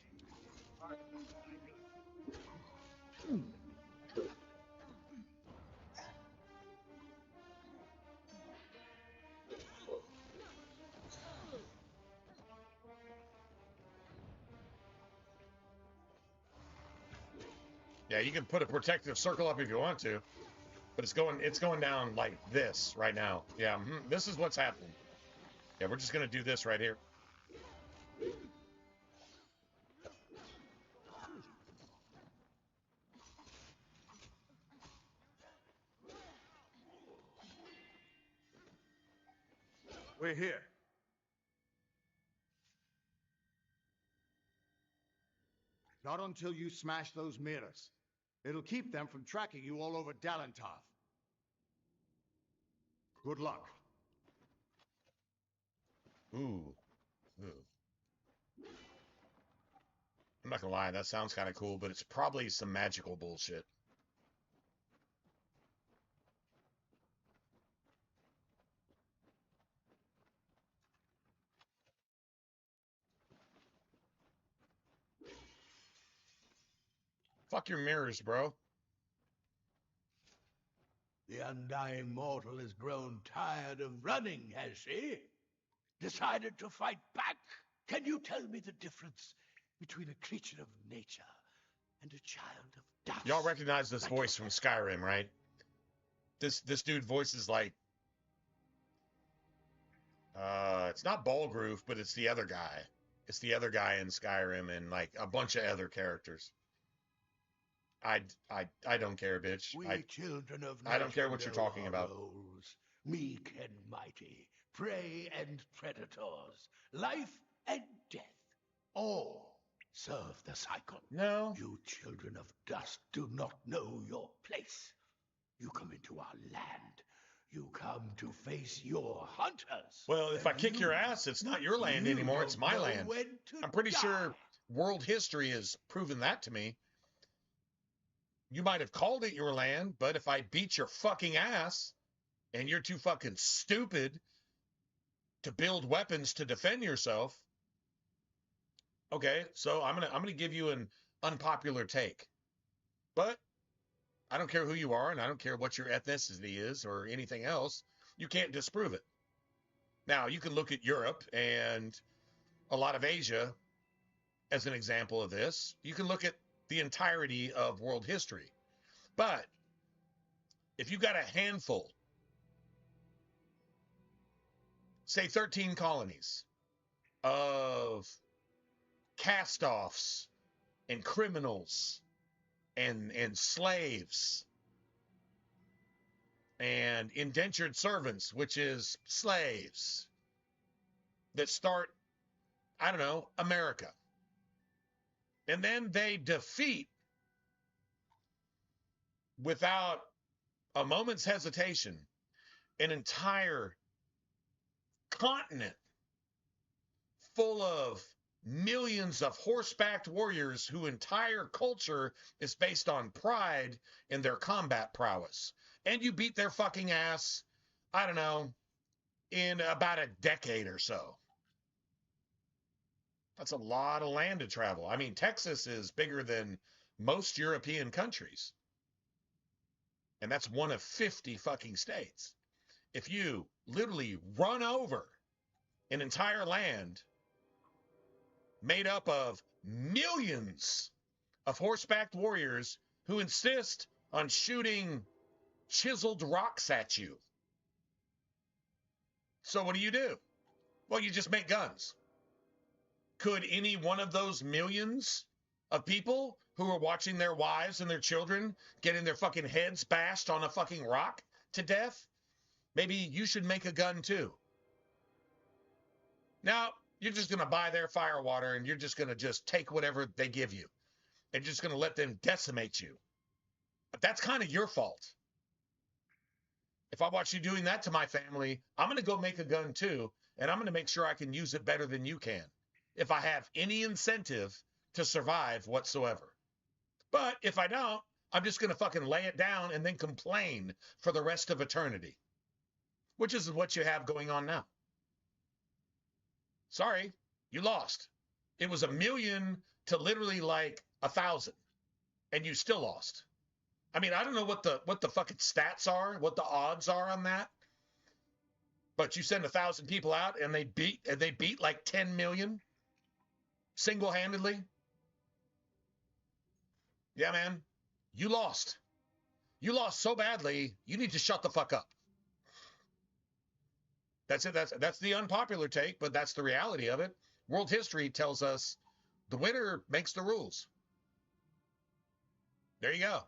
Yeah, you can put a protective circle up if you want to, but it's going down like this right now. Yeah, this is what's happening. Yeah, we're just gonna do this right here. We're here. Not until you smash those mirrors. It'll keep them from tracking you all over Dalantarth. Good luck. Ooh. I'm not gonna lie, that sounds kind of cool, but it's probably some magical bullshit. Fuck your mirrors, bro. The undying mortal has grown tired of running, has he? Decided to fight back? Can you tell me the difference between a creature of nature and a child of dust? Y'all recognize this voice from Skyrim, right? This dude voices like it's not Balgroove, but it's the other guy. It's the other guy in Skyrim and like a bunch of other characters. I don't care, bitch. We children of I don't care what you're know talking our about. roles. Meek and mighty, prey and predators, life and death, all serve the cycle. No. You children of dust do not know your place. You come into our land. You come to face your hunters. Well, if I kick your ass, it's not your land anymore. It's my land. I'm pretty sure world history has proven that to me. You might have called it your land, but if I beat your fucking ass and you're too fucking stupid to build weapons to defend yourself, okay, so I'm gonna give you an unpopular take. But I don't care who you are, and I don't care what your ethnicity is or anything else. You can't disprove it. Now, you can look at Europe and a lot of Asia as an example of this. You can look at the entirety of world history. But if you got a handful, say 13 colonies of cast-offs and criminals and slaves and indentured servants, which is slaves, that start, I don't know, America. And then they defeat, without a moment's hesitation, an entire continent full of millions of horsebacked warriors whose entire culture is based on pride in their combat prowess. And you beat their fucking ass, I don't know, in about a decade or so. That's a lot of land to travel. I mean, Texas is bigger than most European countries. And that's one of 50 fucking states. If you literally run over an entire land made up of millions of horsebacked warriors who insist on shooting chiseled rocks at you. So what do? Well, you just make guns. Could any one of those millions of people who are watching their wives and their children getting their fucking heads bashed on a fucking rock to death, maybe you should make a gun too. Now, you're just going to buy their fire water and you're just going to just take whatever they give you. And you're just going to let them decimate you. But that's kind of your fault. If I watch you doing that to my family, I'm going to go make a gun too, and I'm going to make sure I can use it better than you can, if I have any incentive to survive whatsoever. But if I don't, I'm just going to fucking lay it down and then complain for the rest of eternity, which is what you have going on now. Sorry, you lost. It was 1 million to literally like 1,000, and you still lost. I mean, I don't know what the fucking stats are, what the odds are on that. But you send 1,000 people out and they beat like 10 million single-handedly. Yeah, man, you lost. You lost so badly, you need to shut the fuck up. That's it. That's the unpopular take, but that's the reality of it. World history tells us the winner makes the rules. There you go.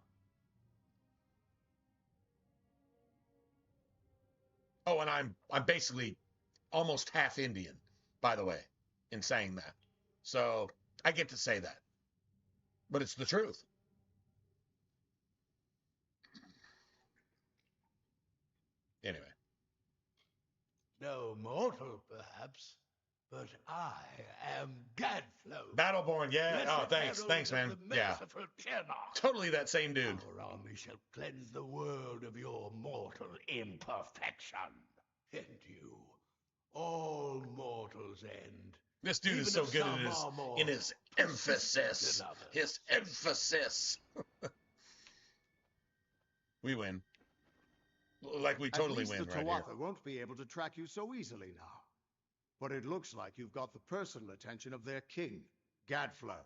Oh, and I'm basically almost half Indian, by the way, in saying that. So I get to say that. But it's the truth. Anyway. No mortal, perhaps, but I am Gadflow. Battleborn, yeah. Blessed Oh, thanks. herald Thanks, of man. the Yeah. merciful Tiernock. Totally that same dude. Our army shall cleanse the world of your mortal imperfection. And you, all mortals end. This dude is so good in his emphasis. His emphasis. We win. Like we totally win right here. At least the Tuatha won't be able to track you so easily now. But it looks like you've got the personal attention of their king, Gadflow.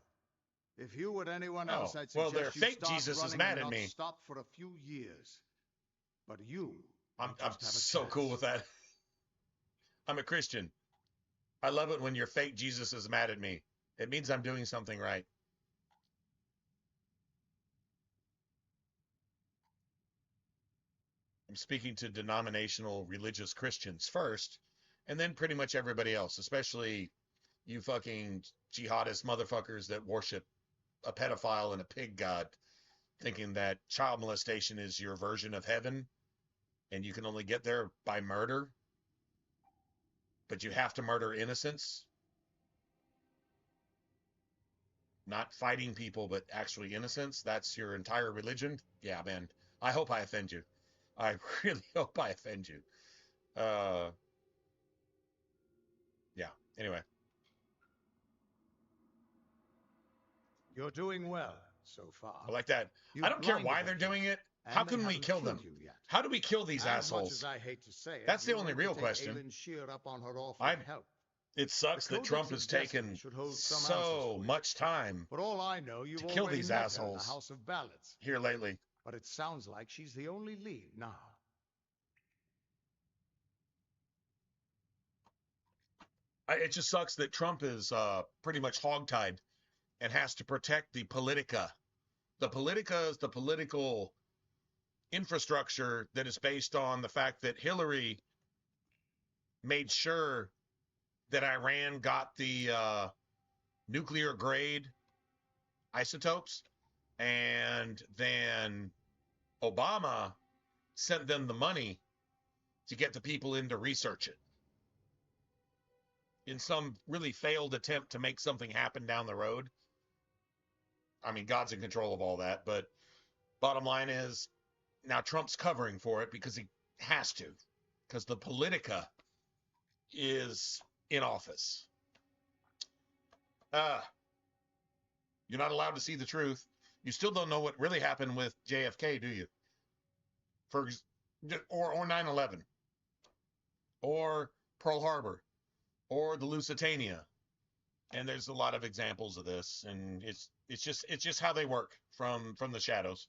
If you or anyone else, I'd suggest their you fake start Jesus is running mad and at not me. Stop for a few years. But you, I'm so cool with that. I'm a Christian. I love it when your fake Jesus is mad at me. It means I'm doing something right. I'm speaking to denominational religious Christians first, and then pretty much everybody else, especially you fucking jihadist motherfuckers that worship a pedophile and a pig god, thinking that child molestation is your version of heaven, and you can only get there by murder, but you have to murder innocents. Not fighting people, but actually innocents. That's your entire religion. Yeah, man. I hope I offend you. I really hope I offend you. Yeah. Anyway. You're doing well so far. I like that. I don't care why they're doing it. How can we kill them? How do we kill these assholes? As much as I hate to say it, that's the only real question. It sucks that Trump has taken so much time but all I know, to kill these assholes the House of Ballots. Here lately. But it sounds like she's the only lead now. It just sucks that Trump is pretty much hogtied and has to protect the politica. The politica is the political infrastructure that is based on the fact that Hillary made sure that Iran got the nuclear grade isotopes, and then Obama sent them the money to get the people in to research it in some really failed attempt to make something happen down the road. I mean, God's in control of all that, but bottom line is now Trump's covering for it because he has to, because the politica is in office. You're not allowed to see the truth. You still don't know what really happened with JFK, do you? Or 9/11, or Pearl Harbor, or the Lusitania. And there's a lot of examples of this, and it's just how they work from the shadows.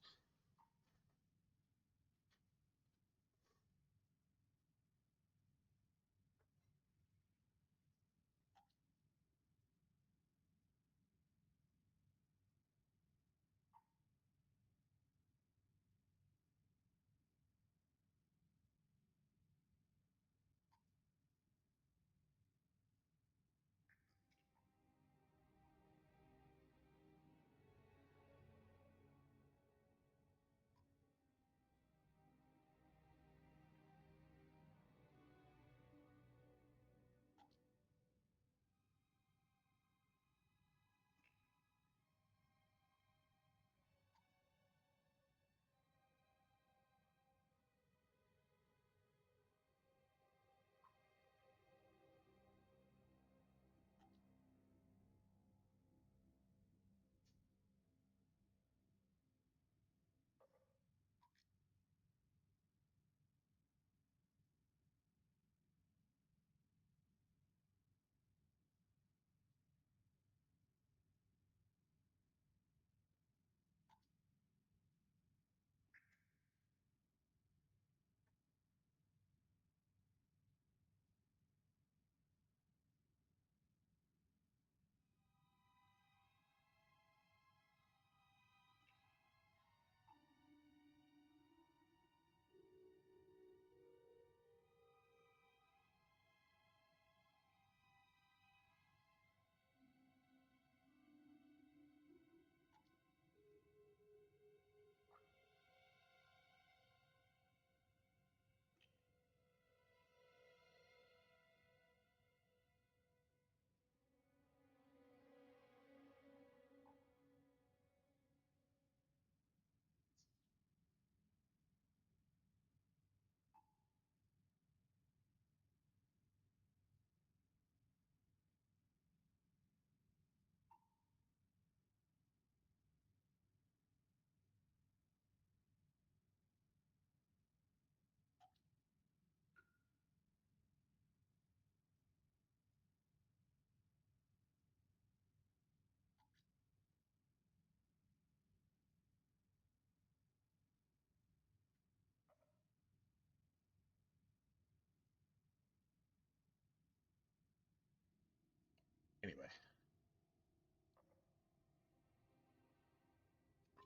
Anyway.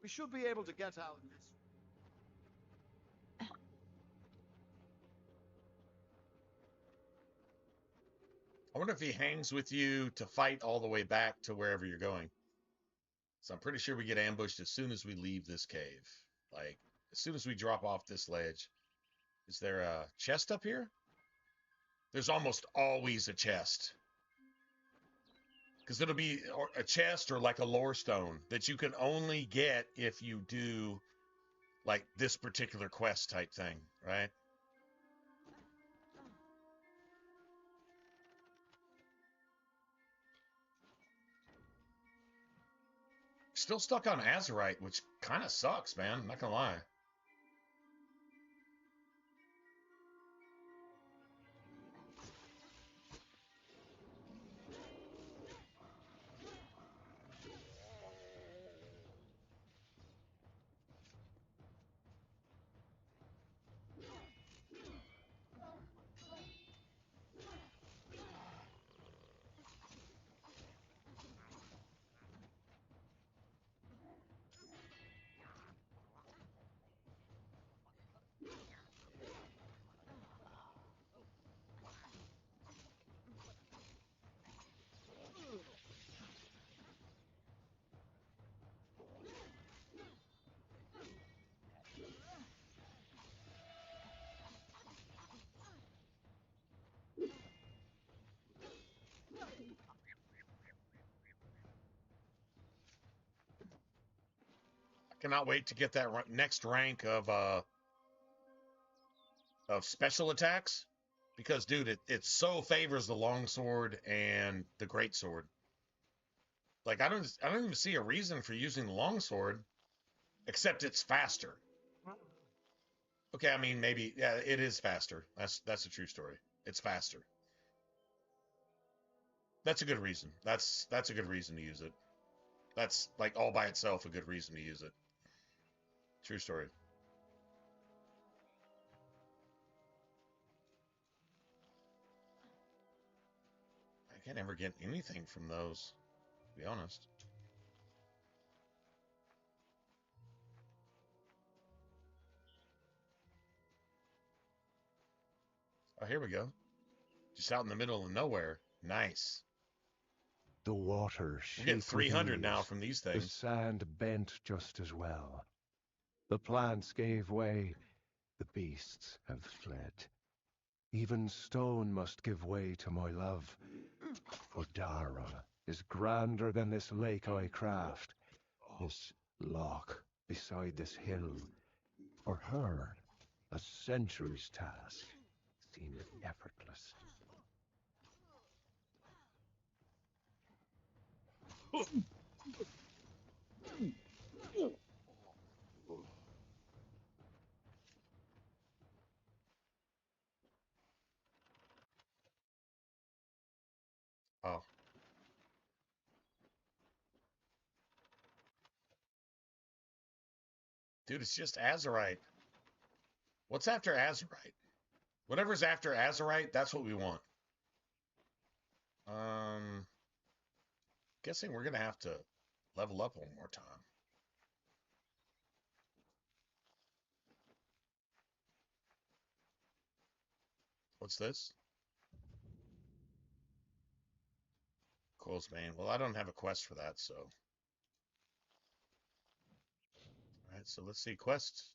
We should be able to get out of this. I wonder if he hangs with you to fight all the way back to wherever you're going. So I'm pretty sure we get ambushed as soon as we leave this cave. Like, as soon as we drop off this ledge. Is there a chest up here? There's almost always a chest. Because it'll be a chest or like a lore stone that you can only get if you do like this particular quest type thing, right? Still stuck on Azurite, which kind of sucks, man. I'm not gonna lie. Cannot wait to get that next rank of special attacks, because dude, it so favors the longsword and the greatsword. Like I don't even see a reason for using the longsword, except it's faster. Okay, I mean maybe yeah, it is faster. That's a true story. It's faster. That's a good reason. That's a good reason to use it. That's like all by itself a good reason to use it. True story. I can't ever get anything from those, to be honest. Oh, here we go. Just out in the middle of nowhere. Nice. The water We get shook with 300 now ease. from these The things. sand bent just as well. The plants gave way. The beasts have fled. Even stone must give way to my love. For Dara is grander than this lake I craft. This loch beside this hill. For her, a century's task seemed effortless. Oh. Dude, it's just Azurite. What's after Azurite? Whatever's after Azurite, that's what we want. Guessing we're gonna have to level up one more time. What's this? Coils Bane. Well, I don't have a quest for that, so. Alright, so let's see. Quests.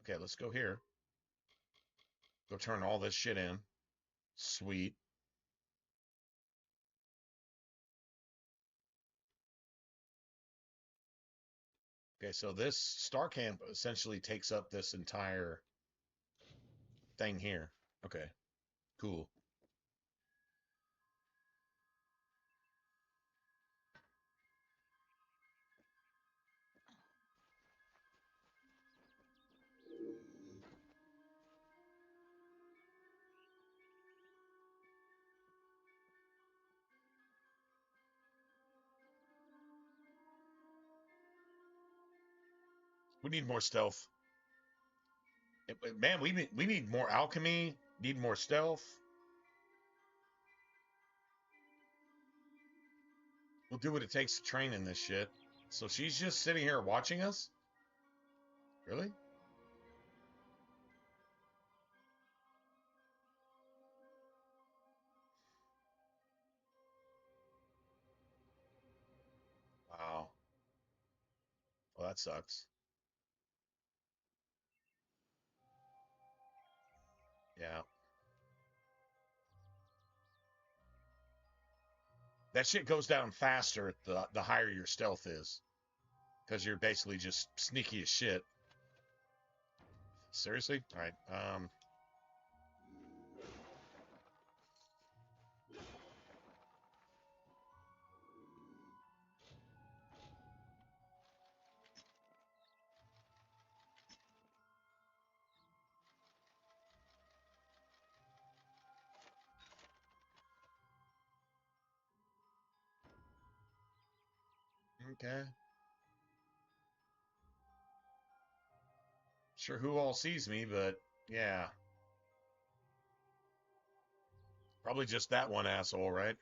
Okay, let's go here. Go turn all this shit in. Sweet. Okay, so this star camp essentially takes up this entire thing here. Okay, cool. We need more stealth. Man, we need more alchemy Need more stealth. We'll do what it takes to train in this shit. So she's just sitting here watching us? Really? Wow. Well, that sucks. Yeah. That shit goes down faster the higher your stealth is. Because you're basically just sneaky as shit. Seriously? Alright, okay. Sure who all sees me, but yeah. Probably just that one asshole, right?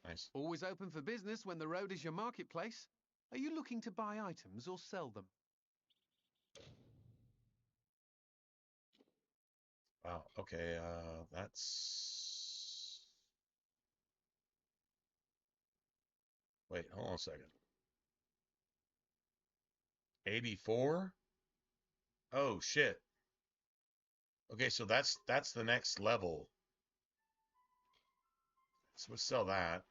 Nice. Always open for business when the road is your marketplace. Are you looking to buy items or sell them? Wow, okay, that's... Wait, hold on a second. 84? Oh, shit. Okay, so that's the next level. So we'll sell that.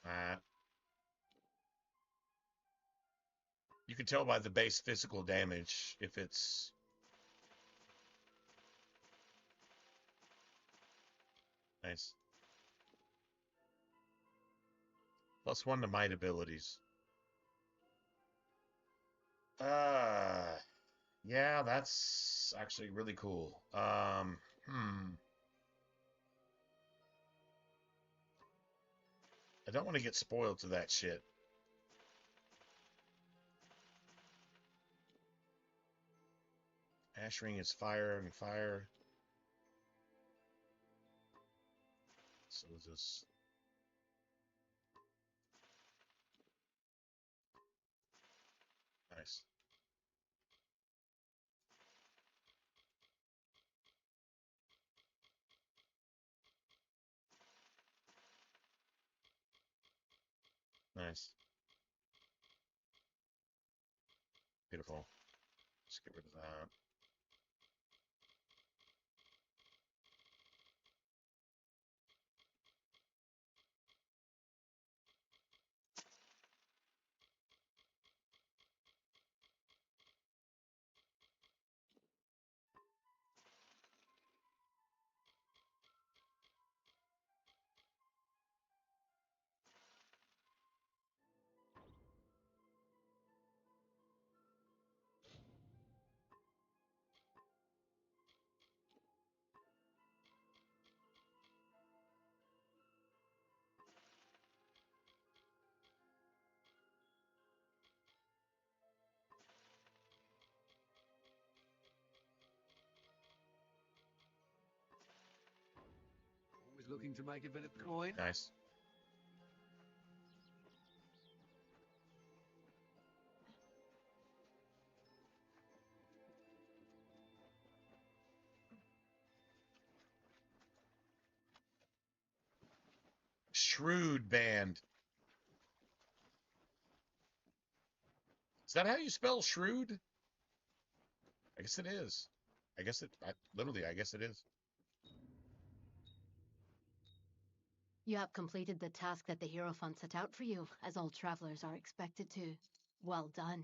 That. You can tell by the base physical damage if it's... Nice. +1 to might abilities. Yeah, that's actually really cool. I don't want to get spoiled to that shit. Ash Ring is fire and fire. So just... Nice. Nice. Beautiful. Let's get rid of that. Always looking to make a bit of coin. Nice. Shrewd Band. Is that how you spell shrewd? I guess it is. I guess it... literally, I guess it is. You have completed the task that the Hierophant set out for you, as all travelers are expected to. Well done.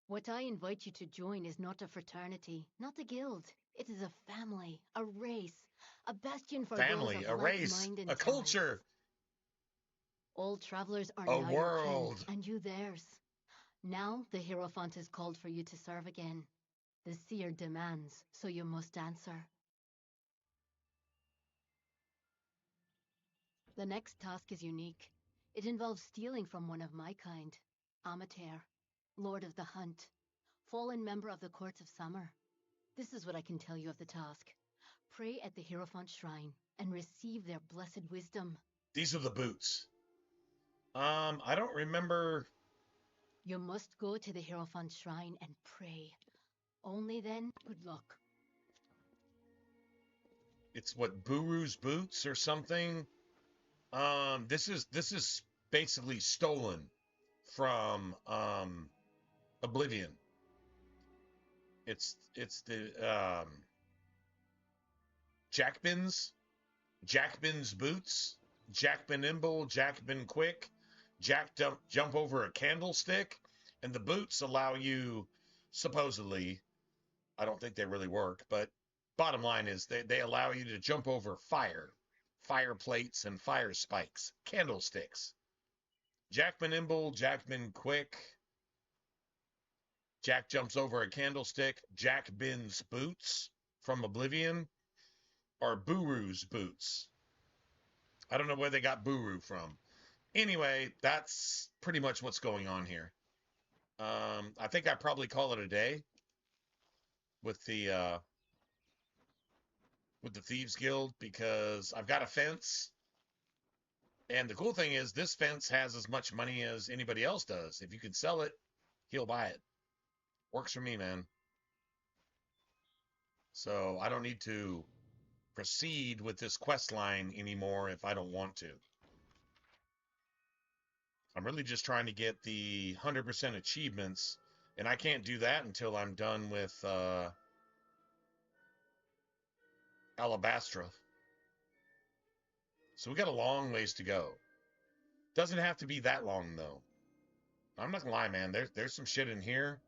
What I invite you to join is not a fraternity, not a guild. It is a family, a race, a bastion for Family, those a of race, like-minded a culture. All travelers are A now your kin, world. and you theirs. Now the Hierophant is called for you to serve again. The seer demands, so you must answer. The next task is unique. It involves stealing from one of my kind, Amateur, Lord of the Hunt, fallen member of the Courts of Summer. This is what I can tell you of the task. Pray at the Hierophant Shrine and receive their blessed wisdom. These are the boots. I don't remember. You must go to the Hierophant Shrine and pray. Only then, good luck. It's what, Buru's boots or something. This is basically stolen from Oblivion. It's the Jackbin's boots. Jack been nimble, Jack been quick, Jack jump over a candlestick, and the boots allow you, supposedly, I don't think they really work, but bottom line is they allow you to jump over fire plates and fire spikes, candlesticks. Jack been nimble, Jack been quick, Jack jumps over a candlestick. Jack Bin's boots from Oblivion are Buru's boots. I don't know where they got Buru from. Anyway, that's pretty much what's going on here. I think I probably call it a day with the Thieves Guild, because I've got a fence, and the cool thing is this fence has as much money as anybody else does. If you can sell it, he'll buy it. Works for me, man. So I don't need to proceed with this quest line anymore if I don't want to. I'm really just trying to get the 100% achievements, and I can't do that until I'm done with Alabastra. So we got a long ways to go. Doesn't have to be that long, though. I'm not gonna lie, man. There's some shit in here.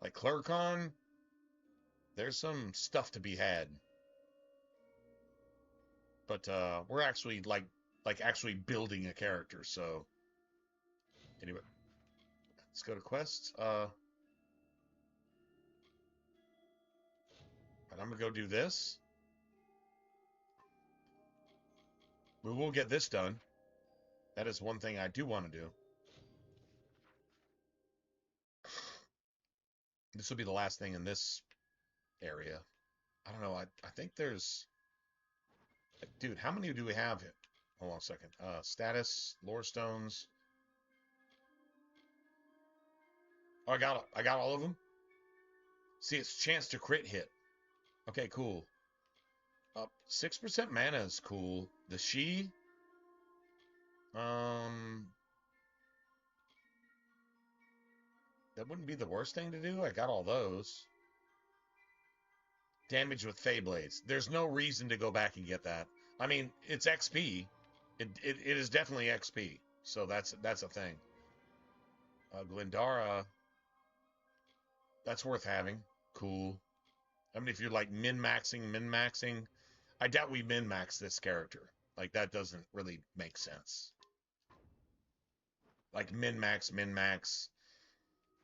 Like Clercon, there's some stuff to be had. But we're actually like actually building a character, so anyway. Let's go to quests. And I'm gonna go do this. We will get this done. That is one thing I do want to do. This will be the last thing in this area. I don't know. I think there's... Dude, how many do we have here? Hold on a second. Status, lore stones. Oh, I got all of them. See, it's chance to crit hit. Okay, cool. 6% mana is cool. The She. That wouldn't be the worst thing to do. I got all those. Damage with Feyblades. There's no reason to go back and get that. I mean, it's XP. It is definitely XP. So that's a thing. Glendara. That's worth having. Cool. I mean, if you're like min-maxing. I doubt we min-max this character. Like, that doesn't really make sense. Like, min-max.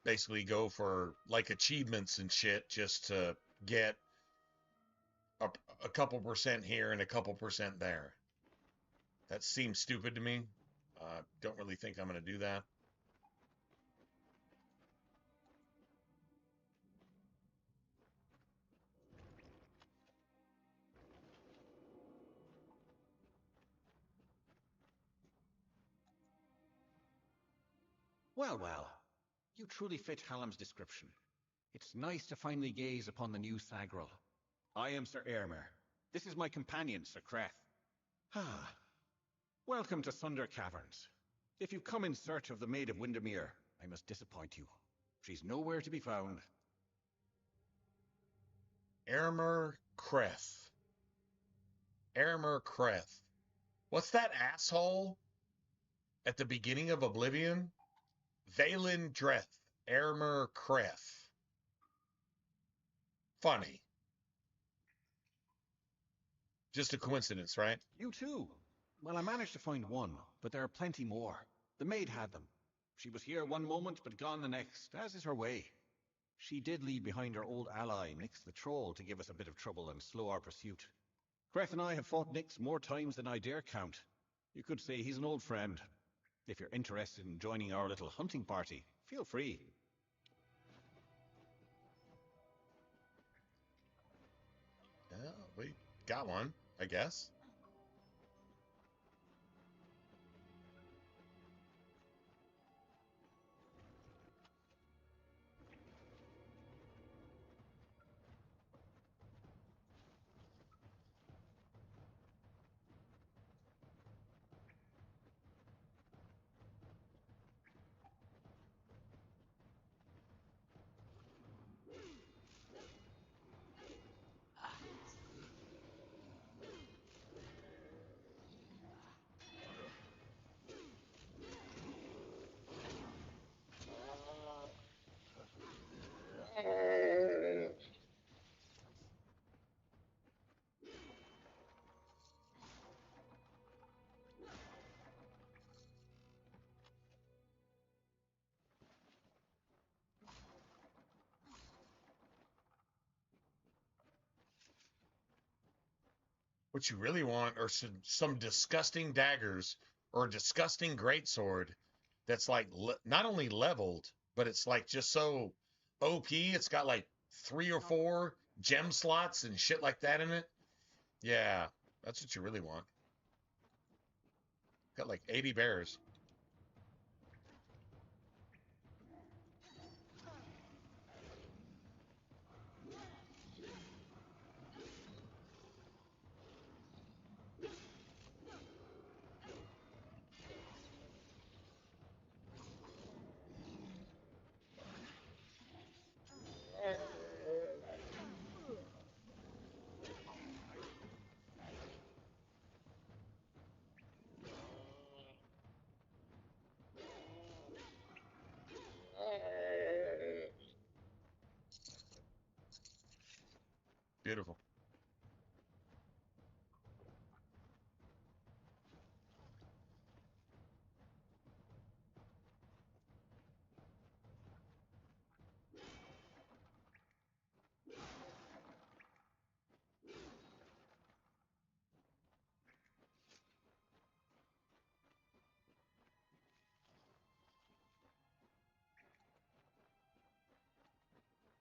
Basically go for, like, achievements and shit just to get a couple percent here and a couple percent there. That seems stupid to me. Don't really think I'm going to do that. Well, well. You truly fit Hallam's description. It's nice to finally gaze upon the new Thagral. I am Sir Airmer. This is my companion, Sir Creth. Ah. Welcome to Thunder Caverns. If you've come in search of the Maid of Windermere, I must disappoint you. She's nowhere to be found. Airmer Creth. Airmer Creth. What's that asshole at the beginning of Oblivion? Valen Dreth. Airmer Creth. Funny. Just a coincidence, right? You too. Well, I managed to find one, but there are plenty more. The maid had them. She was here one moment, but gone the next, as is her way. She did leave behind her old ally, Nyx the Troll, to give us a bit of trouble and slow our pursuit. Creth and I have fought Nyx more times than I dare count. You could say he's an old friend. If you're interested in joining our little hunting party, feel free. Yeah, we got one, I guess. What you really want are some disgusting daggers or a disgusting greatsword that's like not only leveled, but it's like just so OP. It's got like 3 or 4 gem slots and shit like that in it. Yeah, that's what you really want. Got like 80 bears. Beautiful.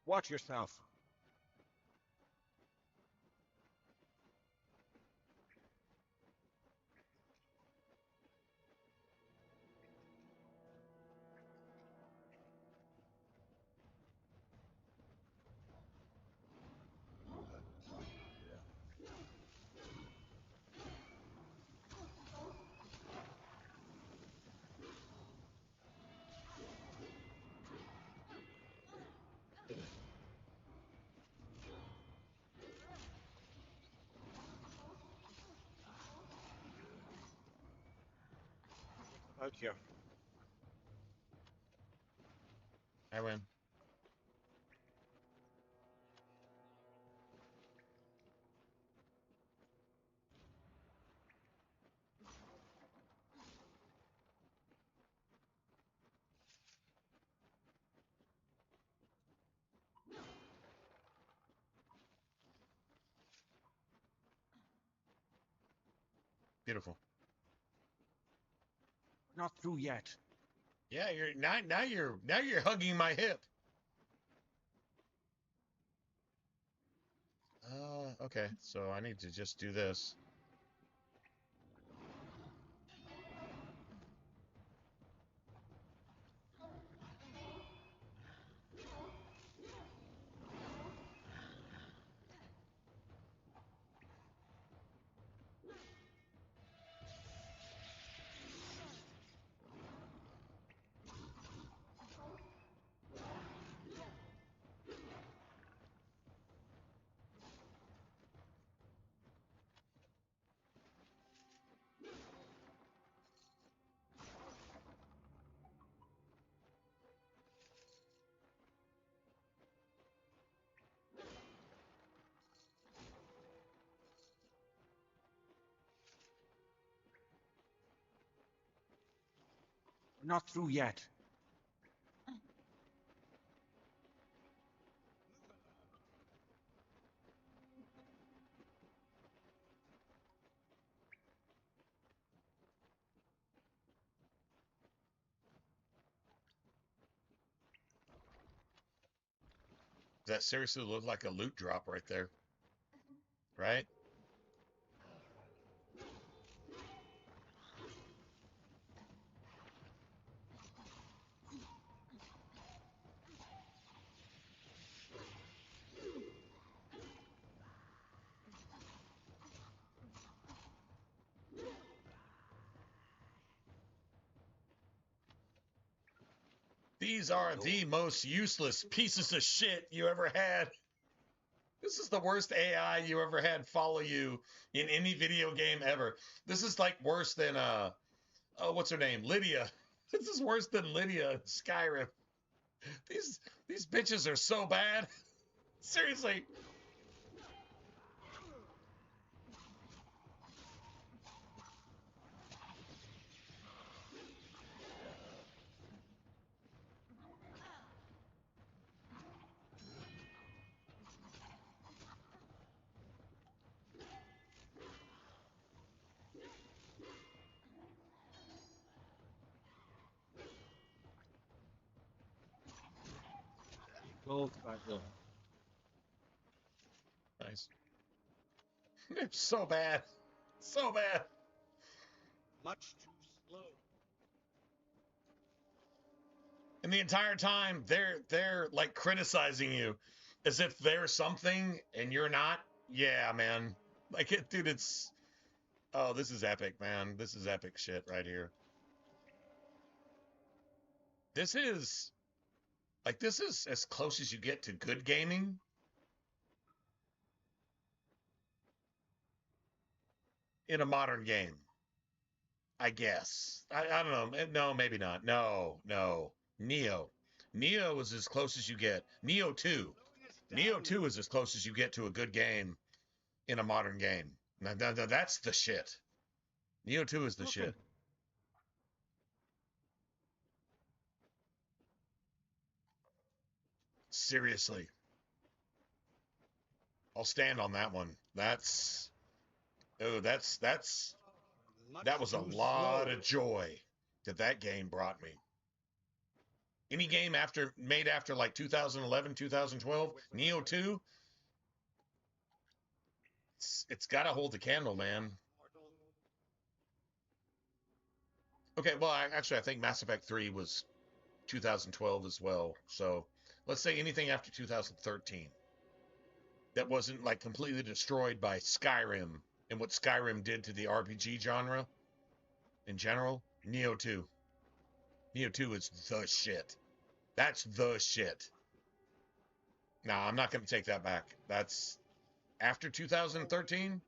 Watch yourself. Out here. I win. Beautiful. Not through yet. Yeah, you're hugging my hip. Okay, so I need to just do this. Not through yet. that seriously looked like a loot drop right there. Right? These are the most useless pieces of shit you ever had. This is the worst AI you ever had follow you in any video game ever. This is like worse than oh, what's her name? Lydia. This is worse than Lydia in Skyrim. These bitches are so bad. Seriously. Gold back there. Nice. It's so bad. So bad. Much too slow. And the entire time they're like criticizing you as if they're something and you're not. Yeah, man. Like it, dude, it's oh, this is epic, man. This is epic shit right here. This is as close as you get to good gaming. In a modern game. I guess. I don't know. No, maybe not. No. Neo. Neo is as close as you get. Neo 2. Neo 2 is as close as you get to a good game in a modern game. Now, that's the shit. Neo 2 is the shit. Seriously. I'll stand on that one. That was a lot of joy that game brought me. Any game made after like 2011, 2012, Neo 2, it's got to hold the candle, man. Okay, well, actually, I think Mass Effect 3 was 2012 as well. So let's say anything after 2013 that wasn't like completely destroyed by Skyrim and what Skyrim did to the RPG genre in general. Neo 2. Neo 2 is the shit. That's the shit. No, I'm not going to take that back. That's after 2013.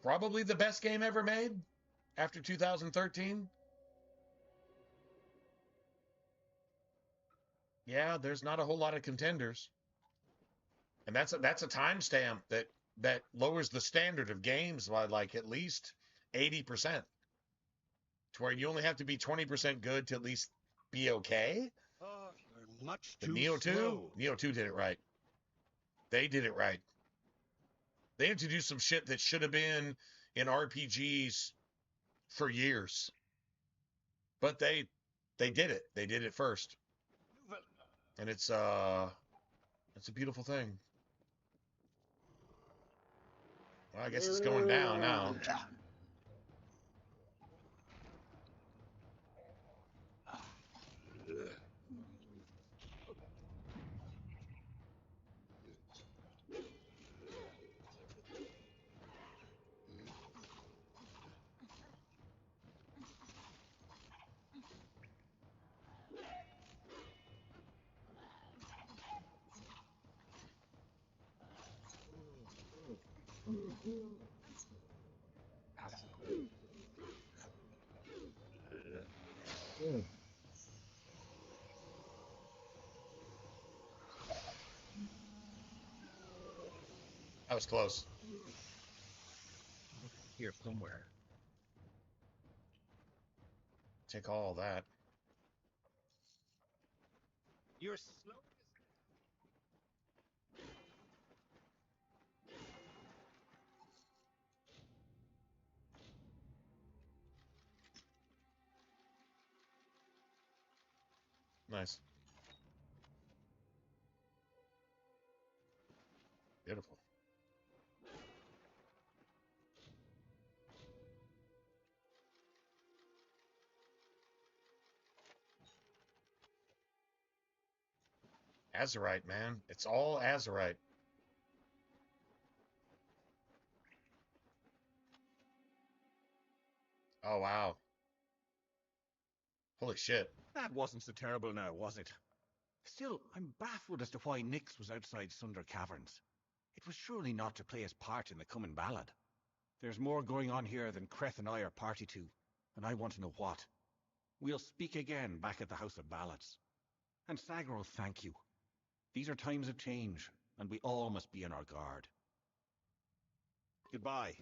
Probably the best game ever made after 2013. Yeah, there's not a whole lot of contenders. And that's a timestamp that lowers the standard of games by like at least 80%. To where you only have to be 20% good to at least be okay. Oh, you're much But too Neo 2, slow. Neo 2 did it right. They did it right. They introduced some shit that should have been in RPGs for years. But they did it. They did it first. And it's a beautiful thing. Well, I guess it's going down now. That was close. Here somewhere. Take all that. You're slow. Nice. Beautiful. Azurite, man. It's all Azurite. Oh, wow. Holy shit. That wasn't so terrible now, was it? Still, I'm baffled as to why Nyx was outside Sunder Caverns. It was surely not to play his part in the coming ballad. There's more going on here than Creth and I are party to, and I want to know what. We'll speak again back at the House of Ballads. And Sagrel, thank you. These are times of change, and we all must be on our guard. Goodbye.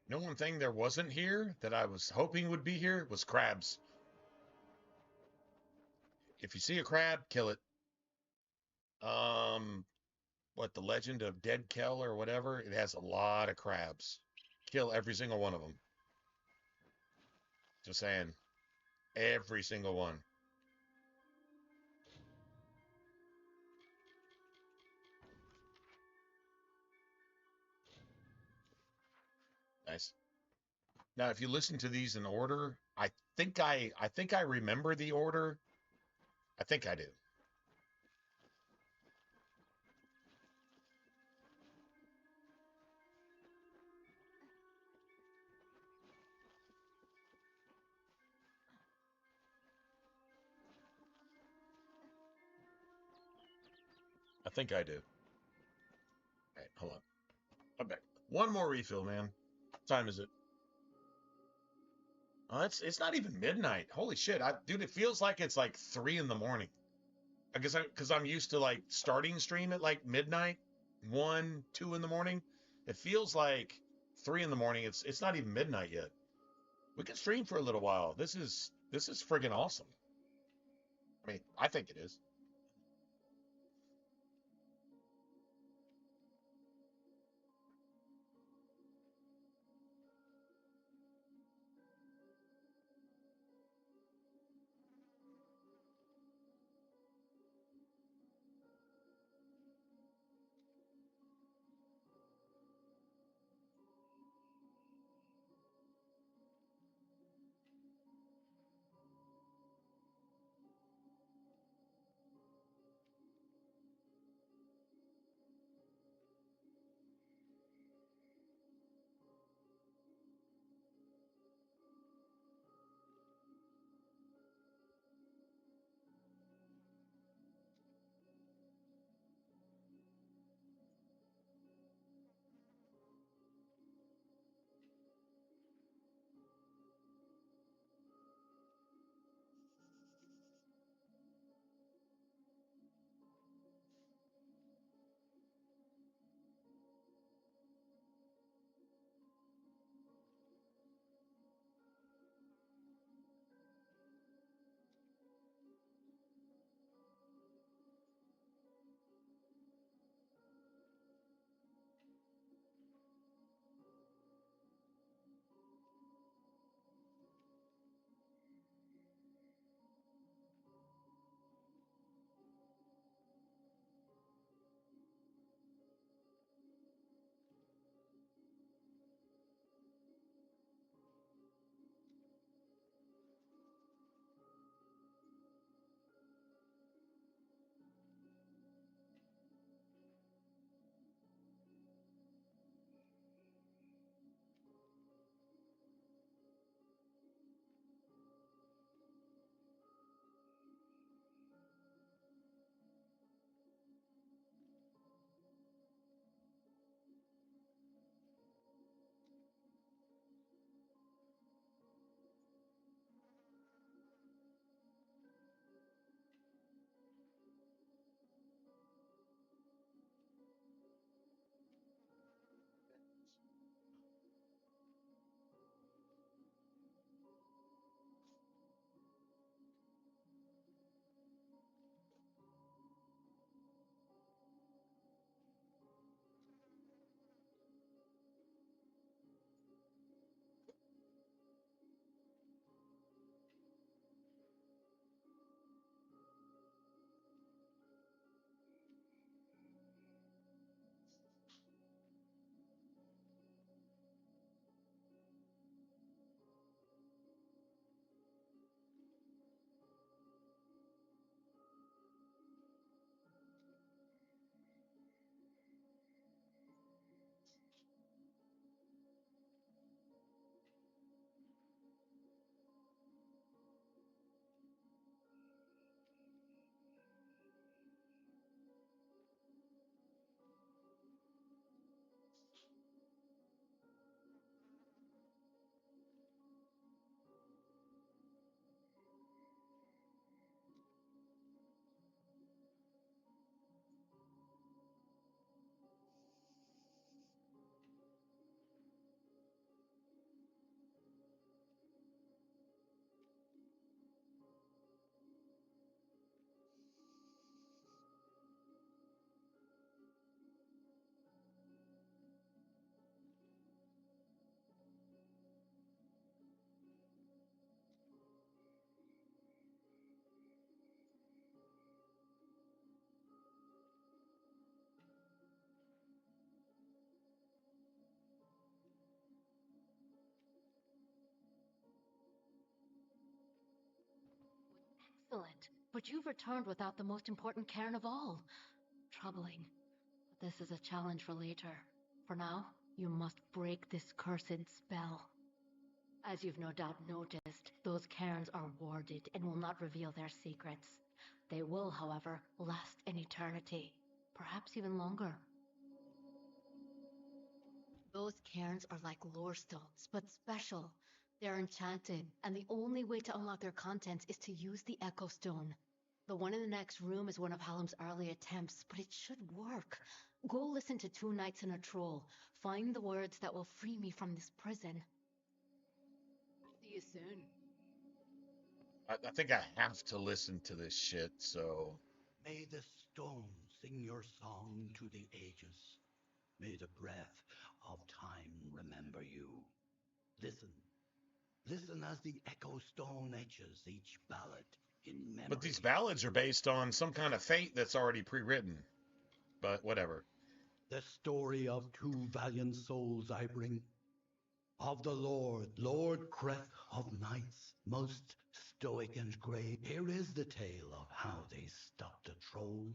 No one thing there wasn't here that I was hoping would be here was crabs. If you see a crab, kill it. What, the Legend of Dead Kell or whatever? It has a lot of crabs. Kill every single one of them. Just saying. Every single one. Nice. Now, if you listen to these in order, I think I remember the order. I think I do. I think I do. All right, hold on. I'm back. One more refill, man. What time is it? Oh, it's not even midnight. Holy shit, dude! It feels like it's like 3 in the morning. I guess because I'm used to like starting stream at like midnight, 1, 2 in the morning. It feels like 3 in the morning. It's not even midnight yet. We can stream for a little while. This is friggin' awesome. I mean, I think it is. Excellent. But you've returned without the most important cairn of all. Troubling. But this is a challenge for later. For now, you must break this cursed spell. As you've no doubt noticed, those cairns are warded and will not reveal their secrets. They will, however, last an eternity. Perhaps even longer. Those cairns are like lore stones, but special. They're enchanted, and the only way to unlock their contents is to use the Echo Stone. The one in the next room is one of Hallam's early attempts, but it should work. Go listen to Two Knights and a Troll. Find the words that will free me from this prison. See you soon. I think I have to listen to this shit, so... May the stone sing your song to the ages. May the breath of time remember you. Listen. Listen as the Echo Stone etches each ballad in memory. But these ballads are based on some kind of fate that's already pre-written. But whatever. The story of two valiant souls I bring. Of the Lord Creth of Knights, most stoic and grey. Here is the tale of how they stopped a troll.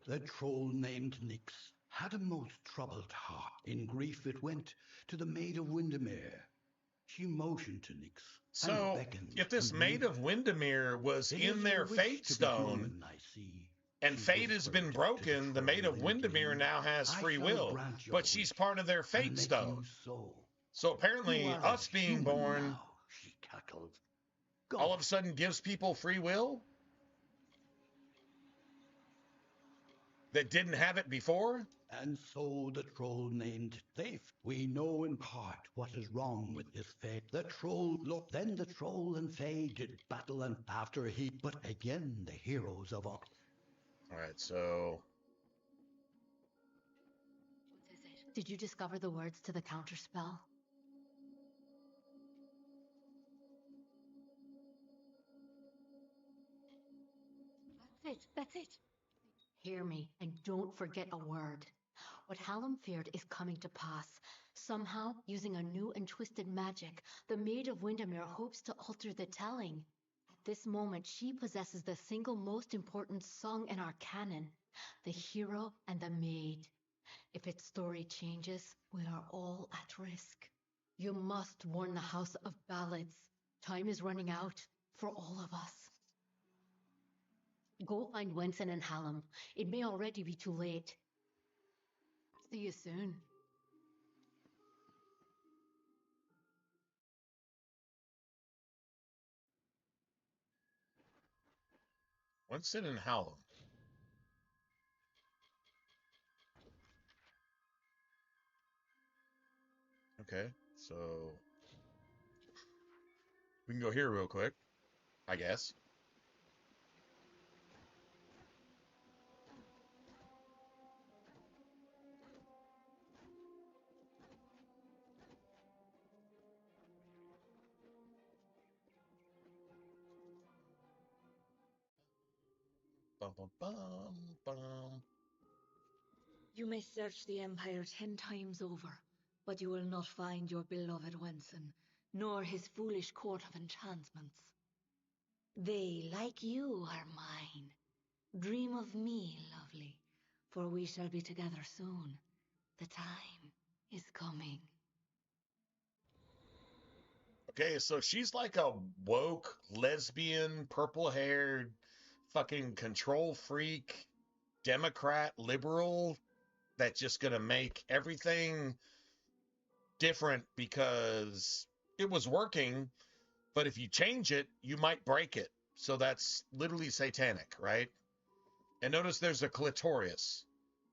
The troll named Nyx had a most troubled heart. In grief it went to the Maid of Windermere. She motioned to Nyx and So, beckoned if this to Maid move. of Windermere was It in is their your wish Fate to be Stone, human, I see. and She Fate has been whispered to broken, the Maid of troll in Windermere glee. now has I free shall will, grant your but she's part of their and Fate make Stone. you so. So You apparently, are us a being human born now, she cackled. all of a sudden gives people free will that didn't have it before? And so the troll named Faith. We know in part what is wrong with this fate. The troll looked, then the troll and Fae did battle, and after he, but again the heroes of all. Alright, so... What is it? Did you discover the words to the counterspell? That's it. Hear me, and don't forget a word. What Hallam feared is coming to pass. Somehow, using a new and twisted magic, the Maid of Windermere hopes to alter the telling. At this moment, she possesses the single most important song in our canon, the hero and the maid. If its story changes, we are all at risk. You must warn the House of Ballads. Time is running out for all of us. Go find Wenson and Hallam. It may already be too late. See you soon. Winston and Hallam. Okay, so... we can go here real quick, I guess. Bum, bum, bum, bum. You may search the Empire 10 times over, but you will not find your beloved Wenson, nor his foolish court of enchantments. They, like you, are mine. Dream of me, lovely, for we shall be together soon. The time is coming. Okay, so she's like a woke, lesbian, purple-haired, fucking control freak, Democrat, liberal, that's just gonna make everything different because it was working, but if you change it, you might break it. So that's literally satanic, right? And notice there's a clitoris.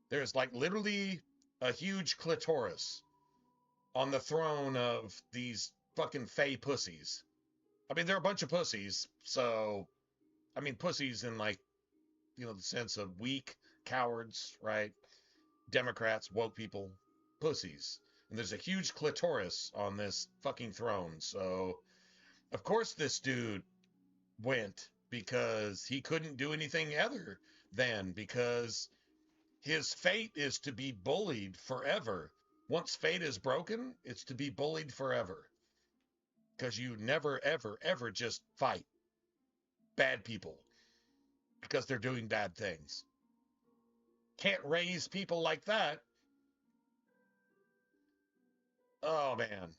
There's like literally a huge clitoris on the throne of these fucking fey pussies. I mean, they're a bunch of pussies, so... I mean, pussies in, like, you know, the sense of weak, cowards, right? Democrats, woke people, pussies. And there's a huge clitoris on this fucking throne, so... Of course this dude went, because he couldn't do anything other than, because his fate is to be bullied forever. Once fate is broken, it's to be bullied forever. Because you never, ever, ever just fight. bad people because they're doing bad things. Can't raise people like that. Oh, man.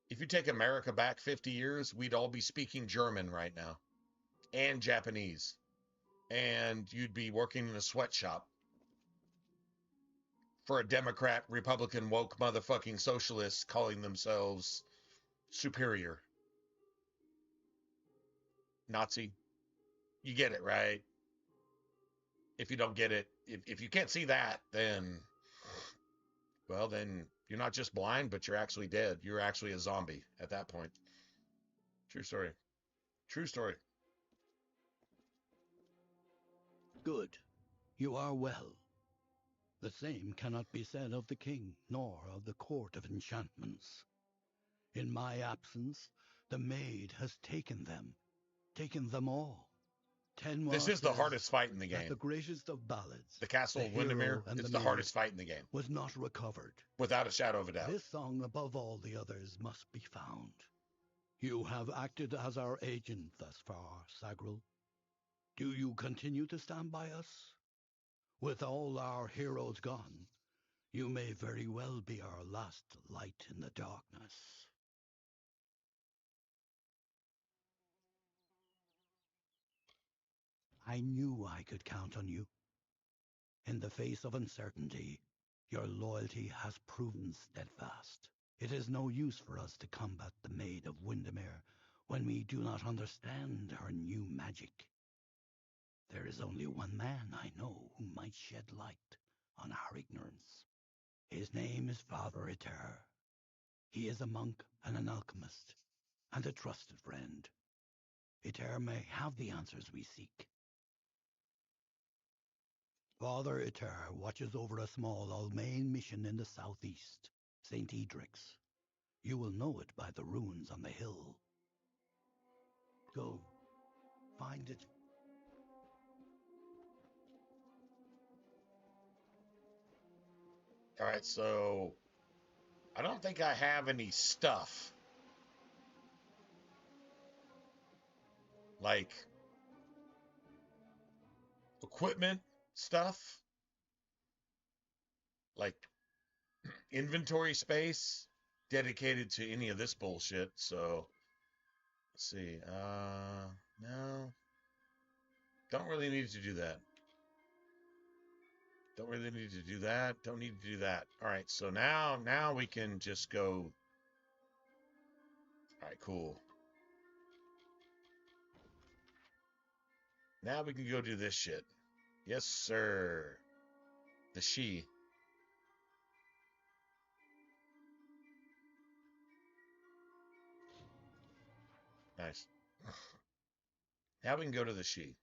If you take America back 50 years, we'd all be speaking German right now and Japanese. And you'd be working in a sweatshop for a Democrat, Republican, woke motherfucking socialist calling themselves superior. Nazi. You get it, right? If you don't get it, if you can't see that, then, well, then you're not just blind, but you're actually dead. You're actually a zombie at that point. True story. True story. Good. You are well. The same cannot be said of the king, nor of the court of enchantments. In my absence, the maid has taken them all. Tenwa This is the says hardest fight in the that game. the greatest of ballads, The Castle the of Windermere, hero and it's the the maid, hardest fight in the game. was not recovered. Without a shadow of a doubt. This song, above all the others, must be found. You have acted as our agent thus far, Sagril. Do you continue to stand by us? With all our heroes gone, you may very well be our last light in the darkness. I knew I could count on you. In the face of uncertainty, your loyalty has proven steadfast. It is no use for us to combat the Maid of Windermere when we do not understand her new magic. There is only one man I know who might shed light on our ignorance. His name is Father Eter. He is a monk and an alchemist, and a trusted friend. Eter may have the answers we seek. Father Eter watches over a small Almain mission in the southeast, St. Edric's. You will know it by the runes on the hill. Go, find it. All right, so I don't think I have any stuff. Like equipment stuff. Like inventory space dedicated to any of this bullshit. So let's see. No. Don't really need to do that. Don't really need to do that. Don't need to do that. All right, so now we can just go. All right, cool. Now we can go do this shit. Yes, sir. The she. Nice. Now we can go to the she.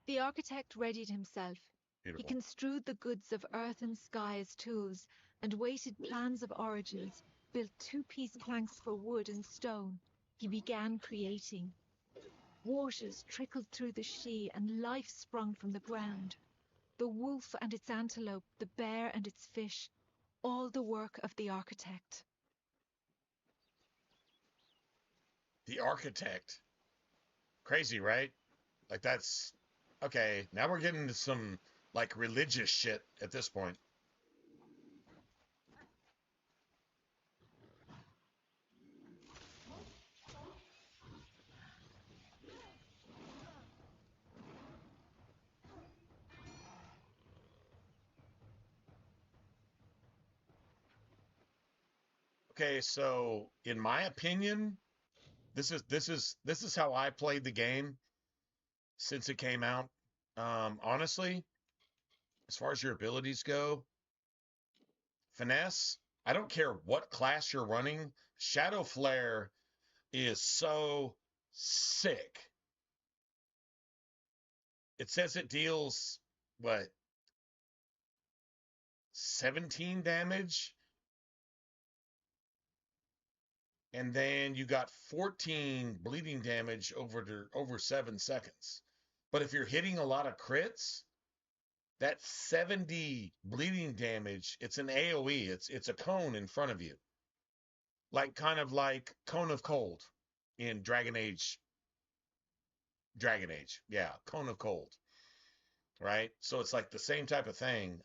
The architect readied himself. Beautiful. He construed the goods of earth and sky as tools, and weighted plans of origins, built two-piece planks for wood and stone. He began creating. Waters trickled through the Shee, and life sprung from the ground. The wolf and its antelope, the bear and its fish, all the work of the architect. The architect. Crazy, right? Like that's okay. Now we're getting into some like religious shit at this point. Okay, so in my opinion, this is how I played the game since it came out. Honestly, as far as your abilities go, finesse, I don't care what class you're running, Shadow Flare is so sick. It says it deals what 17 damage and then you got 14 bleeding damage over 7 seconds. But if you're hitting a lot of crits, that 70 bleeding damage, it's an AoE. It's a cone in front of you. Like kind of like Cone of Cold in Dragon Age. Yeah, Cone of Cold. Right? So it's like the same type of thing.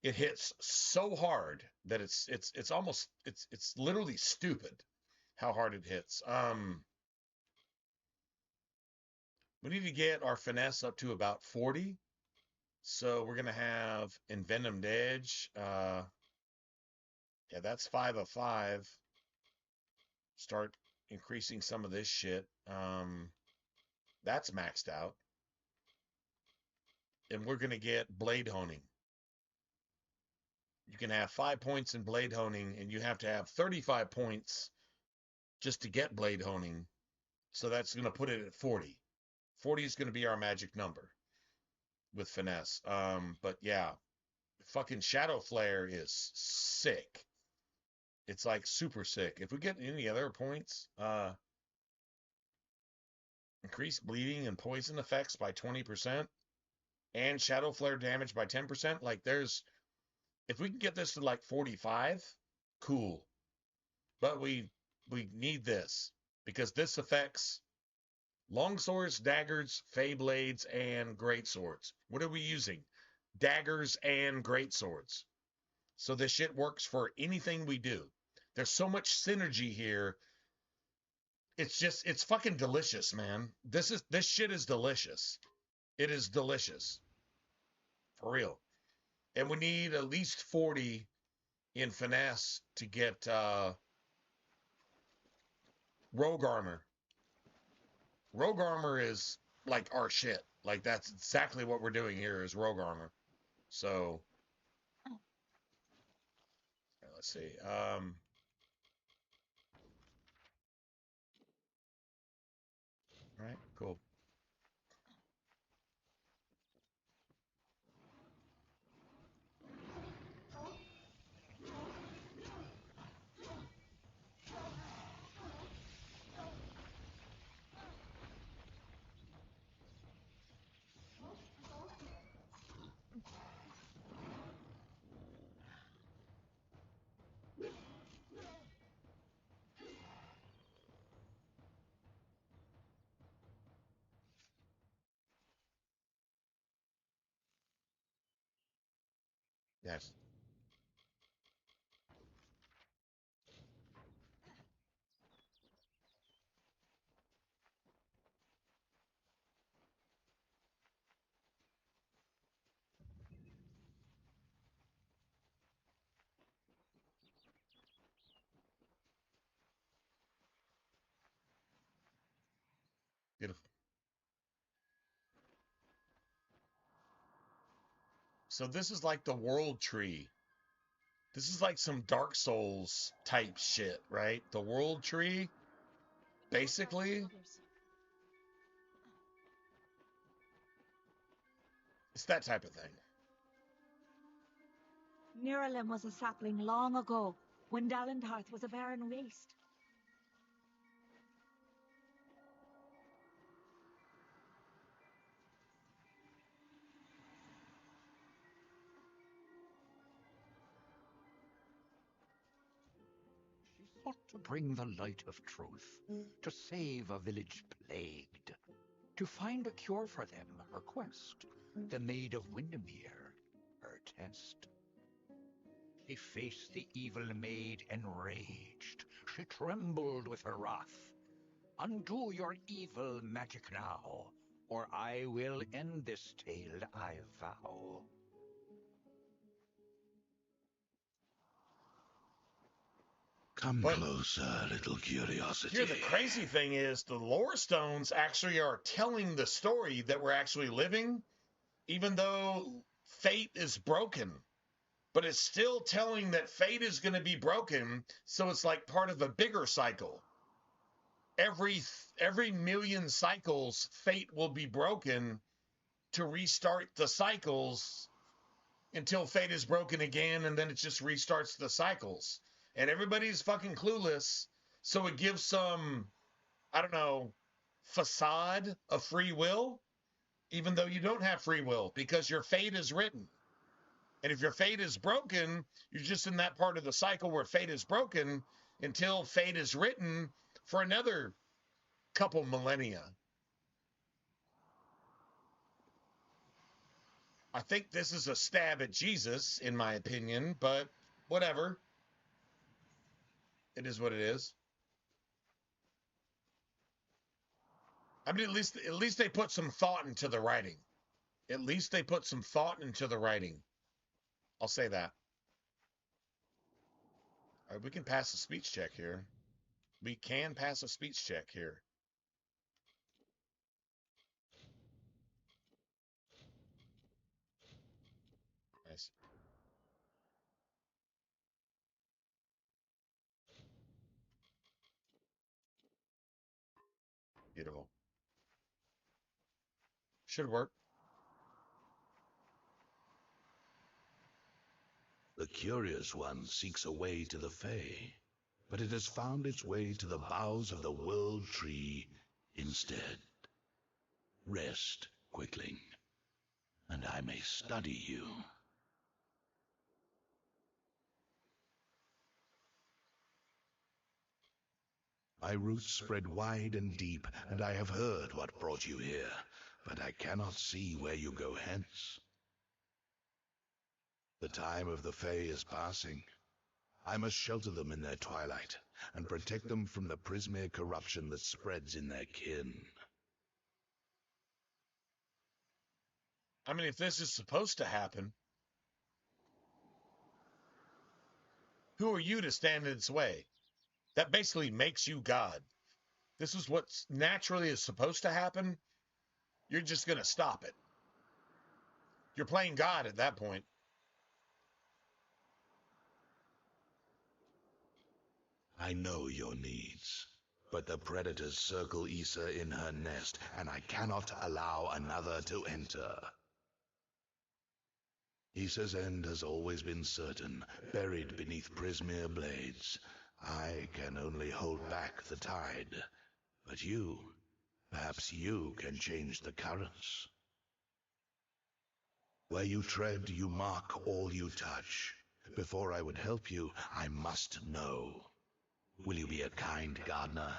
It hits so hard that it's almost it's literally stupid how hard it hits. We need to get our finesse up to about 40. So we're gonna have Envenomed Edge. Yeah, that's 5 of 5. Start increasing some of this shit. That's maxed out. And we're gonna get Blade Honing. You can have 5 points in Blade Honing, and you have to have 35 points just to get Blade Honing. So that's going to put it at 40. 40 is going to be our magic number with finesse. But yeah, fucking Shadow Flare is sick. It's like super sick. If we get any other points, increase bleeding and poison effects by 20%, and Shadow Flare damage by 10%, like if we can get this to like 45, cool. But we need this because this affects longswords, daggers, fey blades, and great swords. What are we using? Daggers and great swords. So this shit works for anything we do. There's so much synergy here. It's fucking delicious, man. This shit is delicious. It is delicious. For real. And we need at least 40 in finesse to get rogue armor. Rogue armor is like our shit. Like that's exactly what we're doing here is rogue armor. So let's see. All right, cool. Yes. Beautiful. So this is like the world tree. This is like some Dark Souls type shit, right? The world tree, basically. It's that type of thing. Nirelem was a sapling long ago, when Dalentarth was a barren waste. She sought to bring the light of truth, to save a village plagued, to find a cure for them, her quest, the Maid of Windermere, her test. She faced the evil maid enraged. She trembled with her wrath. Undo your evil magic now, or I will end this tale, I vow. Come closer, little curiosity. Here, the crazy thing is the lore stones actually are telling the story that we're actually living, even though fate is broken. But it's still telling that fate is going to be broken, so it's like part of a bigger cycle. Every million cycles, fate will be broken to restart the cycles until fate is broken again, and then it just restarts the cycles. and everybody's fucking clueless. So it gives some, I don't know, facade of free will, even though you don't have free will because your fate is written. And if your fate is broken, you're just in that part of the cycle where fate is broken until fate is written for another couple millennia. I think this is a stab at Jesus, in my opinion, but whatever. It is what it is. I mean, at least they put some thought into the writing. At least they put some thought into the writing. I'll say that. All right, we can pass a speech check here. We can pass a speech check here. Nice. Beautiful. Should work. The curious one seeks a way to the Fae, but it has found its way to the boughs of the World Tree instead. Rest, Quickling, and I may study you. My roots spread wide and deep, and I have heard what brought you here, but I cannot see where you go hence. The time of the Fae is passing. I must shelter them in their twilight, and protect them from the Prismere corruption that spreads in their kin. I mean, if this is supposed to happen, who are you to stand in its way? That basically makes you God. This is what naturally is supposed to happen. You're just going to stop it. You're playing God at that point. I know your needs, but the predators circle Issa in her nest, and I cannot allow another to enter. Issa's end has always been certain, buried beneath Prismere blades. I can only hold back the tide, but perhaps you can change the currents. Where you tread, you mark all you touch. Before I would help you, I must know. Will you be a kind gardener,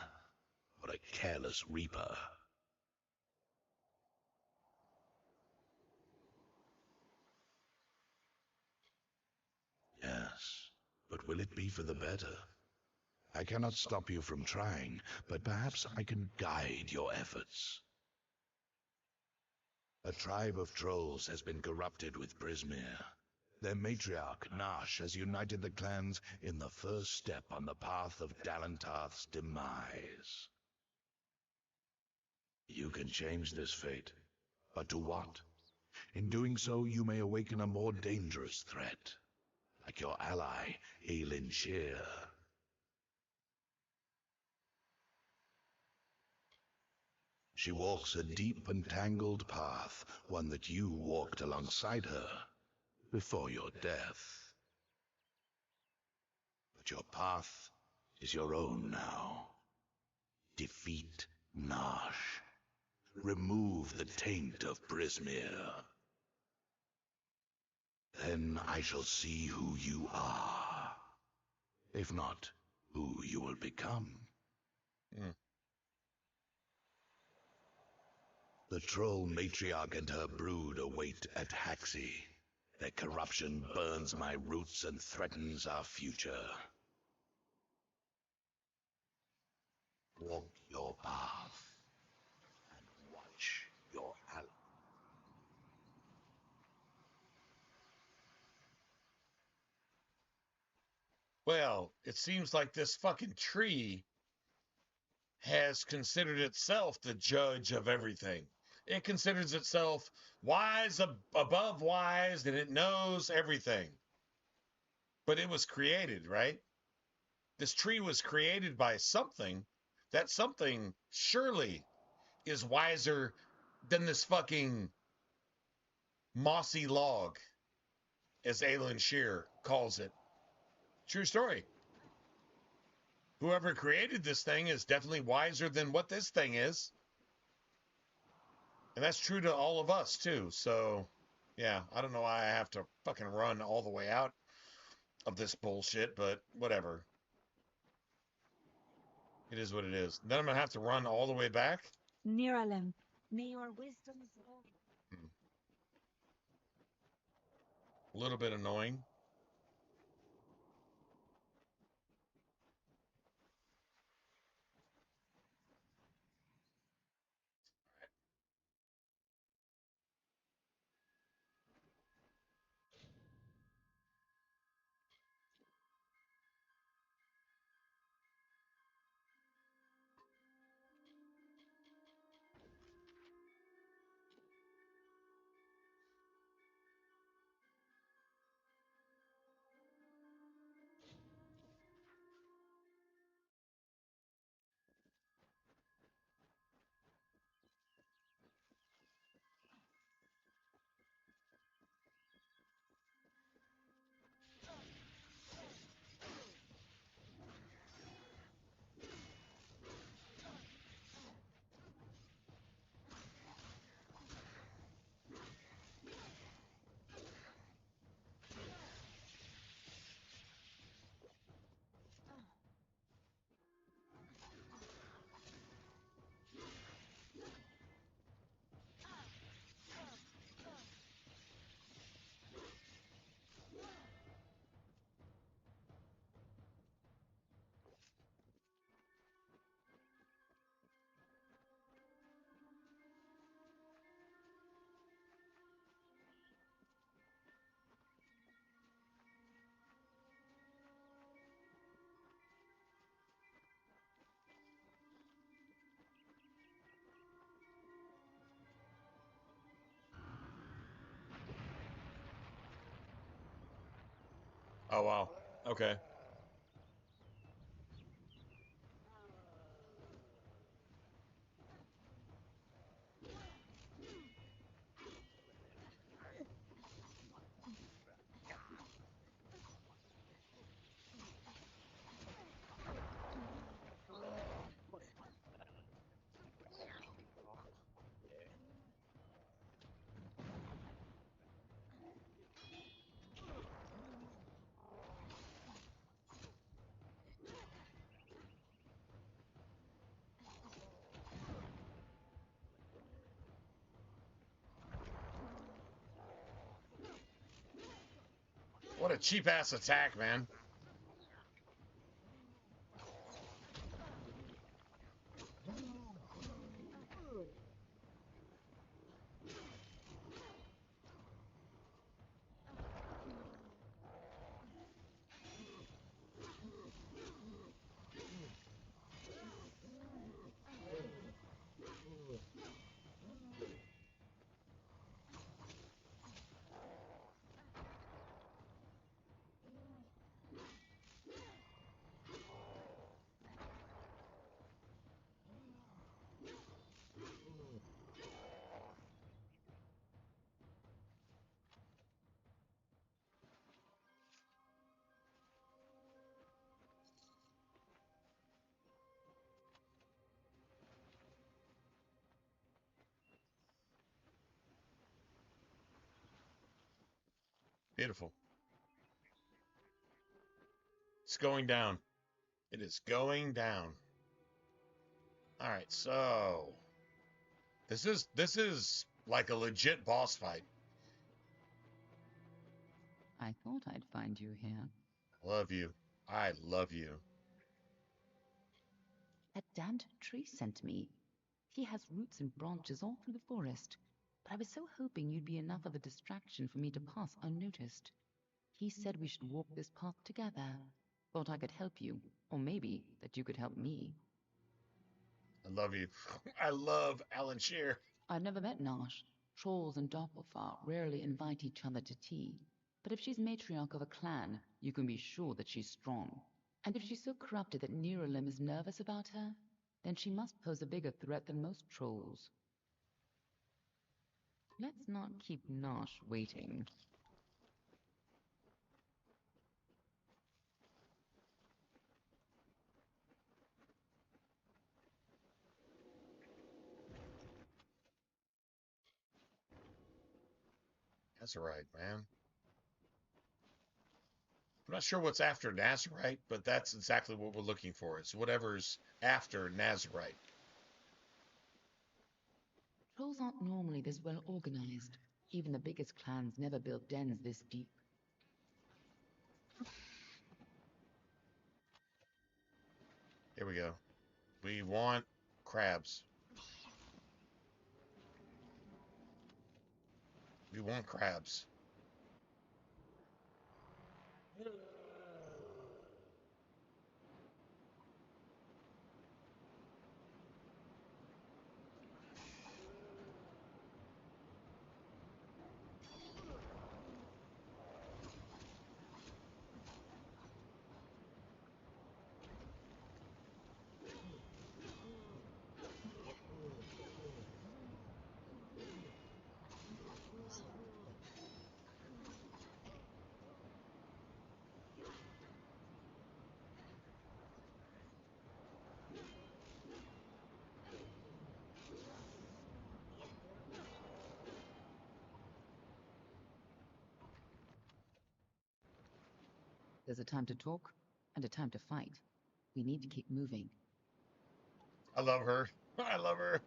or a careless reaper? Yes, but will it be for the better? I cannot stop you from trying, but perhaps I can guide your efforts. A tribe of trolls has been corrupted with Prismere. Their matriarch, Nash, has united the clans in the first step on the path of Dalentarth's demise. You can change this fate, but to what? In doing so, you may awaken a more dangerous threat, like your ally, Aelin Shear. She walks a deep and tangled path, one that you walked alongside her before your death. But your path is your own now. Defeat Nash. Remove the taint of Prismere. Then I shall see who you are. If not, who you will become. The troll matriarch and her brood await at Haxi. Their corruption burns my roots and threatens our future. Walk your path and watch your ally. Well, it seems like this fucking tree has considered itself the judge of everything. It considers itself wise above wise, and it knows everything. But it was created, right? This tree was created by something. That something surely is wiser than this fucking mossy log, as Aelin Shear calls it. True story. Whoever created this thing is definitely wiser than what this thing is. And that's true to all of us, too. So, yeah, I don't know why I have to fucking run all the way out of this bullshit, but whatever. It is what it is. Then I'm going to have to run all the way back? Niralim, may your wisdom flow. A little bit annoying. Oh, wow. Okay. What a cheap-ass attack, man. Beautiful. It's going down. It is going down. All right, so this is like a legit boss fight. I thought I'd find you here. Love you. I love you. That damned tree sent me. He has roots and branches all through the forest, but I was so hoping you'd be enough of a distraction for me to pass unnoticed. He said we should walk this path together. Thought I could help you, or maybe that you could help me. I love you. I love Alan Shear. I've never met Nash. Trolls and Doppelfar rarely invite each other to tea. But if she's matriarch of a clan, you can be sure that she's strong. And if she's so corrupted that Niralim is nervous about her, then she must pose a bigger threat than most trolls. Let's not keep Nash waiting. Nazarite, man. I'm not sure what's after Nazarite, but that's exactly what we're looking for. It's whatever's after Nazarite. Trolls aren't normally this well organized. Even the biggest clans never built dens this deep. Here we go. We want crabs. We want crabs. There's a time to talk and a time to fight. We need to keep moving. I love her. I love her.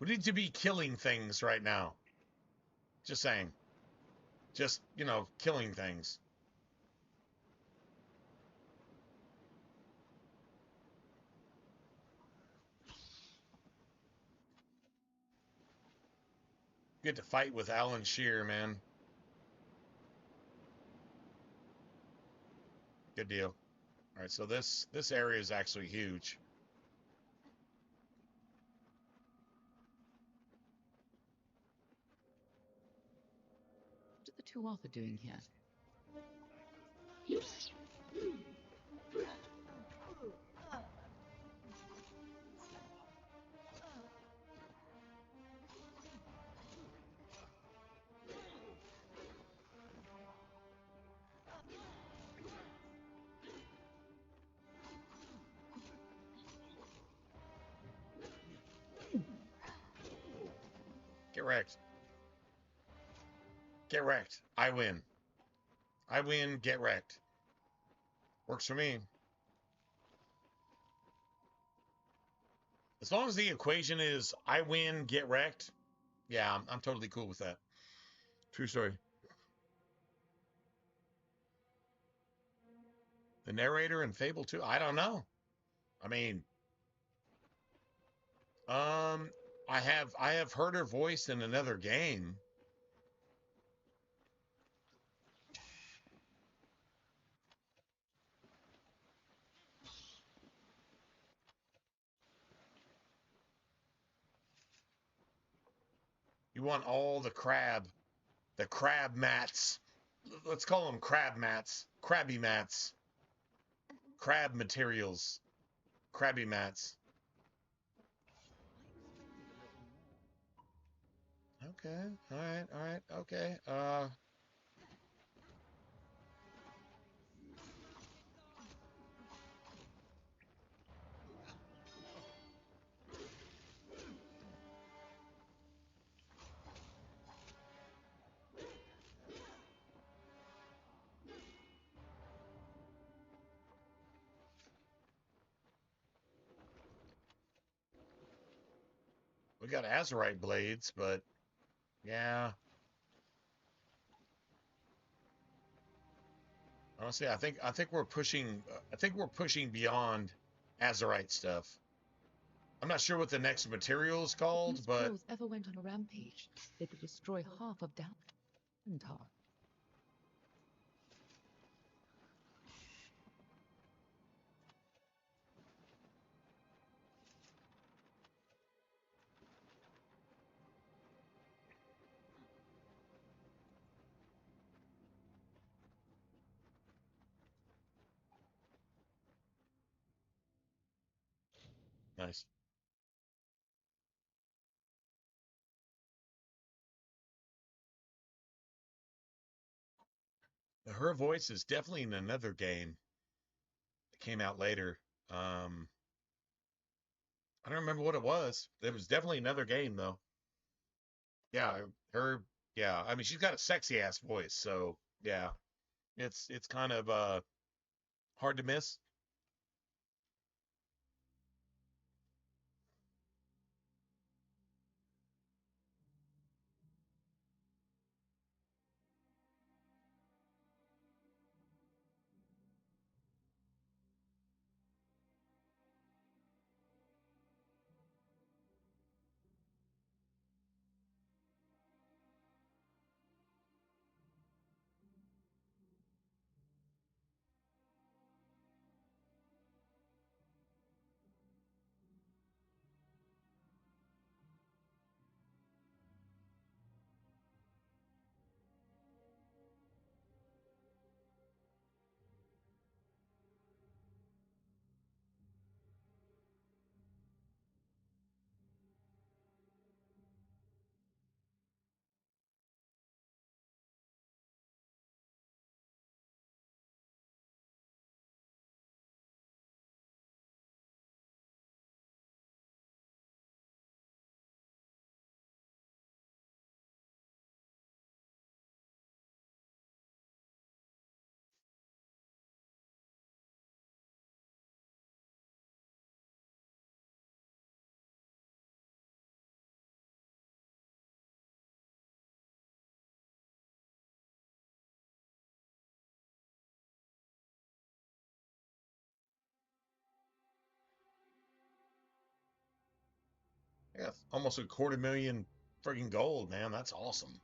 We need to be killing things right now. Just saying. Just, you know, killing things. Get to fight with Alan Shear, man. Good deal. All right, so this area is actually huge. What are the two Arthur doing here? Get wrecked. Get wrecked. I win. I win, get wrecked. Works for me. As long as the equation is I win, get wrecked, yeah, I'm totally cool with that. True story. The narrator in Fable 2? I don't know. I mean, I have heard her voice in another game. You want all the crab mats. Let's call them crab mats. Crabby mats. Crab materials. Crabby mats. Okay. All right. Okay. We got azurite blades, but yeah. Honestly, I think we're pushing. I think we're pushing beyond azurite stuff. I'm not sure what the next material is called, If these but trolls ever went on a rampage, they could destroy half of Downtar. nice. Her voice is definitely in another game that came out later. I don't remember what it was. It was definitely another game though. Yeah, her. Yeah, I mean, she's got a sexy ass voice, so yeah, it's kind of hard to miss. Yeah, almost a quarter million friggin' gold, man. That's awesome.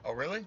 Oh, really?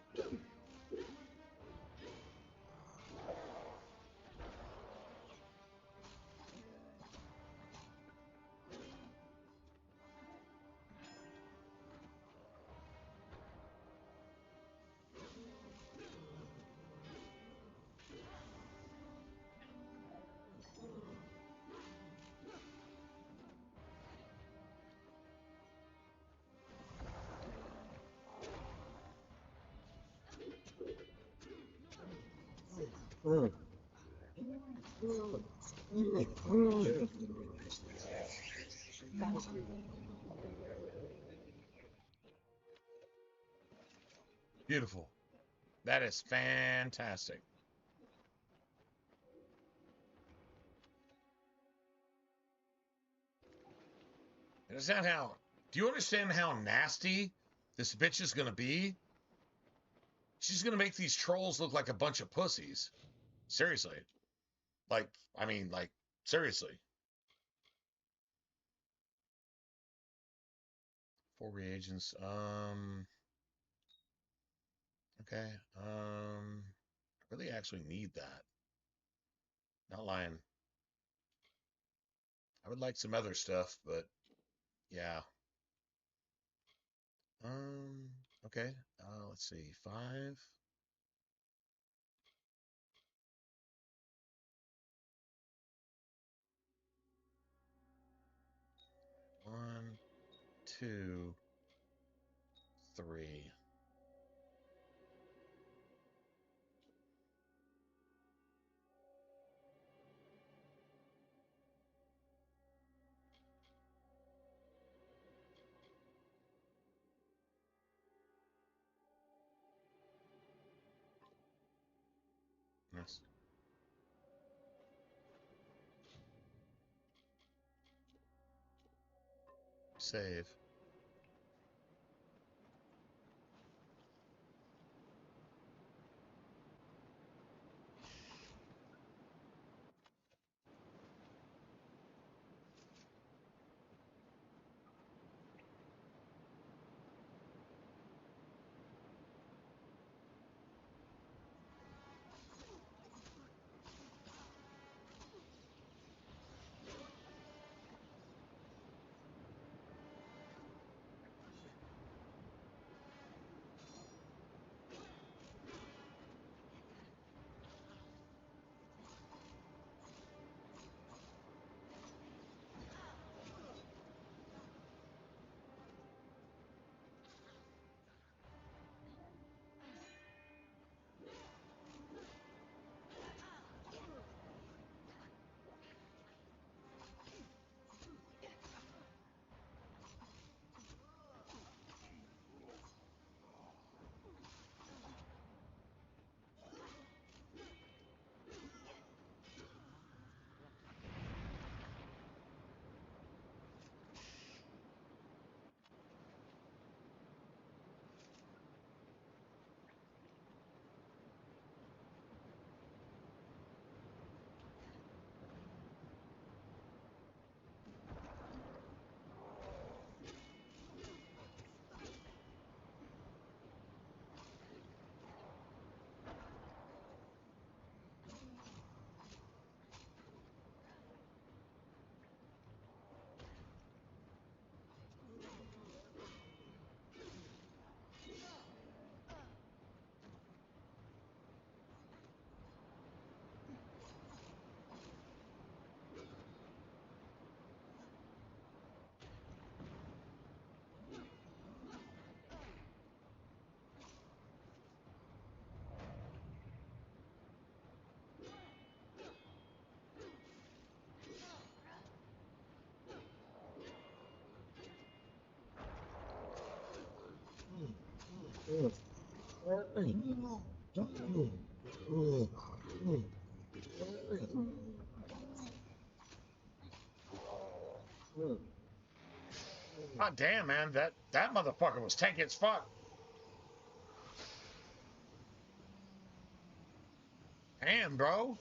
Beautiful. That is fantastic. Understand how? Do you understand how nasty this bitch is gonna be? She's gonna make these trolls look like a bunch of pussies. Seriously. Like, I mean, like, seriously. 4 reagents. Okay. I really actually need that. Not lying. I would like some other stuff, but yeah. Um, okay. Let's see. 5. One, 2, 3. Yes. Save. God damn, man, that motherfucker was tanky as fuck. Damn, bro.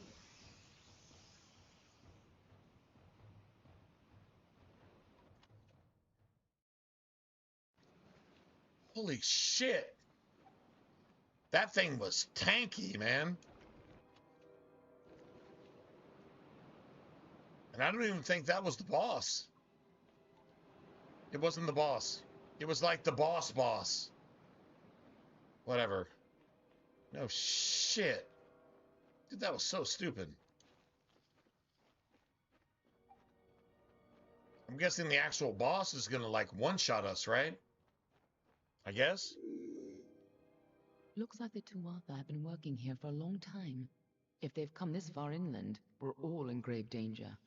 Holy shit. That thing was tanky, man. And I don't even think that was the boss. It wasn't the boss. It was like the boss. Whatever. No shit. Dude, that was so stupid. I'm guessing the actual boss is gonna like one-shot us, right? I guess. Looks like the Tuatha have been working here for a long time. If they've come this far inland, we're all in grave danger.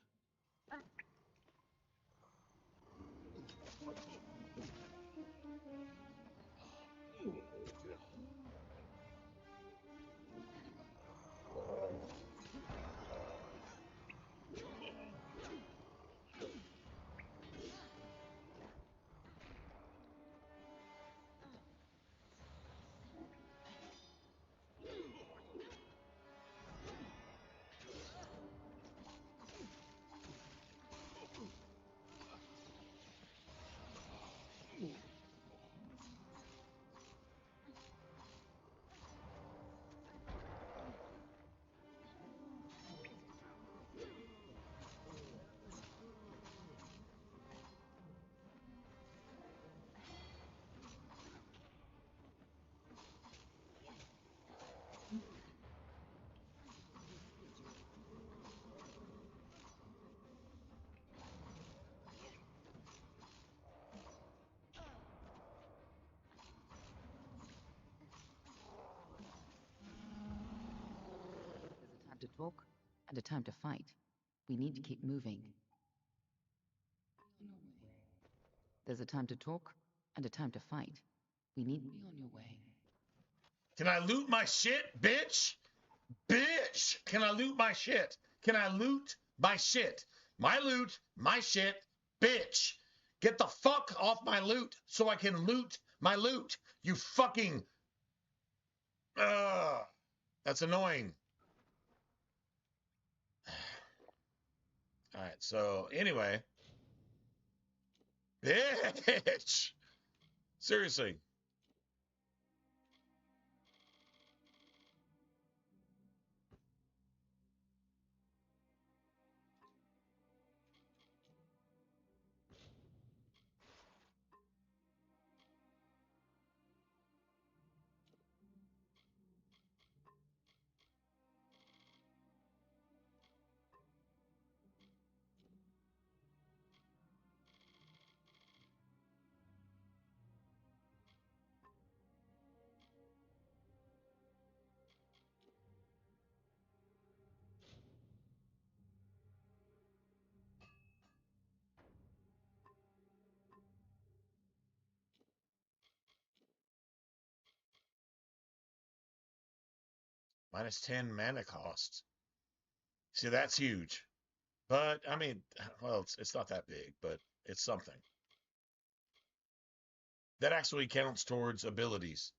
There's a time to talk and a time to fight. We need to keep moving. There's a time to talk and a time to fight. We need to be on your way. Can I loot my shit, bitch? Bitch! Can I loot my shit? Can I loot my shit? My loot, my shit, bitch! Get the fuck off my loot so I can loot my loot. You fucking... Ugh. That's annoying. All right, so anyway. Bitch! Seriously. Minus 10 mana cost. See, that's huge. But, I mean, well, it's not that big, but it's something. That actually counts towards abilities.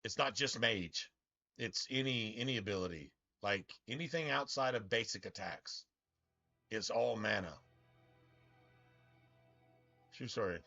It's not just mage. It's any ability. Like, anything outside of basic attacks. It's all mana. True story.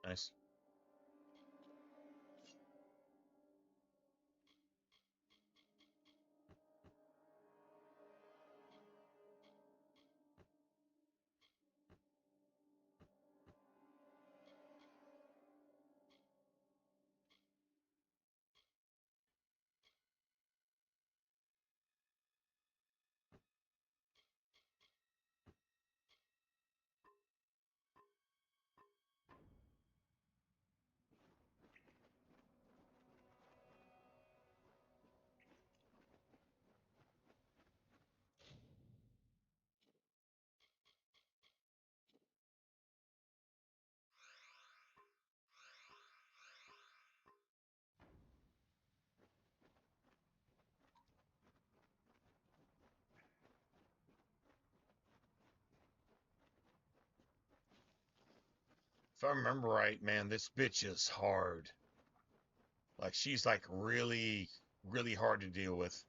Nice. If I remember right, man, this bitch is hard. Like, she's like really, really hard to deal with.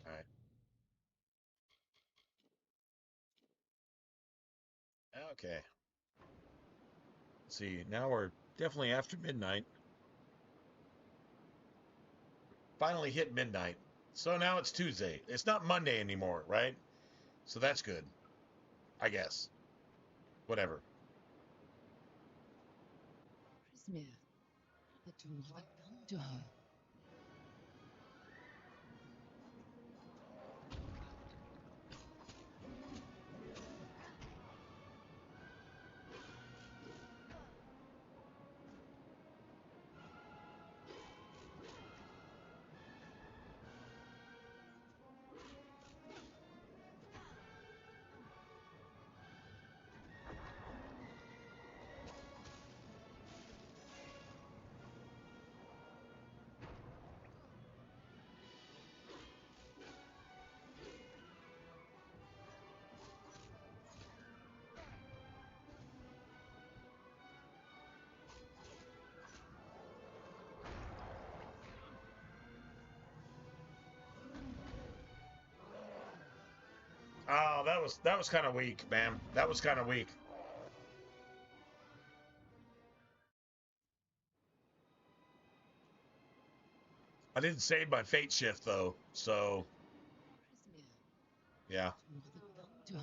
All right. Okay. Let's see, now we're definitely after midnight. Finally hit midnight. So now it's Tuesday. It's not Monday anymore, right? So that's good. I guess. Whatever. Prismir, that you might come to her. Oh, that was kind of weak, man. That was kind of weak. I didn't save my fate shift though, so yeah. To her.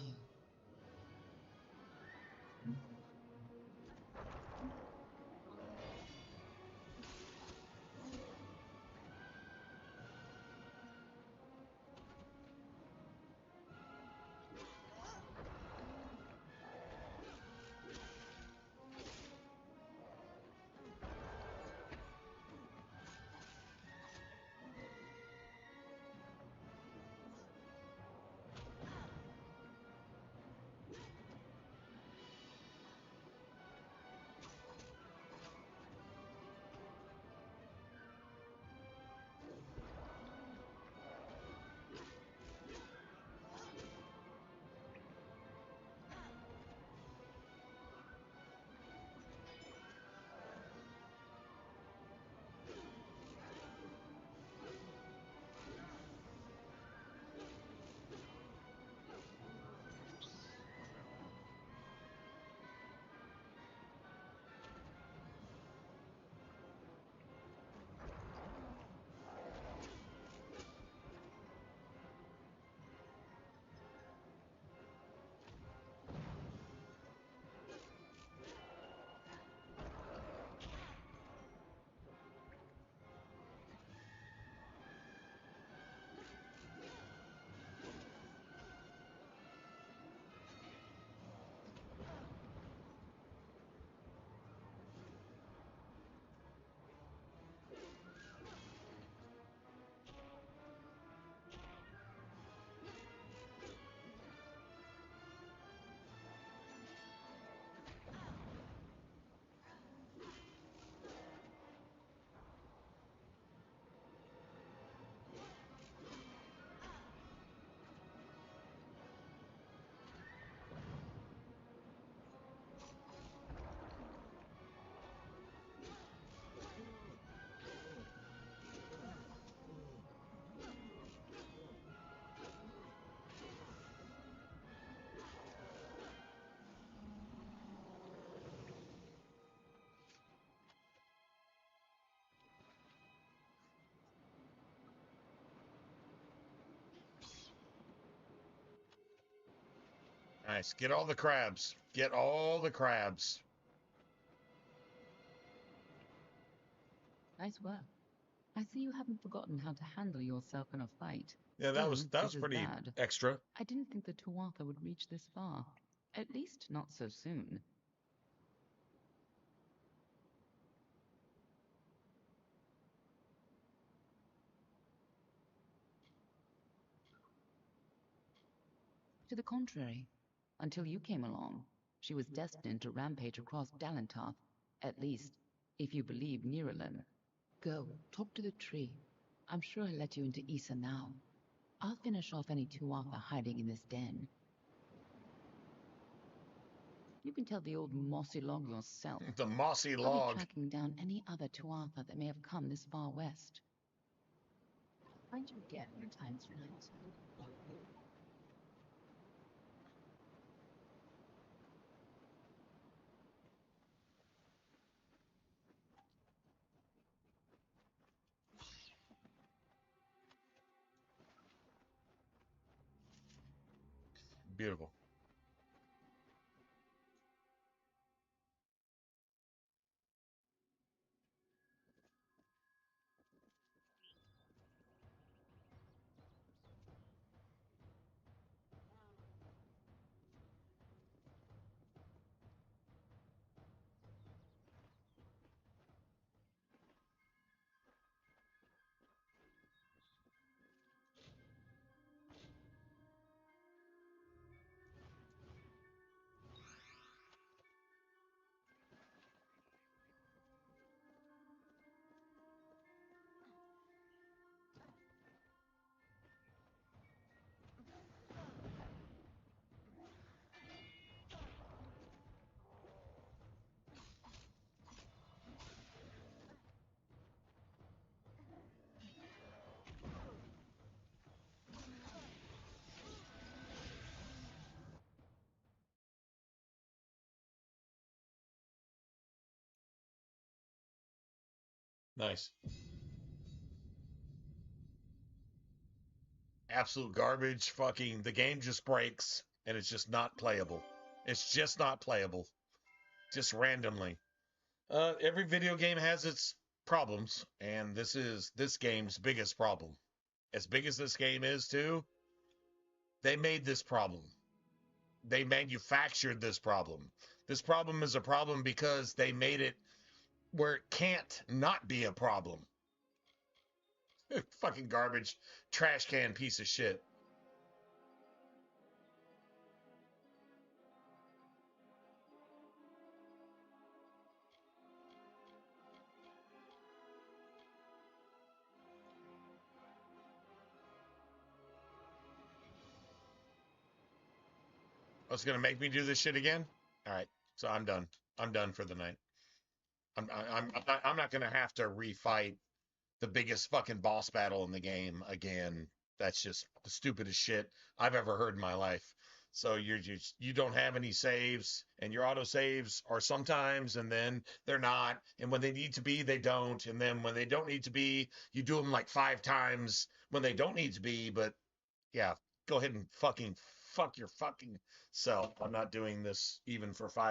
Nice. Get all the crabs. Get all the crabs. Nice work. I see you haven't forgotten how to handle yourself in a fight. Yeah, that was Still, this is pretty bad. extra. I didn't think the Tuatha would reach this far. At least not so soon. To the contrary, until you came along, she was destined to rampage across Dalantarth, at least, if you believe Niralim. Go, talk to the tree. I'm sure he'll let you into Issa now. I'll finish off any Tuatha hiding in this den. You can tell the old mossy log yourself. The mossy I'll log. be tracking down any other Tuatha that may have come this far west. Find you again when time's right. Beautiful. Nice. Absolute garbage. Fucking, the game just breaks and it's just not playable. It's just not playable. Just randomly. Every video game has its problems, and this is this game's biggest problem. As big as this game is, too, they made this problem. They manufactured this problem. This problem is a problem because they made it where it can't not be a problem. Fucking garbage, trash can piece of shit. Oh, it's gonna make me do this shit again? All right, so I'm done. I'm done for the night. I'm not gonna have to refight the biggest fucking boss battle in the game again. That's just the stupidest shit I've ever heard in my life. So you don't have any saves, and your auto saves are sometimes, and then they're not, and when they need to be, they don't, and then when they don't need to be, you do them like 5 times when they don't need to be. But yeah, go ahead and fucking fuck your fucking self. I'm not doing this even for 5